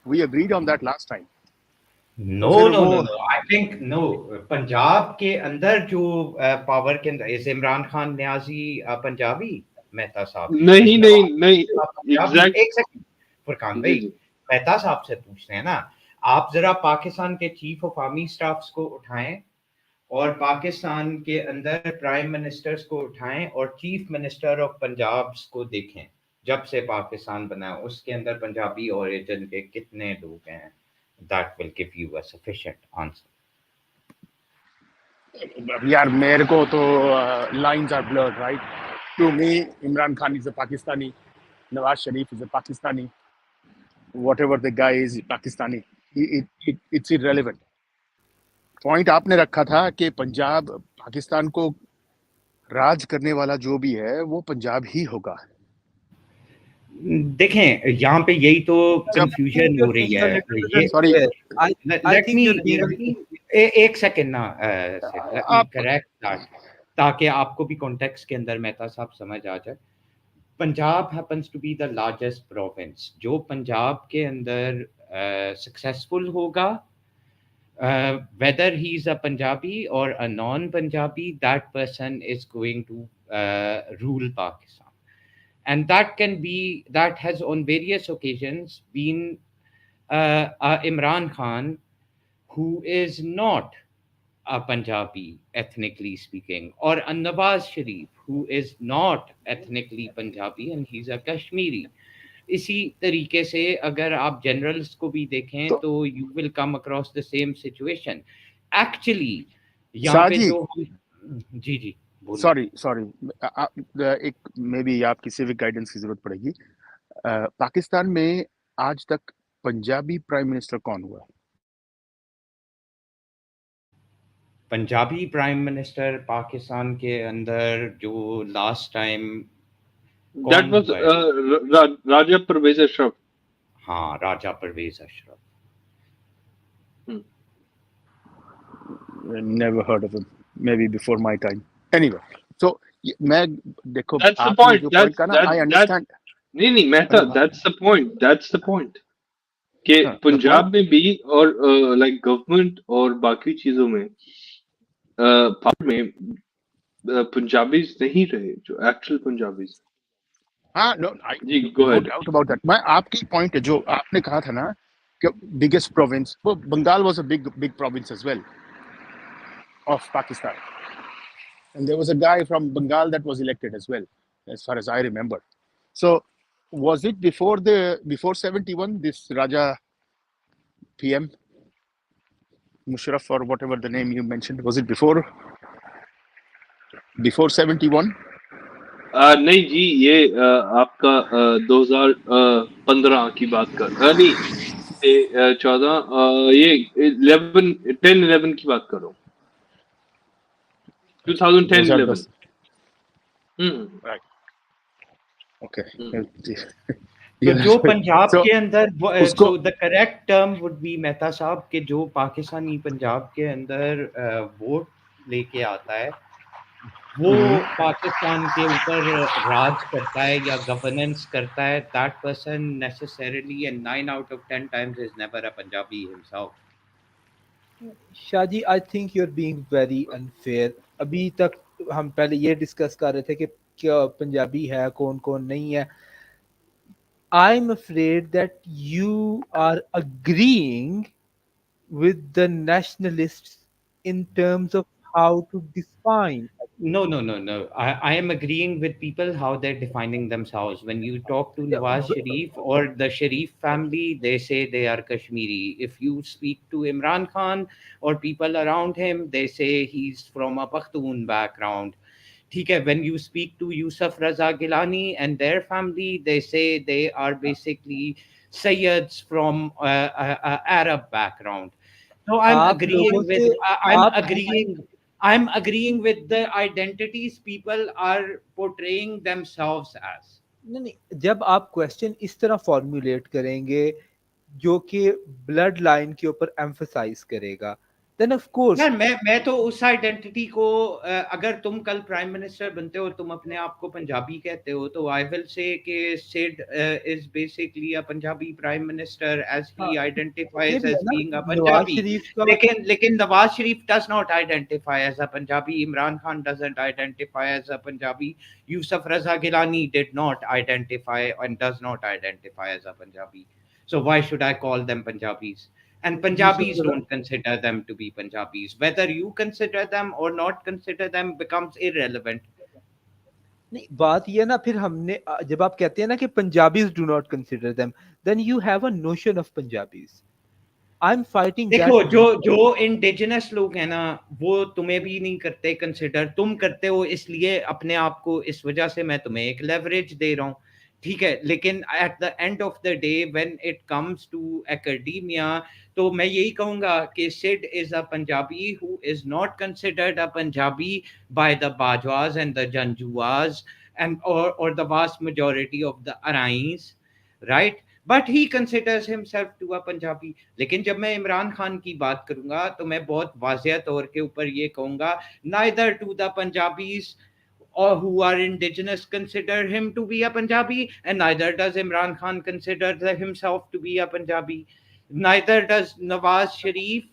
We agreed on that last time. No, तो फिर no, वो no, no. I think no. Punjab के अंदर जो पावर के अंदर is इमरान खान न्याजी पंजाबी. मेहता साहब नहीं is नहीं नवाज नहीं, शरीफ पंजाबी. एग्जैक्ट. एक सेकंड फुरकान जी भाई, जी. मेहता साहब से पूछते हैं ना. आप जरा पाकिस्तान के चीफ ऑफ आर्मी स्टाफ्स को उठाएं और पाकिस्तान के अंदर प्राइम मिनिस्टर्स को उठाएं और चीफ मिनिस्टर ऑफ पंजाब को देखें. जब से पाकिस्तान बना उसके अंदर पंजाबी ओरिजिन के कितने लोग हैं. That will give you a sufficient answer. यार मेरे को तो lines are blurred, right? To me, Imran Khan is a Pakistani. Nawaz Sharif is a Pakistani. Whatever the guy is, Pakistani. It's irrelevant. Point आपने रखा था कि पंजाब पाकिस्तान को राज करने वाला जो भी है वो पंजाब ही होगा. देखें यहाँ पे यही तो I think कंफ्यूजन you're हो रही being a है little bit ये Sorry, unfair. I let think me you're being a little. एक सेकेंड ना सिड लेट मी आप करेक्ट दैट ताकि आपको भी कॉन्टेक्स्ट के अंदर मेहता साहब समझ आ जाए Punjab happens to be the largest province जो पंजाब के अंदर सक्सेसफुल होगा whether he's a Punjabi or a non-Punjabi, that person is going to rule Pakistan, and that has on various occasions been Imran Khan, who is not a Punjabi ethnically speaking, or a Nawaz Sharif, who is not ethnically Punjabi and he's a Kashmiri. इसी तरीके से अगर आप generals को भी देखें तो तो you will come across the same situation actually यहाँ पे शाहजी, जो हम जी जी बोलिए सॉरी सॉरी, एक मे बी आपकी सिविक गाइडेंस की जरूरत पड़ेगी। पाकिस्तान में आज तक पंजाबी प्राइम मिनिस्टर कौन हुआ? पंजाबी प्राइम मिनिस्टर पाकिस्तान के अंदर जो लास्ट टाइम That कौन was हुआ है Raja Pervez Ashraf. हाँ राजा Parvez Ashraf Hmm. Never heard of him. Maybe before my time. Anyway, so मैं देखो That's the आपने point. जो पॉइंट कहा ना, I That understand. नहीं Mehta, that's the point. That's the point. कि The point. पंजाब में भी और लाइक गवर्नमेंट और बाकी चीजों में पार्ट में पंजाबीज नहीं रहे जो एक्चुअल पंजाबीज। हाँ, no, जी go no ahead. doubt about that. मैं आपकी पॉइंट है जो आपने कहा था ना कि biggest province, वो Bengal was a big province as well of Pakistan, and there was a guy from Bengal that was elected as well, as far as I remember. So was it before 71 this Raja PM Musharraf or whatever the name you mentioned, was it before 71? नहीं जी ये आपका 2015 की बात कर नहीं 14 ये 11 की बात कर रहा हूँ 2010-11। 2010, right? Okay. तो Yeah. जो पंजाब So के अंदर उसको so the correct term would be Mehta साहब के जो पाकिस्तानी पंजाब के अंदर वोट लेके आता है वो पाकिस्तान के ऊपर राज करता है या गवर्नेंस करता है that person necessarily and 9 out of 10 times is never a Punjabi himself. Shahji, I think you are being very unfair. अभी तक हम पहले ये डिस्कस कर रहे थे कि क्या पंजाबी है, कौन कौन नहीं है। I am afraid that you are agreeing with the nationalists in terms of how to define. No. I am agreeing with people how they're defining themselves. When you talk to Yeah, Nawaz Sharif or the Sharif family, they say they are Kashmiri. If you speak to Imran Khan or people around him, they say he's from a Pakhtun background. ठीक है, when you speak to Yusuf Raza Gilani and their family, they say they are basically Sayyids from Arab background. So I'm आप agreeing लोगों with से आप I'm agreeing with the identities people are portraying themselves as. नहीं, जब आप question इस तरह formulate करेंगे जो कि ब्लड लाइन के ऊपर एम्फसाइज करेगा, देन ऑफ कोर्स यार मैं तो उस आइडेंटिटी को अगर तुम कल प्राइम मिनिस्टर बनते हो तुम अपने आप को पंजाबी कहते हो तो आई विल से कि Sid is basically a Punjabi prime minister as हाँ, ही ये आइडेंटिफाइज भी है एज ना बीइंग अ नवाज पंजाबी शरीफ का। लेकिन Nawaz Sharif does not identify as a Punjabi Imran Khan doesn't identify as a Punjabi Yusuf Raza Gilani did not identify and does not identify as a Punjabi so why should I call them Punjabis? And Yusuf Punjabis Raza don't consider them to be Punjabis. Whether you consider them or not consider them becomes irrelevant. नहीं, बात ये ना फिर हमने जब आप कहते हैं ना कि Punjabis do not consider them, then you have a notion of Punjabis. I am fighting देखो दैट जो इंडिजिनस लोग हैं ना वो तुम्हें भी नहीं करते कंसिडर तुम करते हो इसलिए अपने आप को इस वजह से मैं तुम्हें एक लेवरेज दे रहा हूँ ठीक है लेकिन at the end of the day when it comes to academia तो मैं यही कहूंगा कि Sid is a Punjabi who is not considered a Punjabi by the Bajwas and the Janjuas and or the vast majority of the Arais, right? But he considers himself to a Punjabi. लेकिन जब मैं इमरान खान की बात करूंगा तो मैं बहुत वाज़ेह तौर के ऊपर ये कहूंगा, neither do the Punjabis or who are indigenous consider him to be a Punjabi, and neither does Imran Khan consider himself to be a Punjabi. Neither does Nawaz Sharif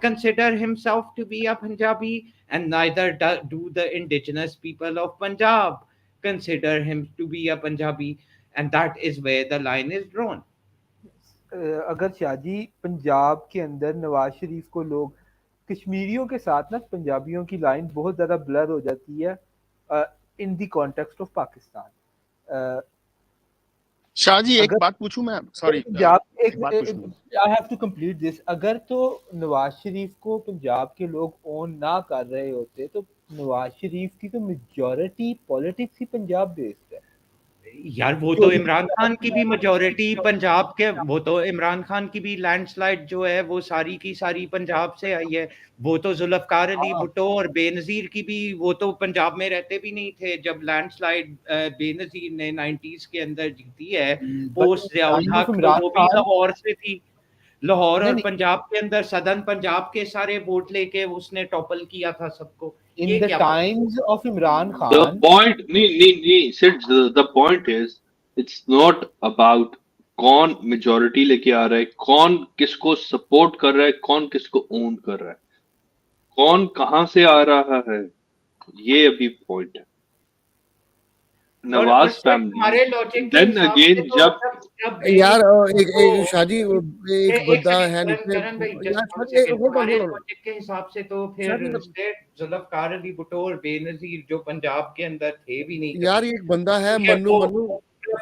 consider himself to be a Punjabi, and neither do the indigenous people of Punjab consider him to be a Punjabi, and that is where the line is drawn. अगर शाहजी पंजाब के अंदर नवाज शरीफ को लोग कश्मीरियों के साथ ना पंजाबियों की लाइन बहुत ज़्यादा ब्लर हो जाती है in the context of Pakistan. Shahji एक अगर बात पूछूं मैं, सॉरी पंजाब एक बात पूछूं। I have to complete this. अगर तो नवाज शरीफ को पंजाब के लोग ओन ना कर रहे होते तो नवाज शरीफ की तो मेजॉरिटी पॉलिटिक्स ही पंजाब बेस्ड है यार वो तो इमरान खान की भी मेजॉरिटी पंजाब के, वो तो इमरान खान की भी लैंडस्लाइड जो है वो सारी की सारी पंजाब से आई है। वो तो जुल्फकार अली भुट्टो और बेनजीर की भी, वो तो पंजाब में रहते भी नहीं थे जब लैंडस्लाइड बेनजीर ने 90s के अंदर जीती है पोस्ट ज़ियाउल हक, तो वो भी लाहौर से थी। लाहौर और पंजाब के अंदर सदन पंजाब के सारे वोट लेके उसने टॉपल किया था सबको। in the times of Imran Khan. The point, Sid, the point is, it's not about कौन मेजोरिटी लेके आ रहा है, कौन किसको सपोर्ट कर रहा है, कौन किसको ओन कर रहा है, कौन कहां से आ रहा है, ये अभी पॉइंट है। नवाज फैमिली देन अगेन जब यार एक शादी एक बंदा है नीचे हमारे लॉजिक के हिसाब से तो फिर जुल्फकार अली भुट्टो और बेनजीर जो पंजाब के अंदर थे भी नहीं यार, एक बंदा है मन्नू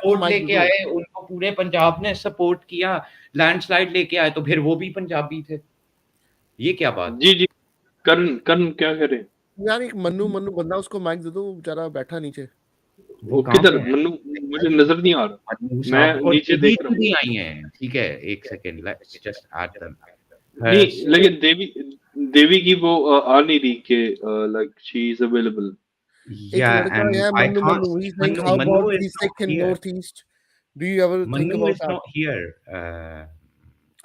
वोट लेके आए, उनको पूरे पंजाब ने सपोर्ट किया, लैंडस्लाइड लेके आए, तो फिर वो भी पंजाबी थे। ये क्या बात? जी करण क्या कह रहे हैं यार? एक मन्नू बंदा, उसको माइक दे दो, बेचारा बैठा नीचे। वो किधर? मन्नू मुझे नजर नहीं आ रहा, मैं नीचे देख रहा हूँ। आई हैं, ठीक है, एक second, let's just add them. नहीं, लेकिन देवी की वो आ नहीं रही के लाइक शी इज अवेलेबल। एक लड़का है Mannu, he is saying how about the sick in northeast? Do you ever think about that? Not here.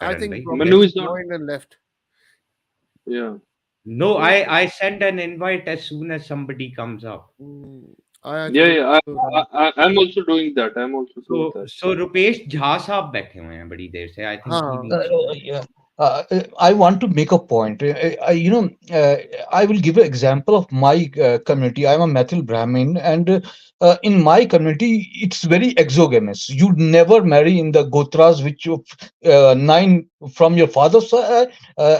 I think Manu is not joined and left. Yeah. No, I send an invite as soon as somebody comes up. I'm also doing that. So Rupesh Jha साहब बैठे हुए हैं बड़ी देर से, I think. I want to make a point. I will give an example of my community. I'm a Mathil Brahmin, and in my community, it's very exogamous. You never marry in the gotras which 9 from your father's side,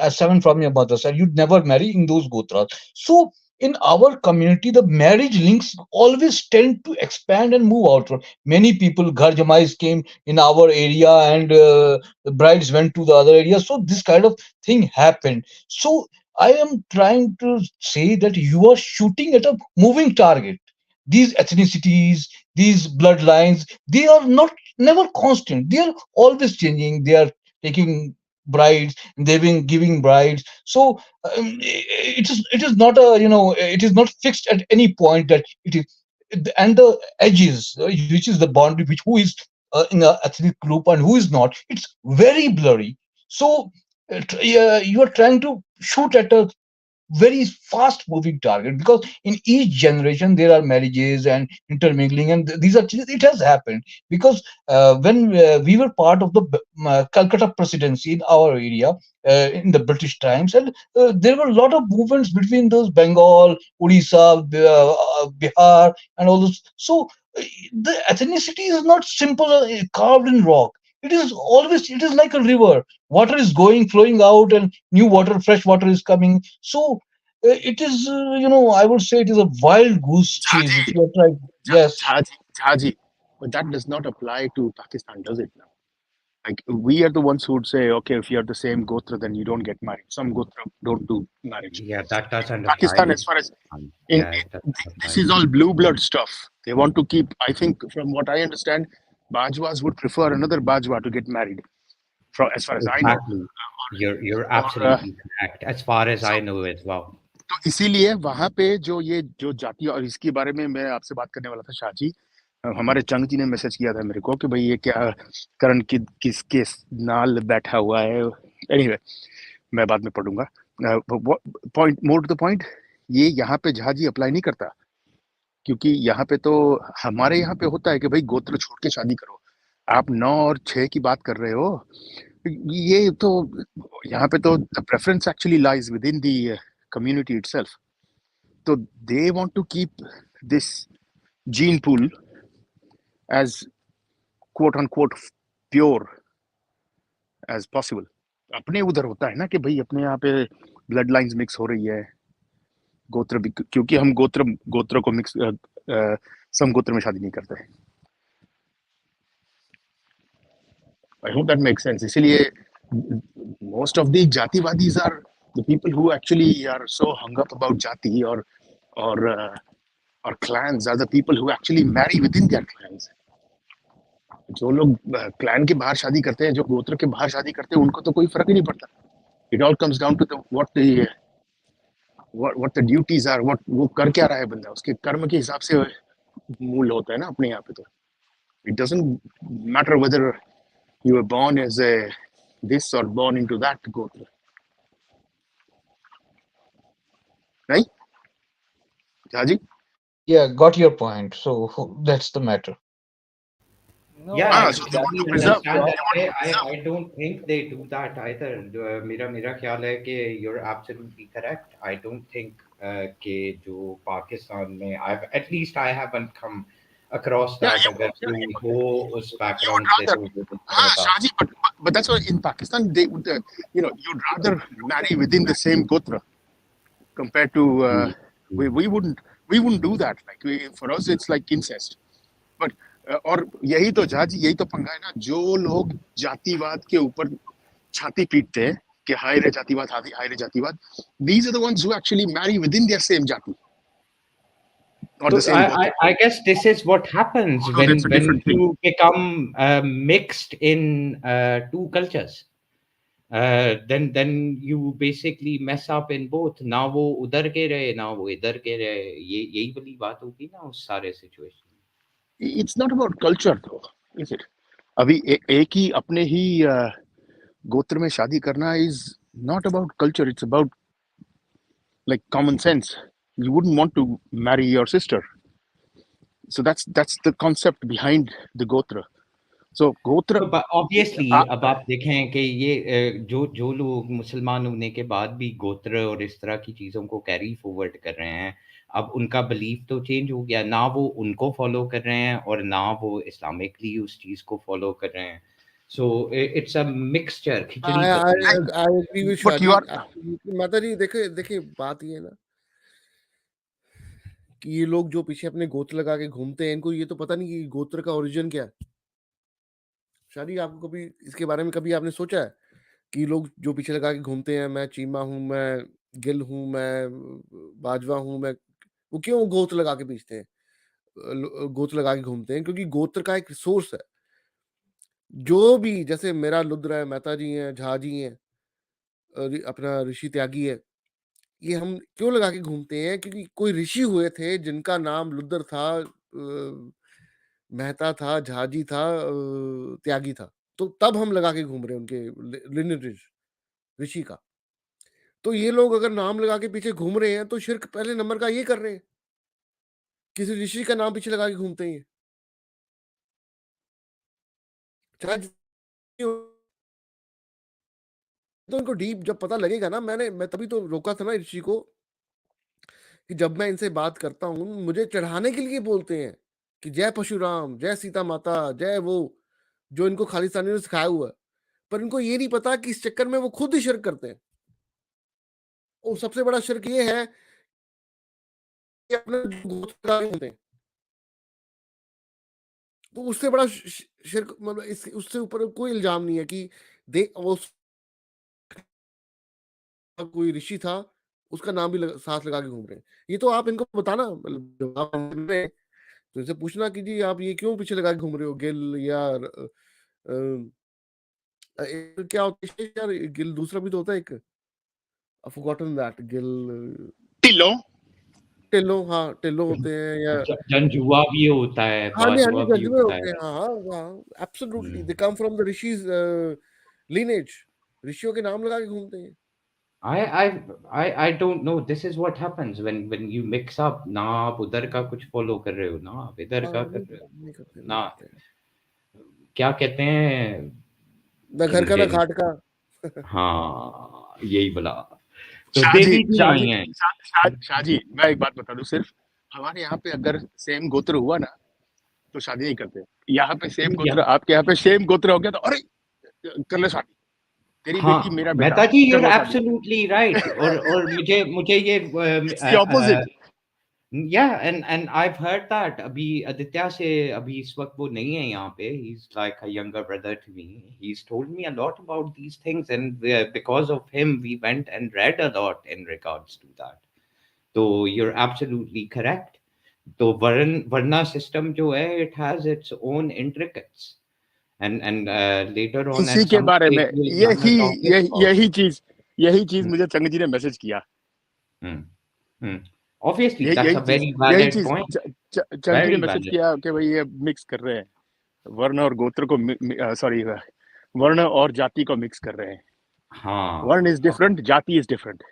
7 from your mother's side. You'd never marry in those gotras. So in our community, the marriage links always tend to expand and move outward. Many people, ghar jamais came in our area, and the brides went to the other area. So this kind of thing happened. So I am trying to say that you are shooting at a moving target. These ethnicities, these bloodlines, they are never constant. They are always changing. They are taking brides, they've been giving brides. So it is not it is not fixed at any point that it is. And the edges, which is the boundary, which who is in a ethnic group and who is not, it's very blurry. So you are trying to shoot at a very fast moving target, because in each generation there are marriages and intermingling, and these are, it has happened because when we were part of the Calcutta presidency in our area in the British times, and there were a lot of movements between those Bengal, Odisha, Bihar, and all those. So the ethnicity is not simple, carved in rock. It is always, it is like a river. Water is flowing out, and new water, fresh water is coming. So it is, I would say it is a wild goose chase. If you are trying, yes, Jhaji, but that does not apply to Pakistan, does it? Now, like we are the ones who would say, okay, if you are the same Gotra, then you don't get married. Some Gotra don't do marriage. Yeah, that doesn't Pakistan, as far as this is all blue blood stuff. They want to keep. I think, from what I understand, Bajwas would prefer another Bajwa to get married. As far as I know, you're absolutely correct. As far as I know as well. तो इसीलिए वहां पे जो ये जो जाति, और इसके बारे में मैं आपसे बात करने वाला था शाह जी। हमारे चंग जी ने मैसेज किया था मेरे को कि भाई ये क्या करण किसके नाल बैठा हुआ है। एनीवे मैं बाद में पढ़ूंगा। Point, more to the point, ये यहाँ पे जहाज ही अप्लाई नहीं करता, क्योंकि यहाँ पे तो हमारे यहाँ पे होता है कि भाई गोत्र छोड़ के शादी करो। आप 9 और 6 की बात कर रहे हो, ये तो यहाँ पे तो the preference actually lies within the community itself. तो they want to keep this gene pool as quote unquote pure as possible. अपने उधर होता है ना कि भाई अपने यहाँ पे ब्लड लाइन्स मिक्स हो रही है, गोत्र भी, क्योंकि हम गोत्र को मिक्स सम गोत्र में शादी नहीं करते। I hope that make sense. इसीलिए मोस्ट ऑफ द जातिवादीज are the people who actually are so hung up about jati और और clans are the people who actually marry within their clans। जो लोग क्लैन के बाहर शादी करते हैं, जो गोत्र के बाहर शादी करते हैं, उनको तो कोई फर्क ही नहीं पड़ता। It all comes down to the what the duties are, what वो कर क्या रहा है बंदा, उसके कर्म के हिसाब से मूल होता है ना अपने यहाँ पे। तो it doesn't matter whether you are born as a this और बोर्न इनटू दैट गोत्र, नहीं Jha ji? Yeah, got your point. So that's the matter. No, Yeah, हाँ, I so they want completely to preserve, understand that. they want to I preserve। don't think they do that either. मेरा ख्याल है कि you're absolutely correct. I don't think कि जो पाकिस्तान में at least I haven't come across Yeah, that, अगर yeah, कोई हो उस you would background से rather, तो वो इस तरह हाँ का। Shaji, but that's why in Pakistan they would, you'd rather marry within the same gotra compared to we wouldn't do that. Like for us it's like incest। but और यही तो जहाजी, यही तो पंगा है ना, जो लोग जातिवाद के ऊपर छाती पीटते हैं कि हाय रे जातिवाद, हाय रे जातिवाद, these are the ones who actually marry within their same jati or So the same gotra, I guess this is what happens although that's a when different thing। you become mixed in two cultures. Then you basically mess up in both। ना वो उधर के रहे ना वो इधर के रहे, यही वाली बात होगी ना उस सारे situation. It's not about culture though, is it? अभी एक ही अपने ही गोत्र में शादी करना is not about culture, it's about like common sense। You wouldn't want to marry your sister, so that's the concept behind the gotra। so gotra तो obviously आ, अब आप देखें कि ये जो लोग मुसलमान होने के बाद भी गोत्र और इस तरह की चीज़ों को कैरी फॉरवर्ड कर रहे हैं, अब उनका बिलीफ तो चेंज हो गया, ना वो उनको फॉलो कर रहे हैं और ना वो इस्लामिकली उस चीज़ को फॉलो कर रहे हैं। So it's a mixture, khichdi I पक रही है। I agree with but you Shaji. are Absolutely. माता जी देखिए देखिए बात ये है ना कि ये लोग जो पीछे अपने गोत्र लगा के घूमते हैं, इनको ये तो पता नहीं कि गोत्र का ओरिजिन क्या है। शादी आपको कभी इसके बारे में कभी आपने सोचा है कि लोग जो पीछे लगा के घूमते हैं, मैं चीमा हूँ, मैं गिल हूँ, मैं बाजवा हूँ, मैं वो क्यों गोत्र लगा के पीछते हैं, गोत्र लगा के घूमते हैं? क्योंकि गोत्र का एक सोर्स है। जो भी जैसे मेरा लुद्र है, मेहता जी हैं, झा जी हैं, अपना ऋषि त्यागी है, ये हम क्यों लगा के घूमते हैं? क्योंकि कोई ऋषि हुए थे जिनका नाम लुद्र था, मेहता था, झा जी था, त्यागी था, तो तब हम लगा के घूम रहे हैं उनके लिनेज ऋषि का। तो ये लोग अगर नाम लगा के पीछे घूम रहे हैं तो शिर्क पहले नंबर का ये कर रहे हैं, किसी ऋषि का नाम पीछे लगा के घूमते हैं। चाहे तो उनको डीप जब पता लगेगा ना, मैं तभी तो रोका था ना ऋषि को कि जब मैं इनसे बात करता हूँ मुझे चढ़ाने के लिए बोलते हैं कि जय परशुराम, जय सीता माता, जय वो जो इनको खालिस्तानियों ने सिखाया हुआ है, पर इनको ये नहीं पता कि इस चक्कर में वो खुद ही शिरक करते हैं। और सबसे बड़ा शिरक ये है कि अपने गोत्र का होते हैं, तो उससे बड़ा शिरक मतलब उससे ऊपर कोई इल्जाम नहीं है कि दे वो कोई ऋषि था उसका नाम भी साथ लगा के घूम रहे हैं। ये तो आप इनको बताना, मतलब जवाब देना है, तो इनसे पूछना कि जी आप ये क्यों पीछे लगा के घूम रहे हो, गिल या क्या होता है यार, गिल दूसरा भी तो होता है एक, आई फॉरगॉटन दैट, गिल टिल्लो हाँ टिल्लो होते हैं या जंजुआ भी होता है, हाँ बाजुआ भी जज्बे होता होते है। हैं, हाँ absolutely, hmm. They come from the rishis lineage, ऋषियों के नाम लगा के घूमते हैं। I I I don't know. This is what happens when you mix up, ना आप उधर का कुछ फॉलो कर रहे हो, ना आप इधर का कर रहे हो, नहीं ना करते हैं। क्या कहते हैं ना कि घर का ना मुझे खाट का। हाँ यही बोला। तो शाहजी देवी जी शाहजी आई हैं। शाहजी, मैं एक बात बता दूं सिर्फ, हमारे यहाँ पे अगर सेम गोत्र हुआ ना तो शादी नहीं करते। यहाँ पे सेम गोत्र, आपके यहाँ पे सेम गोत्र हो गया तो अरे कर ले शादी, तेरी बेटी हाँ मेरा बेटा, मेहता जी, कर you're लो शादी। absolutely right। और मुझे ये it's the opposite. yeah, and I've heard that अभी आदित्य से अभी इस वक्त वो नहीं है यहाँ पे, he's like a younger brother to me, he's told me a lot about these things, and because of him we went and read a lot in regards to that. तो you're absolutely correct। तो वर्ना system जो है, it has its own intricacies, and later on इसी at के some बारे में stage we'll run a topic about यही चीज Hmm, मुझे चंग जी ने मैसेज किया। hmm, hmm. Obviously ये that's a very valid point, चंग जी ने very मैसेज valid। किया कि भाई ये मिक्स कर रहे हैं, वर्ण और गोत्र को, सॉरी, वर्ण और जाति को मिक्स कर रहे हैं। वर्ण इज हाँ डिफरेंट, जाति इज डिफरेंट।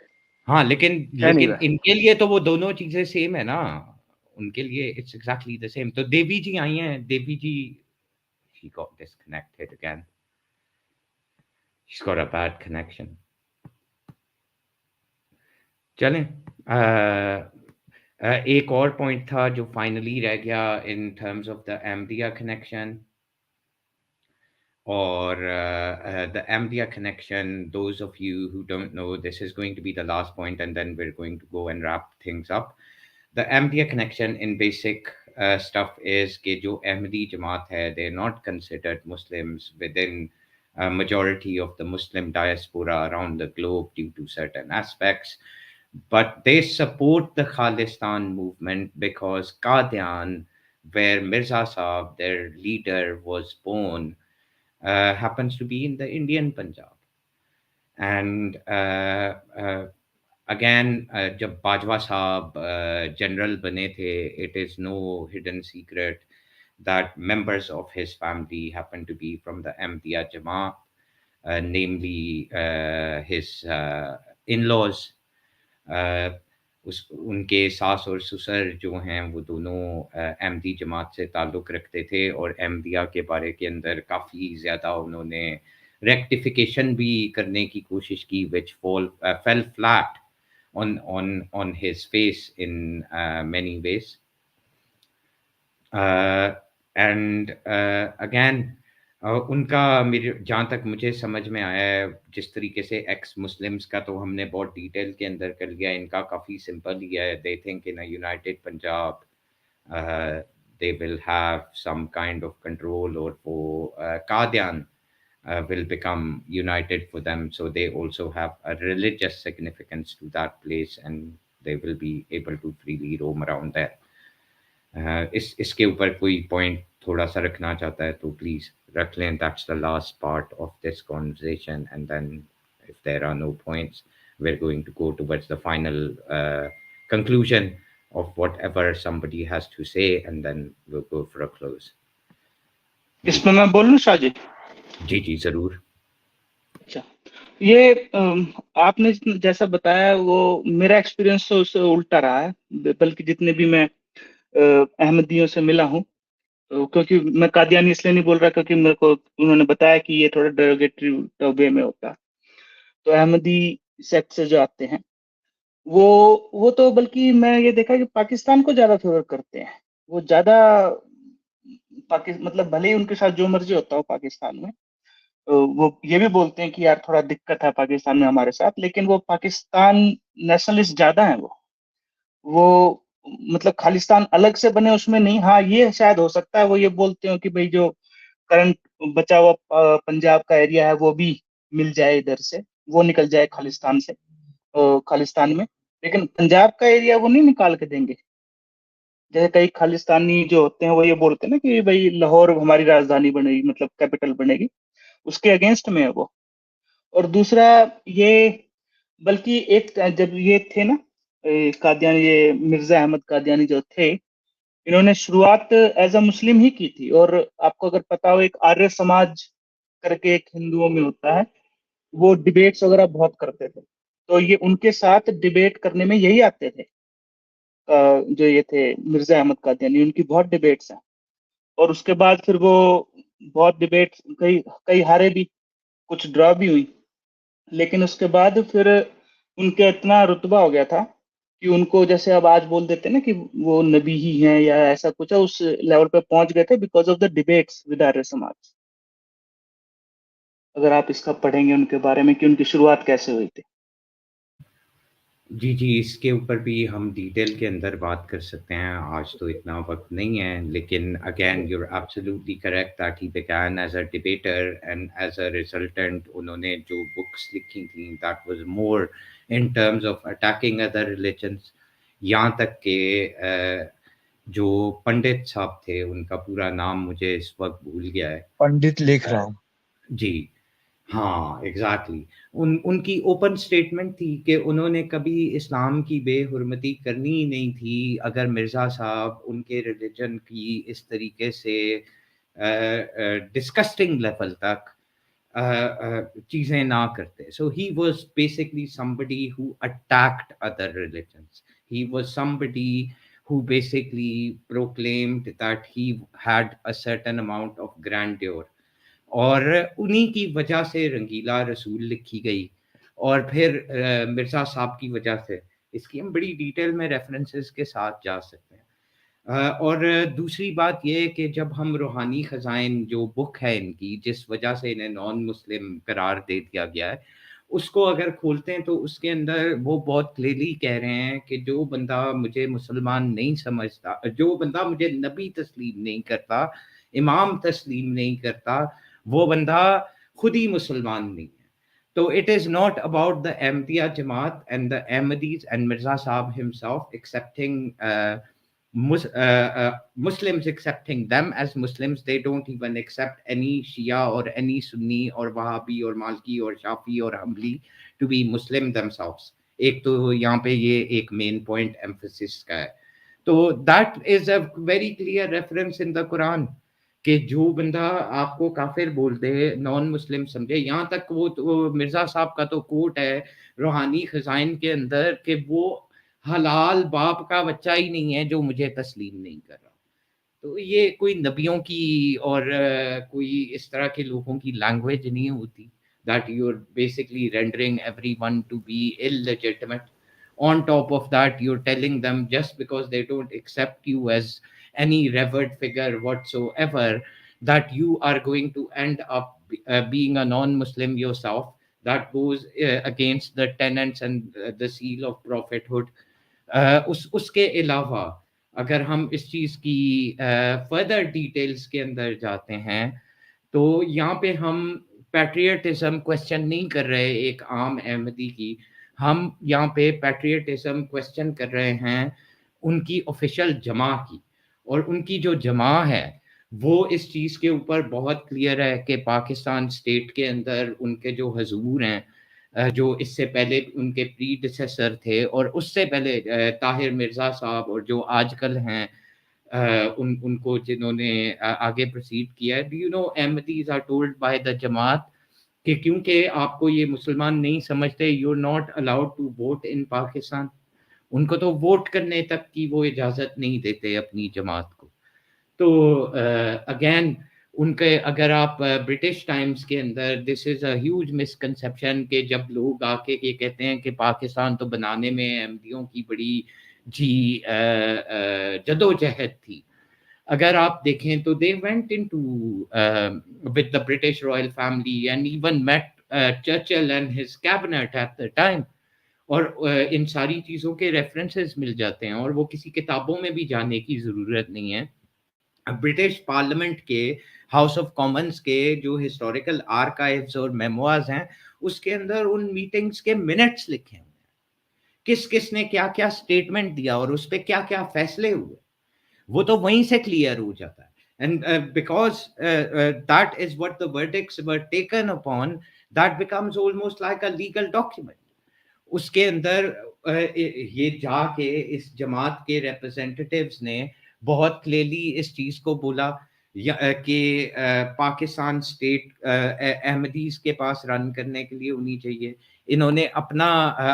हाँ, लेकिन एनीवे इनके लिए तो वो दोनों चीजें सेम है ना, उनके लिए इट्स एग्जैक्टली द सेम। तो देवी जी आई हैं, देवी जी, she got disconnected again, she's got a bad connection। चलें, एक और पॉइंट था जो फाइनली रह गया इन terms of the Ahmadiyya connection, or the Amdia connection. Those of you who don't know, this is going to be the last point, and then we're going to go and wrap things up. The Amdia connection in basic stuff is कि जो Ahmadi Jamaat है, they're not considered Muslims within a majority of the Muslim diaspora around the globe due to certain aspects, but they support the Khalistan movement because Qadian, where Mirza Sahib, their leader, was born, happens to be in the Indian Punjab. And again, जब बाजवा साहब general बने थे, it is no hidden secret that members of his family happen to be from the Ahmadiyya Jamaat, namely his in-laws, उनके सास और ससुर जो हैं वो दोनों अहमदी जमात से ताल्लुक़ रखते थे, और अहमदिया के बारे के अंदर काफ़ी ज़्यादा उन्होंने रेक्टिफिकेशन भी करने की कोशिश की, which fell flat on his face in many ways। And again, उनका मेरे जहाँ तक मुझे समझ में आया है, जिस तरीके से एक्स मुस्लिम्स का तो हमने बहुत डिटेल के अंदर कर लिया, इनका काफ़ी सिंपल ही है। They think in a United Punjab they will have some kind of control, or Qadian will become united for them, so they also have a religious significance to that place, and they will be able to freely roam around there। इसके ऊपर कोई point थोड़ा सा रखना चाहता है तो please रख लें। That's the last part of this conversation, and then if there are no points, we're going to go towards the final conclusion of whatever somebody has to say, and then we'll go for a close। इसमें मैं बोलूं शाहजी? जी जी जरूर। अच्छा, ये आपने जैसा बताया वो मेरा एक्सपीरियंस तो उससे उल्टा रहा है, बल्कि जितने भी मैं अहमदियों से मिला हूँ, क्योंकि मैं कादियानी इसलिए नहीं बोल रहा क्योंकि मेरे को उन्होंने बताया कि ये थोड़ा डेरोगेटरी वे में होता है। तो अहमदी सेक्ट से जो आते हैं वो तो बल्कि मैं ये देखा कि पाकिस्तान को ज्यादा फेवर करते हैं। वो ज्यादा मतलब भले ही उनके साथ जो मर्जी होता हो पाकिस्तान में, वो ये भी बोलते हैं कि यार थोड़ा दिक्कत है पाकिस्तान में हमारे साथ, लेकिन वो पाकिस्तान नेशनलिस्ट ज्यादा है। वो मतलब खालिस्तान अलग से बने उसमें नहीं। हाँ, ये शायद हो सकता है वो ये बोलते हो कि भाई जो करंट बचा हुआ पंजाब का एरिया है वो भी मिल जाए, इधर से वो निकल जाए खालिस्तान से, खालिस्तान में, लेकिन पंजाब का एरिया वो नहीं निकाल के देंगे। जैसे कई खालिस्तानी जो होते हैं वो ये बोलते हैं ना कि भाई लाहौर हमारी राजधानी बनेगी, मतलब कैपिटल बनेगी, उसके अगेंस्ट में है वो। और दूसरा ये, बल्कि एक जब ये थे ना कादियानी, ये मिर्जा अहमद कादियानी जो थे, इन्होंने शुरुआत एज अ मुस्लिम ही की थी। और आपको अगर पता हो, एक आर्य समाज करके एक हिंदुओं में होता है, वो डिबेट्स वगैरह बहुत करते थे। तो ये उनके साथ डिबेट करने में यही आते थे। जो ये थे मिर्जा अहमद कादियानी, उनकी बहुत डिबेट्स हैं। और उसके बाद फिर वो बहुत डिबेट, कई कई हारे भी, कुछ ड्रॉ भी हुई। लेकिन उसके बाद फिर उनका इतना रुतबा हो गया था कि उनको, जैसे अब आज बोल देते हैं ना कि वो नबी ही हैं या ऐसा कुछ है, उस लेवल पे पहुंच गए थे because of the debates with Arya Samaj. अगर आप इसका पढ़ेंगे उनके बारे में कि उनकी शुरुआत कैसे हुई थी। जी, जी, इसके ऊपर भी हम डिटेल के अंदर बात कर सकते हैं, आज तो इतना वक़्त नहीं है, लेकिन again you are absolutely correct that he began as a debater and as a resultant उन्होंने जो बुक्स लिखी थी that was more in terms of attacking other religions. यहाँ तक कि जो पंडित साहब थे, उनका पूरा नाम मुझे इस वक़्त भूल गया है। पंडित लिख अ, रहा हूँ। जी। हाँ, एग्ज़ैक्टली। उनकी ओपन स्टेटमेंट थी कि उन्होंने कभी इस्लाम की बेहुरमती करनी ही नहीं थी, अगर मिर्ज़ा साहब उनके रिलिजन की इस तरीके से डिस्गस्टिंग लेवल तक चीज़ें ना करते। So he was basically somebody who attacked other religions. He was somebody who basically proclaimed that he had a certain amount of grandeur. और उन्हीं की वजह से रंगीला रसूल लिखी गई, और फिर मिर्ज़ा साहब की वजह से, इसकी हम बड़ी डिटेल में रेफरेंसेस के साथ जा सकते हैं। और दूसरी बात ये है कि जब हम रूहानी ख़ज़ाइन जो बुक है इनकी, जिस वजह से इन्हें नॉन मुस्लिम करार दे दिया गया है, उसको अगर खोलते हैं तो उसके अंदर वो बहुत क्लियरली कह रहे हैं कि जो बंदा मुझे मुसलमान नहीं समझता, जो बंदा मुझे नबी तस्लीम नहीं करता, इमाम तस्लीम नहीं करता, वो बंदा खुद ही मुसलमान नहीं है। तो it is not about the Ahmadiyya Jamaat and the Ahmadis and Mirza Sahib himself accepting Muslims, accepting them as Muslims. They don't even accept any Shia or any Sunni or Wahhabi or Malki or Shafi or Hanbali to be Muslim themselves. एक तो यहाँ पे ये एक main point emphasis का है। तो that is a very clear reference in the Quran कि जो बंदा आपको काफिर बोल दे, नॉन मुस्लिम समझे, यहाँ तक वो मिर्जा साहब का तो कोट है रूहानी खजाइन के अंदर कि वो हलाल बाप का बच्चा ही नहीं है जो मुझे तस्लीम नहीं कर रहा। तो ये कोई नबियों की और कोई इस तरह के लोगों की लैंग्वेज नहीं होती that you are basically rendering everyone to be illegitimate. On top of that, you're telling them just because they don't accept you as any revered figure whatsoever, that you are going to end up being a non-Muslim yourself. That goes against the tenets and the seal of prophethood. उसके अलावा अगर हम इस चीज़ की further details के अंदर जाते हैं, तो यहाँ पे हम पैट्रियटिज्म क्वेश्चन नहीं कर रहे एक आम अहमदी की, हम यहाँ पे पैट्रियटिज्म क्वेश्चन कर रहे हैं उनकी ऑफिशियल जमा की। और उनकी जो जमा है वो इस चीज़ के ऊपर बहुत क्लियर है कि पाकिस्तान स्टेट के अंदर उनके जो हजूर हैं, जो इससे पहले उनके प्रीडिसेसर थे और उससे पहले ताहिर मिर्ज़ा साहब और जो आजकल हैं, उनको जिन्होंने आगे प्रोसीड किया है। Do you know Ahmadis are told by the Jamaat कि क्योंकि आपको ये मुसलमान नहीं समझते, you are not allowed to vote in Pakistan. उनको तो वोट करने तक की वो इजाज़त नहीं देते अपनी जमात को। तो अगेन उनके अगर आप ब्रिटिश टाइम्स के अंदर, this is a huge misconception कि जब लोग आके ये कहते हैं कि पाकिस्तान तो बनाने में अहमदियों की बड़ी जी जदोजहद थी। अगर आप देखें तो they went into with the British royal family and even met Churchill and his cabinet at the time. और इन सारी चीज़ों के रेफरेंसेस मिल जाते हैं और वो किसी किताबों में भी जाने की ज़रूरत नहीं है। ब्रिटिश पार्लियामेंट के हाउस ऑफ कॉमन्स के जो हिस्टोरिकल आर्काइव्स और मेमोइर्स हैं, उसके अंदर उन मीटिंग्स के मिनट्स लिखे हुए हैं, किस किस ने क्या क्या स्टेटमेंट दिया और उस पर क्या क्या फैसले हुए, वो तो वहीं से क्लियर हो जाता है। And because that is what the verdicts were taken upon, that becomes almost like a legal document. उसके अंदर ये जाके इस जमात के रिप्रेजेंटेटिव्स ने बहुत क्लियरली इस चीज को बोला कि पाकिस्तान स्टेट अहमदीज के पास रन करने के लिए होनी चाहिए। इन्होंने अपना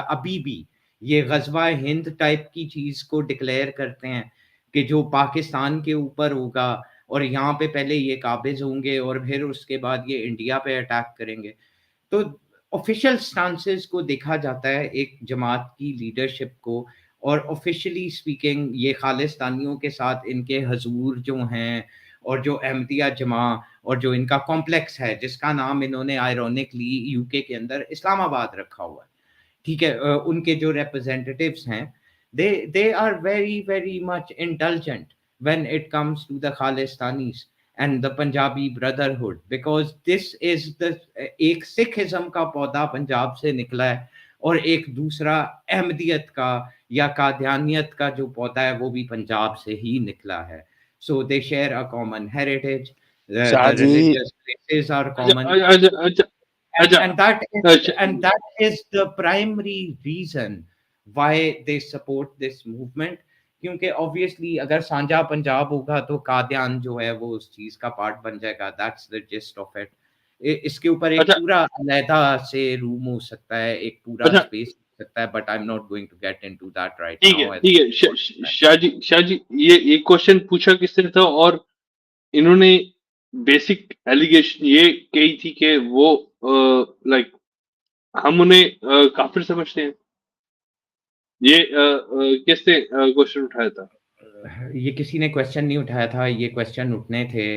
अभी भी ये गजवा हिंद टाइप की चीज को डिक्लेयर करते हैं कि जो पाकिस्तान के ऊपर होगा और यहाँ पे पहले ये काबिज होंगे और फिर उसके बाद ये इंडिया पे अटैक करेंगे। तो ऑफिशियल स्टांसेस को देखा जाता है एक जमात की लीडरशिप को, और ऑफिशियली स्पीकिंग ये खालिस्तानियों के साथ इनके हजूर जो हैं और जो अहमदिया जमा और जो इनका कॉम्प्लेक्स है जिसका नाम इन्होंने आयरॉनिकली यूके के अंदर इस्लामाबाद रखा हुआ है, ठीक है, उनके जो रिप्रेजेंटेटिव्स हैं they are very much indulgent when it comes to the Khalistanis and the Punjabi Brotherhood, because this is the एक सिखिज्म का पौधा पंजाब से निकला है और एक दूसरा अहमदियत का या कादियानियत का जो पौधा है वो भी पंजाब से ही निकला है। So they share a common heritage, the Shahaji religious places are अच्छा common, अच्छा अच्छा अच्छा and अच्छा that is the primary reason why they support this movement, क्योंकि obviously अगर सांझा पंजाब होगा तो कादियान जो है वो उस चीज का पार्ट बन जाएगा। that's the gist of it। इसके ऊपर एक अच्छा पूरा अलहदा से रूम हो सकता है, एक पूरा अच्छा स्पेस हो सकता है, but I'm not going to get into that right ठीक now। है ठीक है। शाहजी ये एक क्वेश्चन पूछा किसने था, और इन्होंने बेसिक एलिगेशन ये कही थी कि वो लाइक हम उन्हें काफिर समझते हैं। ये किसने क्वेश्चन उठाया था? ये किसी ने क्वेश्चन नहीं उठाया था, ये क्वेश्चन उठने थे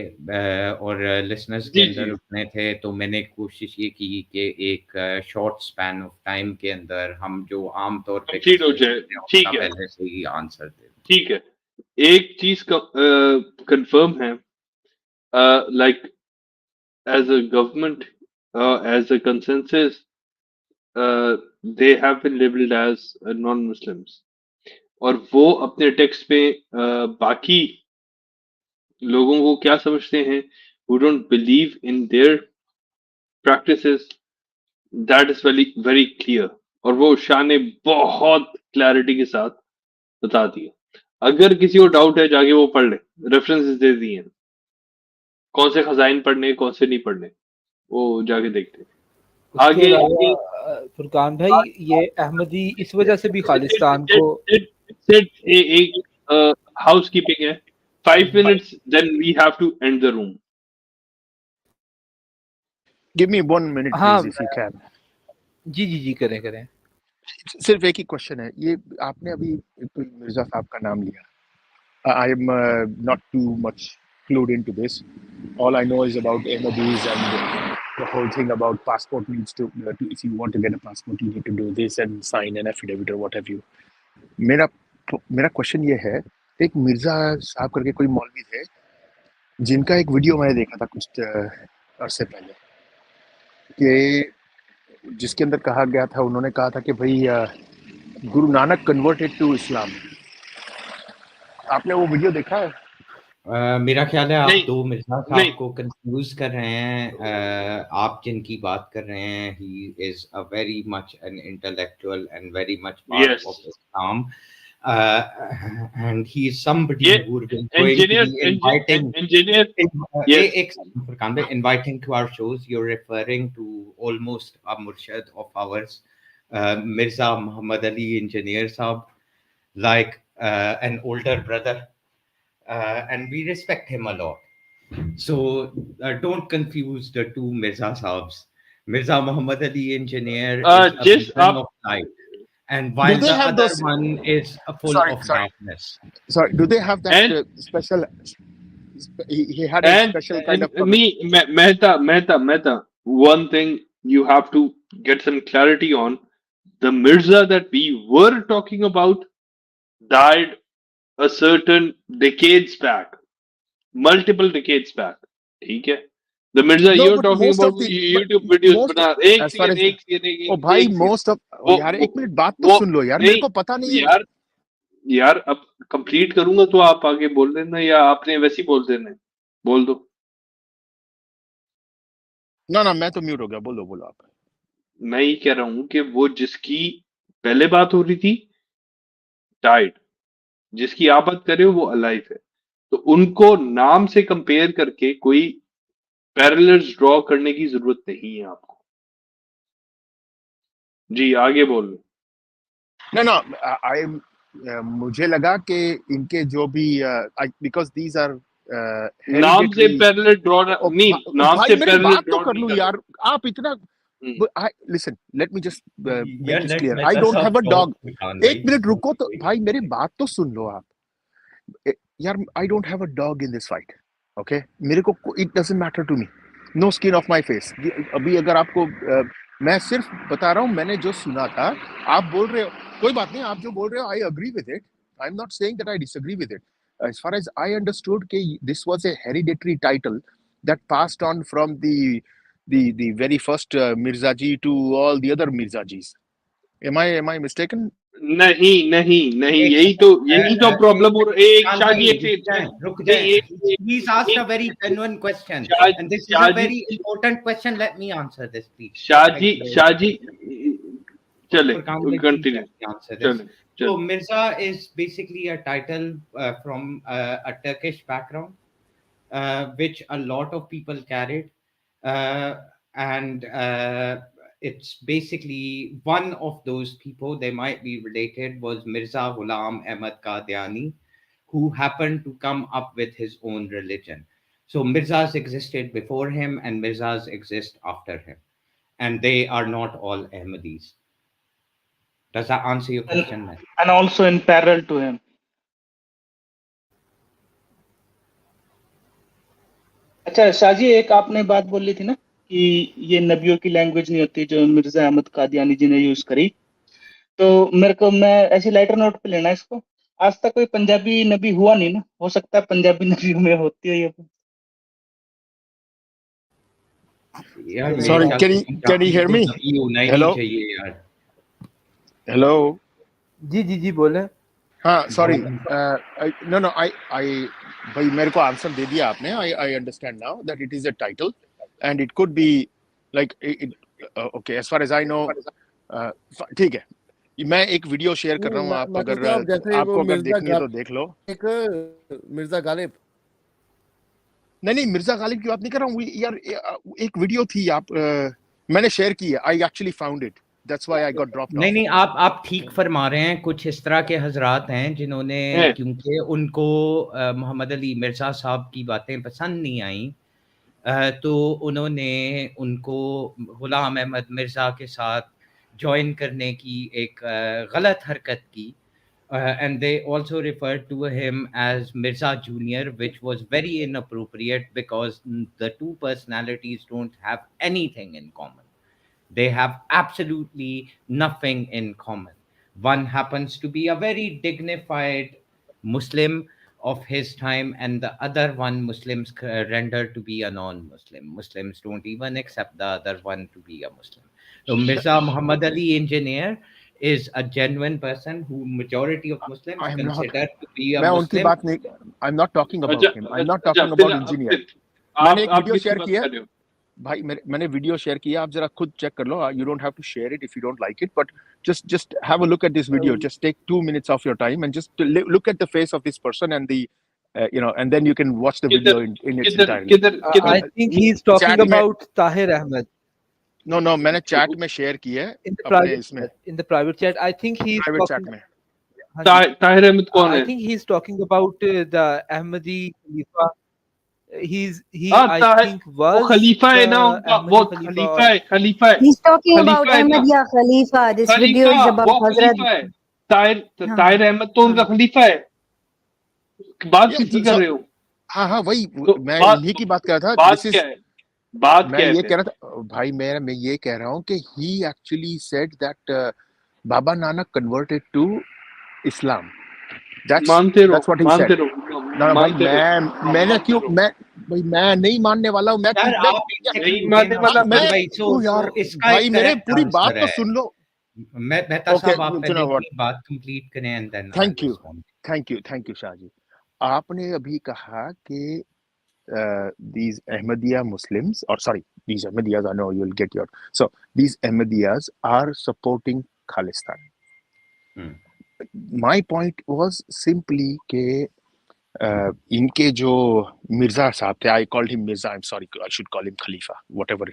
और लिसनर्स के जी अंदर जी उठने थे, तो मैंने कोशिश ये की कि एक शॉर्ट स्पैन ऑफ टाइम के अंदर हम जो आम तौर पे कंप्लीट हो क्वेश्चन जाए। करते हैं उसका ठीक है पहले से ही आंसर दे दूं। ठीक है। एक चीज कंफर्म है, like as a government, as a consensus, they have been labelled as non Muslims, और वो अपने टेक्स्ट में बाकी लोगों को क्या समझते हैं, who don't believe in their practices, that is very clear, और वो शाह ने बहुत क्लैरिटी के साथ बता दिया। अगर किसी को डाउट है जाके वो पढ़ ले, रेफरेंसेस दे दिए हैं, कौन से खजाइन पढ़ने कौन से नहीं पढ़ने वो जाके देखते हैं। उसके आगे अलावा फुरकान भाई, ये अहमदी इस वजह से भी खालिस्तान को एक हाउस कीपिंग है, 5 minutes then we have to end the room। give me 1 minute हाँ please if you can। जी जी जी करें करें। सिर्फ एक ही क्वेश्चन है, ये आपने अभी कोई मिर्जा साहब का नाम लिया। I am not too much clued into this. All I know is about Ahmadis and the whole thing about passport needs to if you want to get a passport, you need to do this and sign an affidavit or what have you. मेरा मेरा question ये है, एक मिर्जा साहब करके कोई मौलवी थे जिनका एक वीडियो मैंने देखा था कुछ अरसे पहले, कि जिसके अंदर कहा गया था, उन्होंने कहा था कि भाई गुरु नानक कन्वर्टेड टू इस्लाम। आपने वो वीडियो देखा है? मेरा ख्याल है आप नहीं दो मिर्जा नहीं साहब को कंफ्यूज कर रहे हैं। आप जिनकी बात कर रहे हैं he is a very much an intellectual and very much part yes of Islam, and he is somebody ये who will going to be inviting engineer yes एक second, Furkan bhai, inviting to our shows. You're referring to almost a murshid of ours, Mirza Muhammad Ali Engineer Saab, like an older brother, and we respect him a lot. So don't confuse the two Mirza Saabs. Mirza Muhammad Ali Engineer is a जिस beacon आप of light, and Do while they the have other those? one is full Sorry, of sorry, darkness. sorry. Do they have that and special? He had a special kind of. me Mehta, one thing you have to get some clarity on: the Mirza that we were talking about died a certain decades back, multiple decades back। ठीक है? The Mirza No, you're but talking most of about the YouTube videos most बना, as far as ओ एक भाई second, most of वो यार वो एक minute बात तो वो सुन लो यार, मेरे नहीं को पता नहीं है। यार, यार अब कंप्लीट करूंगा तो आप आगे बोल देना, या आपने वैसे ही बोल देना है? बोल दो। ना ना मैं तो म्यूट हो गया, बोलो बोलो आप। मैं ये कह रहा हूँ कि वो जिसकी पहले बात हो रही थी डाइड, जिसकी आप बात कर रहे हो वो अलाइव है। तो उनको नाम से कंपेयर करके कोई पैरेलल्स ड्रॉ करने की जरूरत नहीं है आपको। जी आगे बोल। No, no. I मुझे लगा कि इनके जो भी बिकॉज दीज आर नाम से हेरिडिटरी। पैरेलल ड्रॉ नहीं, नाम भाई से मेरी पैरेलल बात तो ड्रॉ कर नहीं लूं कर यार, रहे। आप इतना listen, let me just make यार this let clear. I Mehta don't Sahab have a talk dog. Farhan एक भाई, मिनट डोंट रुको तो वेट भाई, मेरी फॉर बात तो सुन लो आप। यार I don't have a dog in this fight, okay. मेरे को it doesn't matter to me, no skin off my face. अभी अगर आपको मैं सिर्फ बता रहा हूँ मैंने जो सुना था। आप बोल रहे हो कोई बात नहीं, आप जो बोल रहे हो I agree with it, I am not saying that I disagree with it. as far as I understood कि this was a hereditary title that passed on from the very first Mirza ji to all the other Mirza jis. Am I mistaken? नहीं नहीं नहीं, एक यही तो second, problem हो रहा है। एक शान शाहजी भाई एक रुक से जाएं, रुक नहीं, जाएं. एक He's asked a very एक genuine question, Shah and this is a Shahaji very important question. Let me answer this, please. Shahaji Thank you very much. Shahaji चले Furkan bhai, please continue, let me answer this. चले So, चले। Mirza is basically a title from a Turkish background, which a lot of people carried. Uh, and it's basically one of those people, they might be related, was Mirza Ghulam Ahmad Qadiani, who happened to come up with his own religion. So Mirzas existed before him and Mirzas exist after him. And they are not all Ahmadis. Does that answer your question, man? and also in parallel to him. अच्छा शाहजी, एक आपने बात बोली थी ना कि ये नबियों की लैंग्वेज नहीं होती जो मिर्जा अहमद कादियानी जी ने यूज करी। तो मेरे को, मैं ऐसी लाइटर नोट पे लेना इसको। आज तक कोई पंजाबी नबी हुआ नहीं ना, हो सकता है पंजाबी नबियों में होती है ये। यार मेरे Sorry, ख्याल can से you पंजाबी hear तो me? नबी होना ही नहीं Hello, चाहिए यार. hello. जी जी जी बोले। हाँ सॉरी, बहुत नो नो, आई भाई मेरे को आंसर दे दिया आपने। I understand now that it is a title and it could be like okay, as far as I know. ठीक है, मैं एक वीडियो शेयर कर रहा हूँ, आप मैटर अगर साहब, जैसे वो आपको अगर मिर्जा देखनी है तो देख लो। एक मिर्जा गालिब। नहीं नहीं, मिर्जा गालिब की बात नहीं कर रहा हूँ यार। एक वीडियो थी, आप मैंने शेयर की है। I actually found it, that's why I got dropped नहीं ऑफ। नहीं, आप ठीक फरमा रहे हैं. कुछ इस तरह के हजरात हैं जिन्होंने, है क्योंकि उनको मोहम्मद अली मिर्जा साहब की बातें पसंद नहीं आई, तो उन्होंने उनको गुलाम अहमद मिर्जा के साथ ज्वाइन करने की एक गलत हरकत की. And they also referred to him as Mirza Junior, which was very inappropriate because the two personalities don't have anything in common. They have absolutely nothing in common. One happens to be a very dignified Muslim of his time, and the other one Muslims render to be a non-Muslim. Muslims don't even accept the other one to be a Muslim. So Mirza Muhammad Ali Engineer is a genuine person who majority of Muslims I am not, consider to be a मैं उनकी Muslim. बात नहीं, आई am not talking अच्छा about him, I am not अच्छा, talking फिर about engineer. फिर मैंने एक आप वीडियो किसकी शेयर बात की है कर रहे हो? भाई, मैंने वीडियो शेयर किया, आप जरा खुद चेक कर लो। You don't have to share it if you don't like it, but just have a look at this video. Just take 2 minutes of your time and just to look at the face of this person and the and then you can watch the किधर video in its किधर entirely. किधर I किधर think he is talking chat में, about Tahir Ahmed no मैंने chat में share की है in the अपने private इसमें, chat. In the private chat, I think he is private talking. Chat में। हाँ जी, ताहिर अहमद कौन I है? think he is talking about the Ahmadi Khalifa. He हाँ, I ताहिर think वो was खलीफा है ना the उनका, वो Ahmadi Khalifa खलीफा or है, खलीफा है, He's talking about खलीफा है ना, Ahmadiyya Khalifa. This video Khalifa, is about वो Hazrat. खलीफा है। ताहिर हाँ, ताहिर अहमद तो उनका हाँ. खलीफा है। बात या किसकी कर रहे हो? हाँ हाँ वही, तो मैं बात इन्हीं की बात कर रहा था। बात दिस क्या इज, है? बात मैं क्या है ये फिर? कह रहा था भाई, मैं ये कह रहा हूँ कि he actually said that Baba Nanak converted to Islam. That's मानते रहो, what he said. मानते रहो, ना भाई, मानते रहो, मैंने क्यों, मैं भाई मैं नहीं मानने वाला हूँ। मैं यार मैं आप एक नहीं सेकंड रुके मानने ना वाला फरमान मैं फिर भाई. सो यार इसका भाई, एक मेरे करेक्ट पूरी बात आंसर तो है. सुन लो। मैं मेहता ओके, साहब, आप पहले सुनो व्हाट, अपनी बात कंप्लीट करें and then I thank you respond. Thank you Shah ji. आपने अभी कहा कि these Ahmadiyya Muslims, or sorry, these Ahmadiyyas, I know you'll get your, so these Ahmadiyyas are supporting Khalistan. Hmm. My point was simply कि इनके जो मिर्जा साहब थे, I called him Mirza. I'm sorry, I should call him Khalifa. Whatever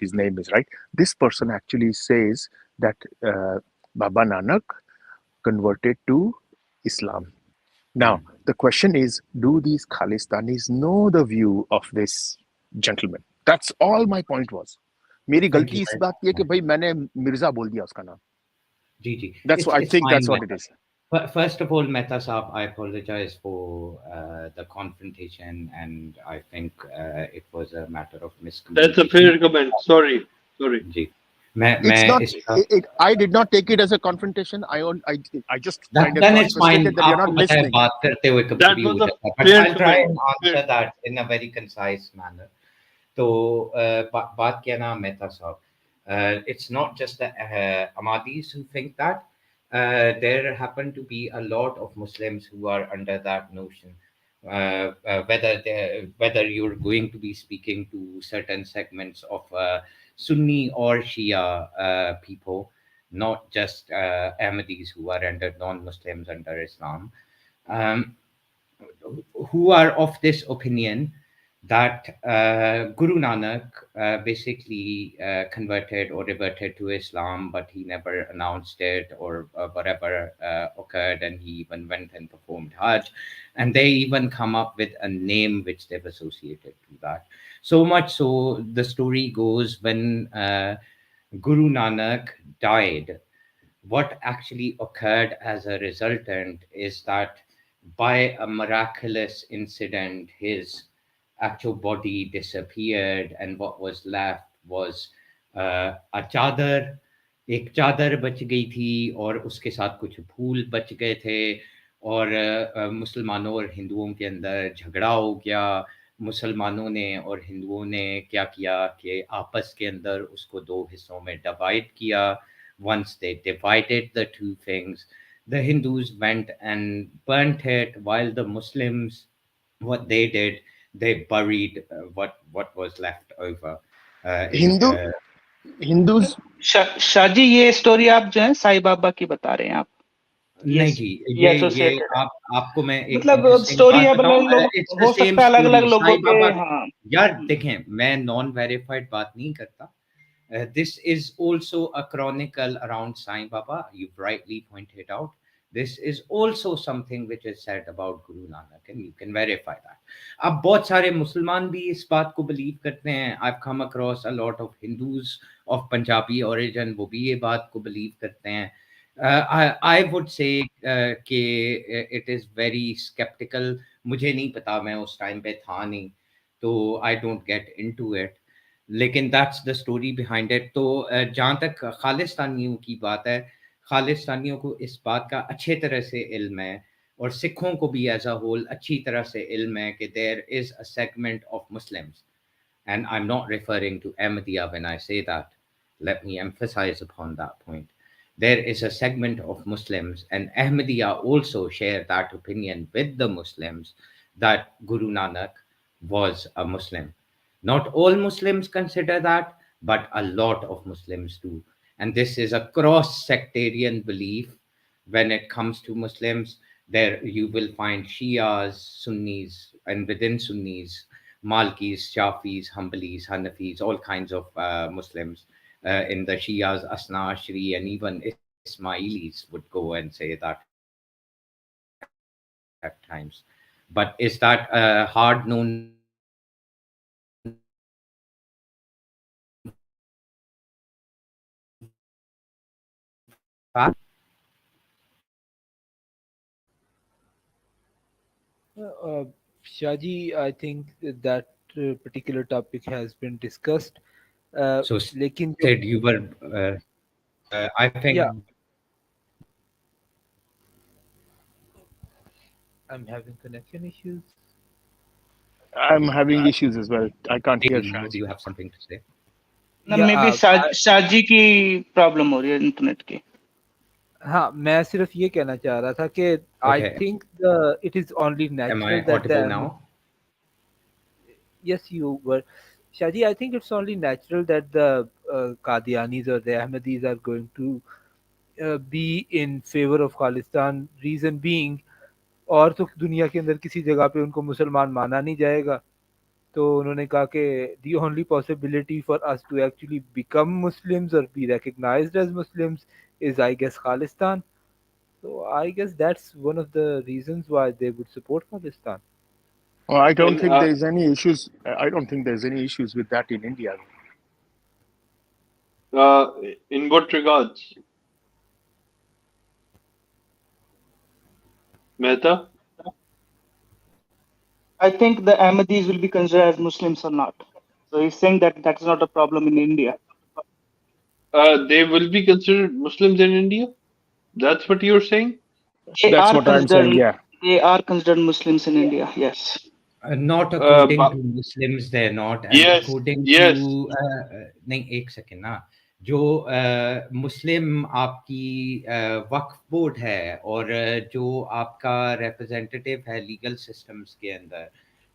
his name is, right? This person actually says that Baba Nanak converted to Islam. Now, the question is, do these Khalistanis know the view of this gentleman? That's all my point was. मेरी Thank गलती you इस very बात की है कि much. भाई मैंने मिर्जा बोल दिया उसका नाम. Gigi. That's what I It's think. fine, That's what it Mehta. is. First of all, Mehta Saab, I apologize for the confrontation, and I think it was a matter of That's a miscommunication. fair comment. Sorry. Sorry. जी मैं It's not. इसका I did not take it as a confrontation. I just kind of then got it's fine. frustrated that you're not आपको पता है listening. बात करते हुए कभी That कभी was हो a जाता है, but fair I'll try comment. and Fair. answer that in a very concise manner. तो बात क्या ना मेहता साहब, it's not just the Ahmadis who think that. There happen to be a lot of Muslims who are under that notion. Whether you're going to be speaking to certain segments of Sunni or Shia people, not just Ahmadis who are under non-Muslims under Islam, um, who are of this opinion that Guru Nanak basically converted or reverted to Islam, but he never announced it or whatever occurred, and he even went and performed Hajj, and they even come up with a name which they've associated to that. So much so, the story goes when Guru Nanak died, what actually occurred as a resultant is that by a miraculous incident, his actual body disappeared, and what was left was a चादर, एक चादर बच गई थी और उसके साथ कुछ फूल बच गए थे, और मुसलमानों और हिंदुओं के अंदर झगड़ा हो गया। मुसलमानों ने और हिंदुओं ने क्या किया कि आपस के अंदर उसको दो हिस्सों में डिवाइड किया। Once they divided the two things, the Hindus went and burnt it, while the Muslims, what they did, they buried what was left over. In Hindu Hindus. Shaji, ये स्टोरी आप जो है साईं बाबा की बता रहे हैं आप, ये नहीं जी, ये ये एसोसिएटेड है, आपको मैं एक मतलब इंटरेस्टिंग स्टोरी बात है, बताऊं। मतलब लोग इट्स द हो सेम सकता है अलग अलग स्टोरी लोगों साईं के। बाबा। हाँ यार देखें, मैं नॉन वेरीफाइड बात नहीं करता। This is also a chronicle around Sai Baba. You've rightly pointed out. This is also something which is said about Guru Nanak, and you can verify that. अब बहुत सारे मुसलमान भी इस बात को believe करते हैं। I've come across a lot of Hindus of Punjabi origin, वो भी ये बात को believe करते हैं। I would say कि it is very skeptical. मुझे नहीं पता, मैं उस टाइम पे था नहीं, तो I don't get into it. लेकिन that's the story behind it. तो जहाँ तक खालिस्तानियों की बात है, खालिस्तानियों को इस बात का अच्छे तरह से इल्म है, और सिखों को भी एज अ होल अच्छी तरह से इल्म है कि there is a segment of Muslims, and I'm not referring to Ahmadiyya when I say that. Let me emphasize upon that point. There is a segment of Muslims, and Ahmadiyya also share that opinion with the Muslims, that Guru Nanak was a Muslim. Not all Muslims consider that, but a lot of Muslims do. And this is a cross sectarian belief when it comes to Muslims. There you will find Shias, Sunnis, and within Sunnis, Malkis, Shafis, Hanbalis, Hanafis, all kinds of Muslims. In the Shias, Asna, Ashri, and even Ismailis would go and say that at times. But is that a hard known fact? No, it's not. It's a secret belief. And Shaji, I think that particular topic has been discussed. so, लेकिन जो Sid, you were, I yeah, think, I'm having connection issues. I'm having issues as well. I can't hear do you Shaz. have something to say? ना, Yeah, may be Shaji की problem हो रही है internet की। हाँ, मैं सिर्फ ये कहना चाह रहा था कि I Okay. think it is only Am natural I that audible now? yes, you were. Shaji, I think it's only natural that the Qadianis or the Ahmadis are going to be in favor of Khalistan. Reason being, और तो दुनिया के अंदर किसी जगह पे उनको मुसलमान माना नहीं जाएगा, तो उन्होंने कहा कि the only possibility for us to actually become Muslims or be recognized as Muslims is, I guess, Khalistan. So I guess that's one of the reasons why they would support Khalistan. Well, I don't And think there's any issues. I don't think there's any issues with that in India. in what regards, Mehta? I think the Ahmadis will be considered as Muslims or not. So he's saying that that's not a problem in India. They will be considered Muslims in India. That's what you're saying. They That's are what I'm saying. considered Yeah. they are considered Muslims in India. Yes. Not according But to Muslims, they're not, and yes, according to yes. नहीं, एक second ना, जो मुस्लिम आपकी वक्फ board है और जो आपका representative है लीगल सिस्टम्स के अंदर,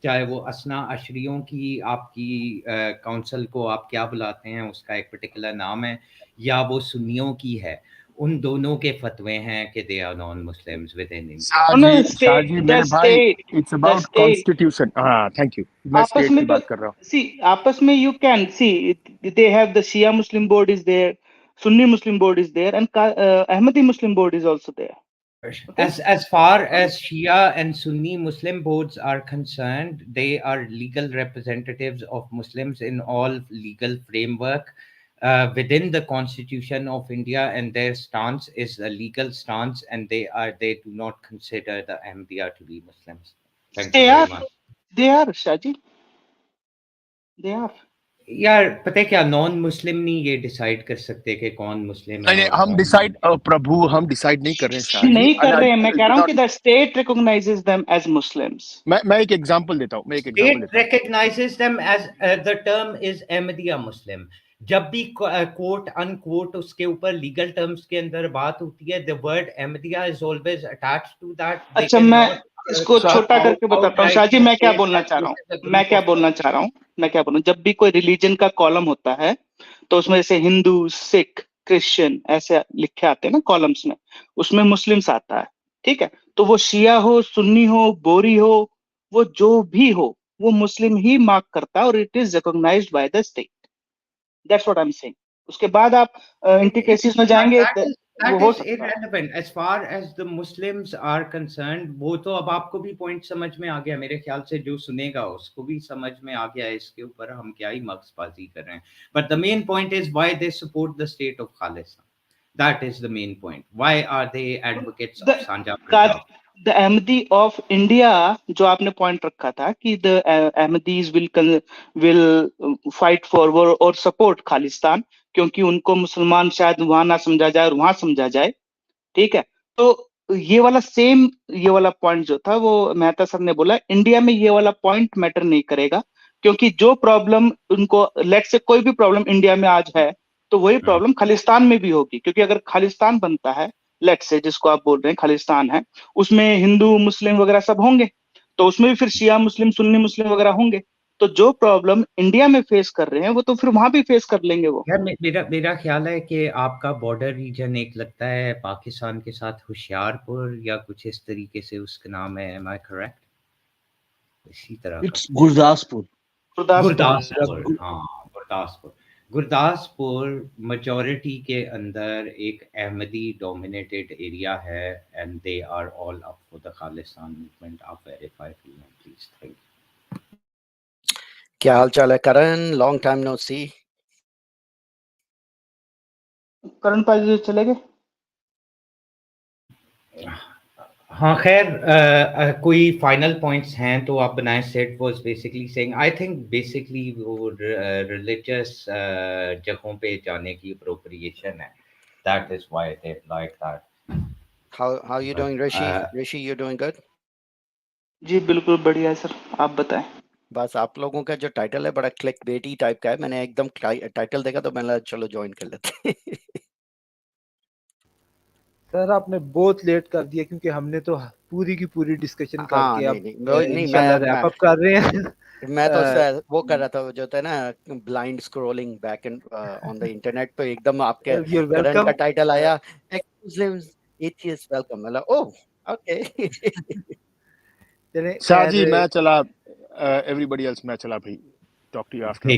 चाहे वो असना अशरियों की आपकी काउंसिल को आप क्या बुलाते हैं, उसका एक पर्टिकुलर नाम है, या वो सुन्नियों की है, उन दोनों के फतवे हैं कि they are non Muslims within India. No, no, Shahji मेरे भाई, it's the about state constitution. हाँ, thank you. मैं आपस state में की जो बात कर रहा हूँ. see आपस में you can see they have the Shia Muslim board is there, Sunni Muslim board is there, and Ahmadi Muslim board is also there. Okay. As far as Shia and Sunni Muslim boards are concerned, they are legal representatives of Muslims in all legal framework within the Constitution of India, and their stance is a legal stance, and they do not consider the Ahmadiyya to be Muslims. Thank you They very are, much. Shaji. They are. यार पता है क्या, non Muslim नहीं ये decide कर सकते कि कौन मुस्लिम है नहीं, और हम कौन डिसाइड, प्रभु हम डिसाइड नहीं कर रहे हैं शाहजी. नहीं कर रहे हैं, मैं कह रहा हूँ कि not- the state recognizes them as Muslims. मैं एक एग्जांपल देता हूँ. State recognizes them as the term is Ahmadiyya Muslim. जब भी quote unquote उसके ऊपर legal terms के अंदर बात होती है, the word Ahmadiyya is always attached to that. They अच्छा, मैं cannot इसको छोटा करके बताता हूँ outright शाहजी, मैं क्या say बोलना that चाह रहा this हूँ, is a group of जब भी कोई रिलीजन का कॉलम होता है तो उसमें जैसे हिंदू, सिख, क्रिश्चियन ऐसे लिखे आते हैं ना कॉलम्स में, उसमें मुस्लिम्स आता है, ठीक है, तो वो शिया हो, सुन्नी हो, बोरी हो, वो जो भी हो, वो मुस्लिम ही मार्क करता है और it is recognised by the state. That's what I am saying. उसके बाद आप इंटिकेसीज में जाएंगे, वो that हो is सकता है. irrelevant as far as the Muslims are concerned. वो तो अब आपको भी पॉइंट समझ में आ गया, मेरे ख्याल से जो सुनेगा उसको भी समझ में आ गया, इसके ऊपर हम क्या ही मगजबाजी कर रहे हैं. But the main point is why they support the state of Khalistan. That is the main point. Why are they advocates of Sanja Punjab? The Ahmadi of India जो आपने पॉइंट रखा था कि the Ahmadis will fight for और support Khalistan, क्योंकि उनको मुसलमान शायद वहां ना समझा जाए और वहां समझा जाए, ठीक है, तो ये वाला पॉइंट जो था वो मेहता सर ने बोला, इंडिया में ये वाला पॉइंट मैटर नहीं करेगा, क्योंकि जो प्रॉब्लम उनको लेट से कोई भी प्रॉब्लम इंडिया में आज है तो वही प्रॉब्लम खालिस्तान में भी होगी, क्योंकि अगर खालिस्तान बनता है, लेट से जिसको आप बोल रहे हैं खालिस्तान है, उसमें हिंदू मुस्लिम वगैरह सब होंगे, तो उसमें भी फिर शिया मुस्लिम सुन्नी मुस्लिम वगैरह होंगे, तो जो प्रॉब्लम इंडिया में फेस कर रहे हैं वो तो फिर वहां भी फेस कर लेंगे वो. यार मेरा ख्याल है कि आपका बॉर्डर रीजन एक लगता है पाकिस्तान के साथ होशियारपुर या कुछ इस तरीके से उसका नाम है, am I correct? इसी तरह It's Gurdaspur. गुरदासपुर, हाँ गुरदासपुर मेजॉरिटी के अंदर एक अहमदी डोमिनेटेड एरिया है, and they are all up for the Khalistan movement. आप वेरीफाई कीजिए प्लीज. Thank you. क्या हाल चाल है Karan? Long time no see. Karan पाजी चले गए. हाँ खैर, कोई फाइनल पॉइंट्स हैं तो आप बनाएं. Set was basically saying, I think basically वो रिलीजियस जगहों पे जाने की अप्रोप्रिएशन है. That is why they like that. How you doing, Rishi? Rishi, you doing good? जी बिल्कुल बढ़िया है सर, आप बताएं. बस आप लोगों का जो टाइटल है बड़ा क्लिक बेटी टाइप का है, मैंने एकदम टाइटल देखा तो मैंने चलो ज्वाइन कर लेते. सर आपने बहुत लेट कर दिया क्योंकि हमने तो पूरी की पूरी डिस्कशन हाँ करके अब नहीं इंशाल्लाह रैप अप कर रहे हैं मैं तो अ, वो कर रहा था जो होता है ना blind scrolling back and on the internet, तो एकदम आपके you're करण का welcome टाइटल आया मुस्लिम्स एथियस्ट वेलकम, मतलब ओह ओके चलें खैर शाहजी मैं चला, एवरीबडी एल्स मैं चला भाई, talk to you after. Okay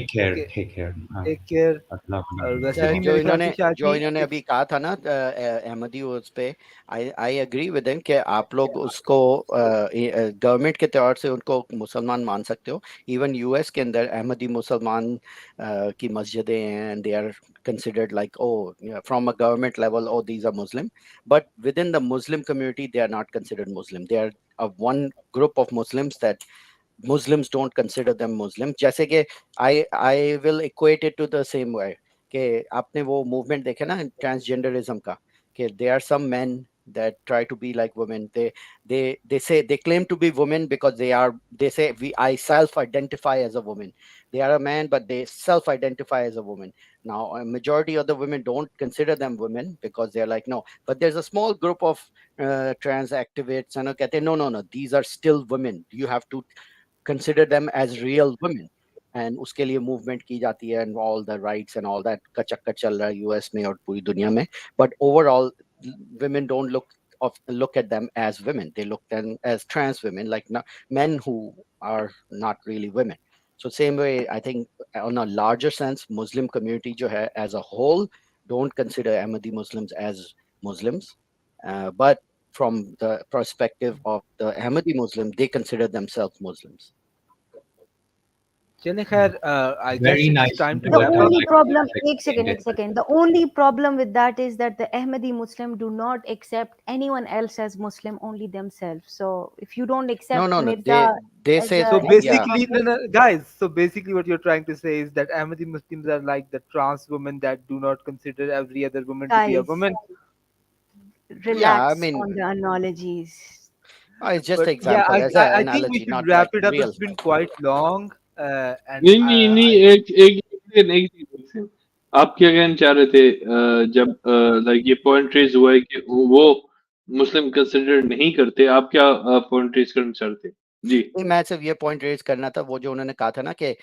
take care. Take care Allah और Allah. वैसे भी जो मेरे ख्याल इन्होंने से शाजी अभी कहा था ना अहमदी उस पे, आई आई एग्री विद हिम कि आप लोग उसको गवर्नमेंट के तौर से उनको मुसलमान मान सकते हो। इवन यूएस के अंदर अहमदी मुसलमान की मस्जिदें हैं and they are considered like, oh yeah, from a government level, oh these are Muslim, but within the Muslim community they are not considered Muslim. They are one group of Muslims that Muslims don't consider them Muslim. जैसे कि I will equate it to the same way कि आपने वो movement देखे ना transgenderism का, कि there are some men that try to be like women. They say they claim to be women because they say I self-identify as a woman. They are a man but they self-identify as a woman. Now a majority of the women don't consider them women because they're like no. But there's a small group of trans activists and कहते हैं no, these are still women. You have to consider them as real women, and उसके लिए movement की जाती है and all the rights and all that का चक्कर चल रहा है यूएस में और पूरी दुनिया में. But overall women don't look at them as women. They look them as trans women, like men who are not really women. So same way I think on a larger sense Muslim community जो है as a whole don't consider Ahmadi Muslims as Muslims, but from the perspective of the Ahmadi Muslim, they consider themselves Muslims. चलें खैर I guess Very it's nice time to The note. wrap I up. only like problem, that एक second, explained एक it. second. The only problem with that is that the Ahmadi Muslim do not accept anyone else as Muslim, only themselves. So if you don't accept No. Mirza They as say a So yeah. as basically, a no, guys. So basically, what you're trying to say is that Ahmadi Muslims are like the trans women that do not consider every other woman to be a guys, woman. Yeah, I relax mean, on the analogies. it's just But an yeah, example, as an I think we analogy, should not wrap like it up. real. It's been quite long, and नहीं नहीं नहीं, एक आप क्या कहना चाह रहे थे जब लाइक ये पॉइंट रेज हुआ है कि वो मुस्लिम कंसिडर नहीं करते, आप क्या पॉइंट रेज करना चाह रहे थे जी? नहीं, मैं सिर्फ ये पॉइंट रेज करना था, वो जो उन्होंने कहा था ना कि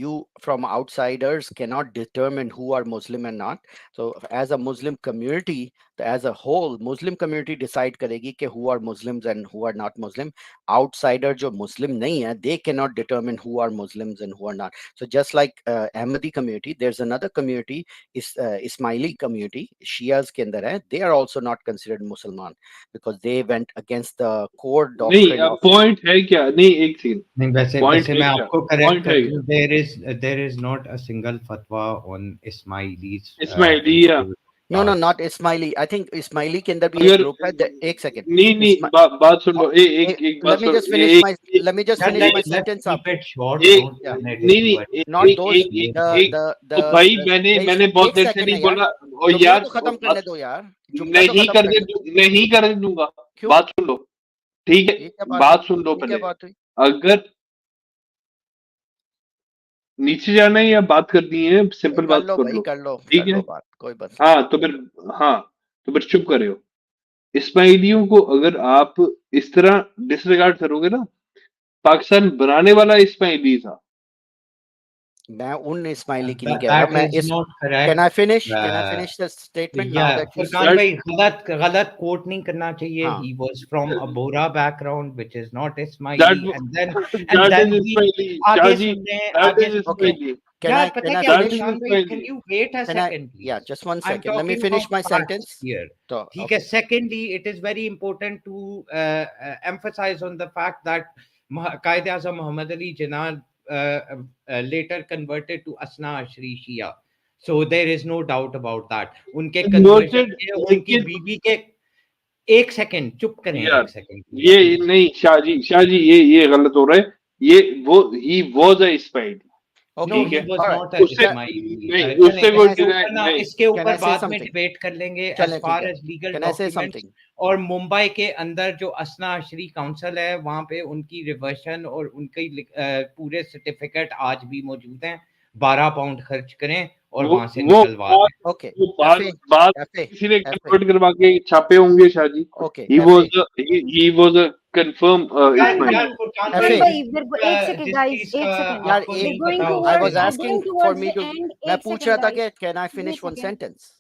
you from outsiders can not determine who are Muslim and not. So as a Muslim community, as a whole Muslim community decide करेगी कि who are Muslims and who are not Muslim. Outsider जो Muslim नहीं है, they can not determine who are Muslims and who are not. So just like Ahmadi community, there is another community, Ismaili community Shias के अंदर है. They are also not considered मुसलमान because they went against the core नहीं, doctrine of. Point है क्या? नहीं, एक second, नहीं, वैसे पॉइंट वैसे है मैं क्या? आपको करेक्ट पॉइंट कर है दूं, क्या? there is not a single fatwa on Ismailia No, caste. not Ismaili. I think Ismaili के अंदर भी एक अगर ग्रुप है. एक सेकंड. नहीं नहीं, बात सुन लो, एक बात Let me soon, just finish my let me just Yeah, finish my let's sentence up. keep it short. एक Don't Yeah, turn it नहीं into नहीं, a not debate. those ये तो भाई मैंने बहुत एक देर से सेकंड नहीं है यार. बोला, और जुमला यार तो खत्म करने बात दो यार. जुमला तो खत्म करने दो. नहीं कर दूंगा, क्यों? बात सुन लो, ठीक है, ये क्या बात हुई? बात सुन लो ये क्या पहले. बात हुई? अगर नीचे जाना है या बात करनी है, सिंपल कर बात लो कर भाई, लो, कर लो ठीक है. बात, कोई बात. हाँ तो फिर, हाँ तो फिर चुप करे हो. इस्माइलियों को अगर आप इस तरह डिसरिगार्ड करोगे ना, पाकिस्तान बनाने वाला इस्माइली था. मैं उन इस्माइली की नहीं कह रहा. that मैं is इस not Can I correct. finish? Can I Uh, finish the statement now yeah, that you Furqan said? भाई गलत कोट नहीं करना चाहिए. हाँ. He was from a Bora background, which is not That Ismaili, and that then is we Ismaili, आगे Shaji. सुन रहे हैं, That आगे is सुन रहे हैं. Ismaili. यार पता Can है I क्या That finish? is फरकान भाई, can Ismaili. you wait a Can I? second Yeah, please? just one I'm second. Let me talking finish about my facts sentence. here. So, ठीक है. Secondly, it is very important to emphasize on the fact that Qaid Azam Muhammad Ali Jinnah later converted to Asna Ashri Shia. So there is no doubt about that. उनके conversion Converted, के, उनकी लेकिन बीवी के, एक second चुप करें, यार एक सेकंड ये प्लीज. नहीं, शाहजी ये गलत हो रहा है. ये वो he was a Ismaili, No, okay. ठीक he है. was All right. not a उससे Ismaili. नहीं, चलें, उससे कोई Can I इसके ऊपर ना, नहीं. इसके can I ऊपर say बाद में something? डिबेट कर लेंगे. एज चलें, ठीक फार है. As legal Can I say documents, something? और मुंबई के अंदर जो असना अशरी काउंसिल है, वहां पे उनकी रिवर्शन और उनकी पूरे सर्टिफिकेट आज भी मौजूद हैं. 12 पाउंड खर्च करें और वो वहां से वो निकलवा बात दें। Okay, वो बात FA, बात FA, किसी ने FA. कन्वर्ट करवा के छापे होंगे Shah ji. Okay, He FA, was he was a confirm यार Ismaili. यार फुरकान FA. भाई, भाई एक सेकंड जिस गाइस, चीज एक का सेकंड, यार आपको we're नहीं एक going पता I उसके was towards, we're बाद asking going for towards me the to end. मैं एक पूछ सेकंड रहा था गाइस, कि can I wait finish one second, sentence?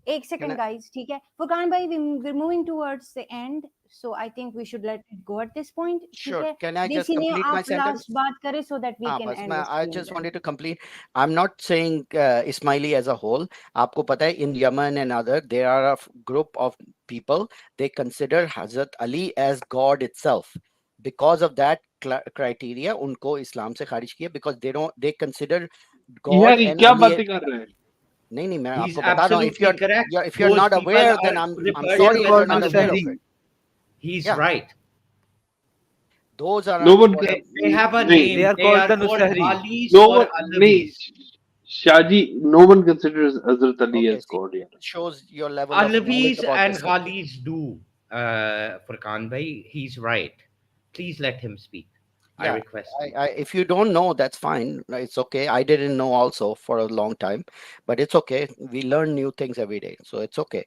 एक Can सेकंड I? गाइस, ठीक है फुरकान भाई, we're moving towards the end, so I think we should let it go at this point, ठीक Sure. है Can I just देसी ने complete my आप sentence? Last बात करें so that we हाँ can बस end मैं the I stream just then. wanted to complete. I'm not saying Ismaili as a whole. आपको पता है in Yemen and other there are a group of people they consider Hazrat Ali as God itself. Because of that criteria उनको इस्लाम से खारिज किया because they consider God यार ये and क्या Ali. बातें कर रहे हैं? नहीं मैं He's आपको बता रहा हूँ if absolutely correct. you're Those not people aware are then I'm referred They are sorry to that as you're called not aware of Alavis. Nusayri. it. He's Yeah, right. those are No one what can. I'm, They have a नहीं They name. are They called are the called Nusayri. Ghalis no or one नहीं Alavis. Shahaji no one considers Hazrat Ali okay. as See, God यार. shows your level of knowledge Alavis about and this subject. Ghalis do. Furkan bhai, he's right. Please let him speak. I Yeah, request you. if you don't know, that's fine. It's okay. I didn't know also for a long time, but it's okay. We learn new things every day, so it's okay.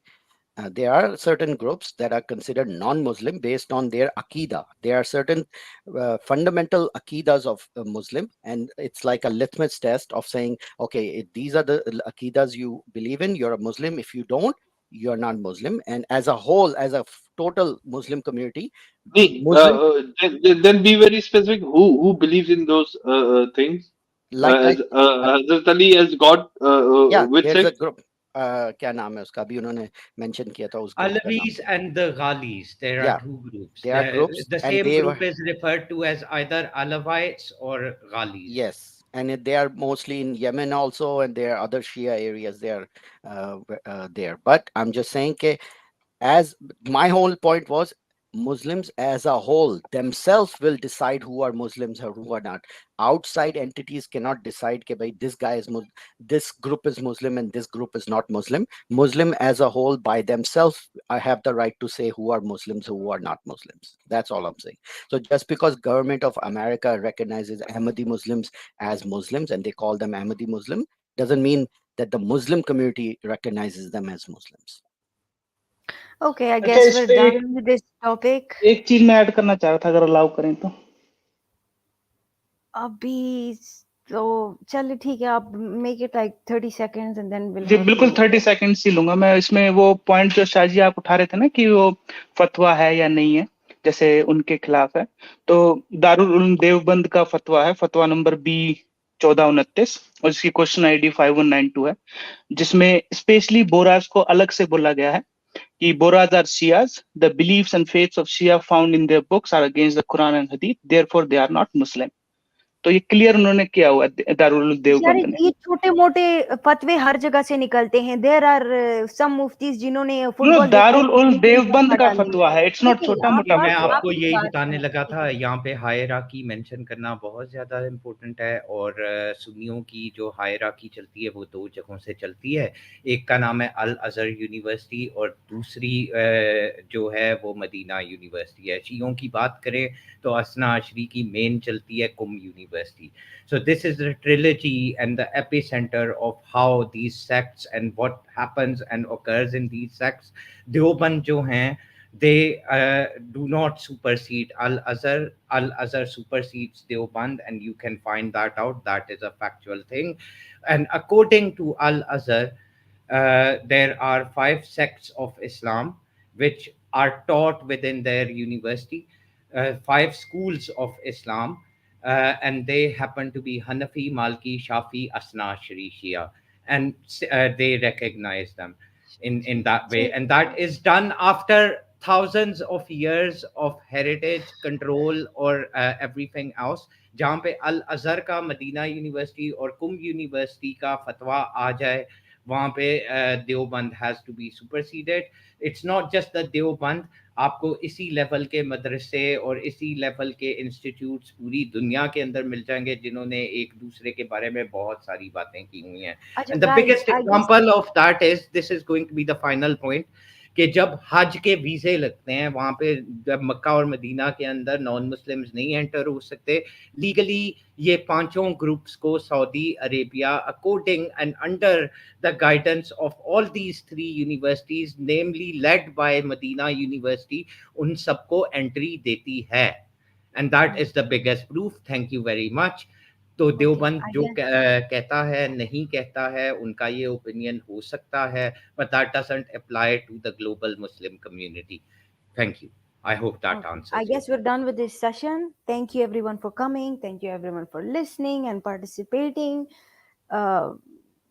There are certain groups that are considered non-Muslim based on their akida. There are certain fundamental akidas of a Muslim, and it's like a litmus test of saying, okay, these are the akidas you believe in. You're a Muslim. If you don't, you're not Muslim. And as a whole, as a total Muslim community, नहीं Muslim, then be very specific who believes in those things like I, as Hazrat Ali as God yeah, which there's a sect? group. क्या नाम है उसका अभी उन्होंने mention किया था उस group का नाम. Alavis and the Ghalis, there are Yeah, two groups. there are groups The and same they were. group is referred to as either Alawites or Ghalis. Yes, and they are mostly in Yemen also, and there are other Shia areas there, there. But I'm just saying, that as my whole point was, Muslims as a whole themselves will decide who are Muslims or who are not. Outside entities cannot decide that bhai, this guy is this group is Muslim and this group is not Muslim. Muslim as a whole by themselves I have the right to say who are Muslims, who are not Muslims. That's all I'm saying. So just because government of America recognizes Ahmadi Muslims as Muslims and they call them Ahmadi Muslim doesn't mean that the Muslim community recognizes them as Muslims. Okay, I अच्छा guess इस we're पे done with this topic. एक चीज मैं add करना चाह रहा था अगर अलाउ करें तो. अभी तो चलो ठीक है, आप make it like 30 seconds and then we'll जी have बिल्कुल to 30 सेकंड्स ही लूंगा मैं. इसमें वो पॉइंट जो शाहजी आप उठा रहे थे ना कि वो फतवा है या नहीं है जैसे उनके खिलाफ है, तो दारुल उलूम देवबंद का फतवा है, फतवा नंबर बी 1429 और इसकी क्वेश्चन आईडी 5192 है, जिसमें स्पेशली बोराज को अलग से बोला गया है कि Bohras are Shias, the beliefs and faiths of Shia found in their books are against the Quran and Hadith, therefore they are not Muslim. तो ये क्लियर उन्होंने किया हुआ है दारुल उलूम यार, देवबंद ने. ये छोटे मोटे फतवे हर जगह से निकलते हैं. देयर आर सम मुफ्तीज जिन्होंने नो फुटबॉल देखा है दारुल उल उन्होंने देवबंद फतवा का डाल दिया. फतवा है, इट्स नॉट नहीं छोटा आप मोटा मैं फतवा. आप आपको मेरी यही बात बताने सुनो, लगा ठीक था, है. यहाँ पे हायरार्की मेंशन करना बहुत ज़्यादा इम्पोर्टेंट है। और सुन्नियों की जो हायरार्की चलती है वो दो जगहों से चलती है। एक का नाम है अल अज़हर यूनिवर्सिटी और दूसरी जो है वो मदीना यूनिवर्सिटी है। शियों की बात करें तो असना अशरी की मेन चलती है कुम university. So this is the trilogy and the epicenter of how these sects and what happens and occurs in these sects. Deoband जो हैं, they do not supersede Al-Azhar. Al-Azhar supersedes Deoband, and you can find that out. That is a factual thing. And according to Al-Azhar, there are 5 sects of Islam which are taught within their university, 5 schools of Islam, and they happen to be Hanafi, Malki, Shafi, Asna, Shari, Shia, and they recognize them in that way, and that is done after thousands of years of heritage control or everything else. जहाँ पे अल अजहर का Medina university और कुम university का फतवा आ जाए, वहाँ पे Deoband has to be superseded. It's not just the Deoband, आपको इसी लेवल के मदरसे और इसी लेवल के इंस्टीट्यूट्स पूरी दुनिया के अंदर मिल जाएंगे जिन्होंने एक दूसरे के बारे में बहुत सारी बातें की हुई हैं. अच्छा and the guys, biggest I guess example of that is, this is going to be the final point, कि जब हज के वीज़े लगते हैं वहाँ पे, जब मक्का और मदीना के अंदर नॉन मुस्लिम्स नहीं एंटर हो सकते लीगली, ये पांचों ग्रुप्स को Saudi Arabia according and under the guidance of all these 3 universities namely led by Medina university, उन सबको एंट्री देती है। And that is the biggest proof. Thank you very much. तो Okay, देवबंद I जो guess. कहता है नहीं कहता है, उनका ये ओपिनियन हो सकता है, but that doesn't apply to the global Muslim community. Thank you. I hope that Okay. I answers guess your we're done with this session. Thank you everyone for coming. Thank you everyone for listening and participating. Uh,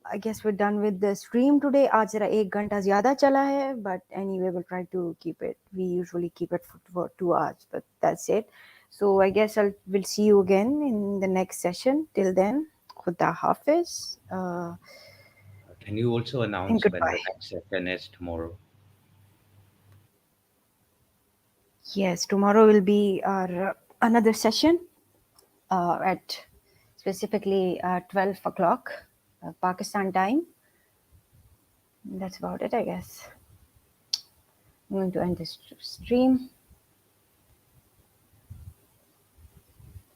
I guess we're done with the stream today. आज जरा 1 घंटा ज़्यादा चला है, but anyway we'll try to keep it. We usually keep it for 2 hours, but that's it. So I guess we'll see you again in the next session. Till then, Khuda Hafiz. Can you also And announce when goodbye. the next session is tomorrow? Yes, tomorrow will be our another session at specifically 12 o'clock Pakistan time. That's about it, I guess. I'm going to end this stream.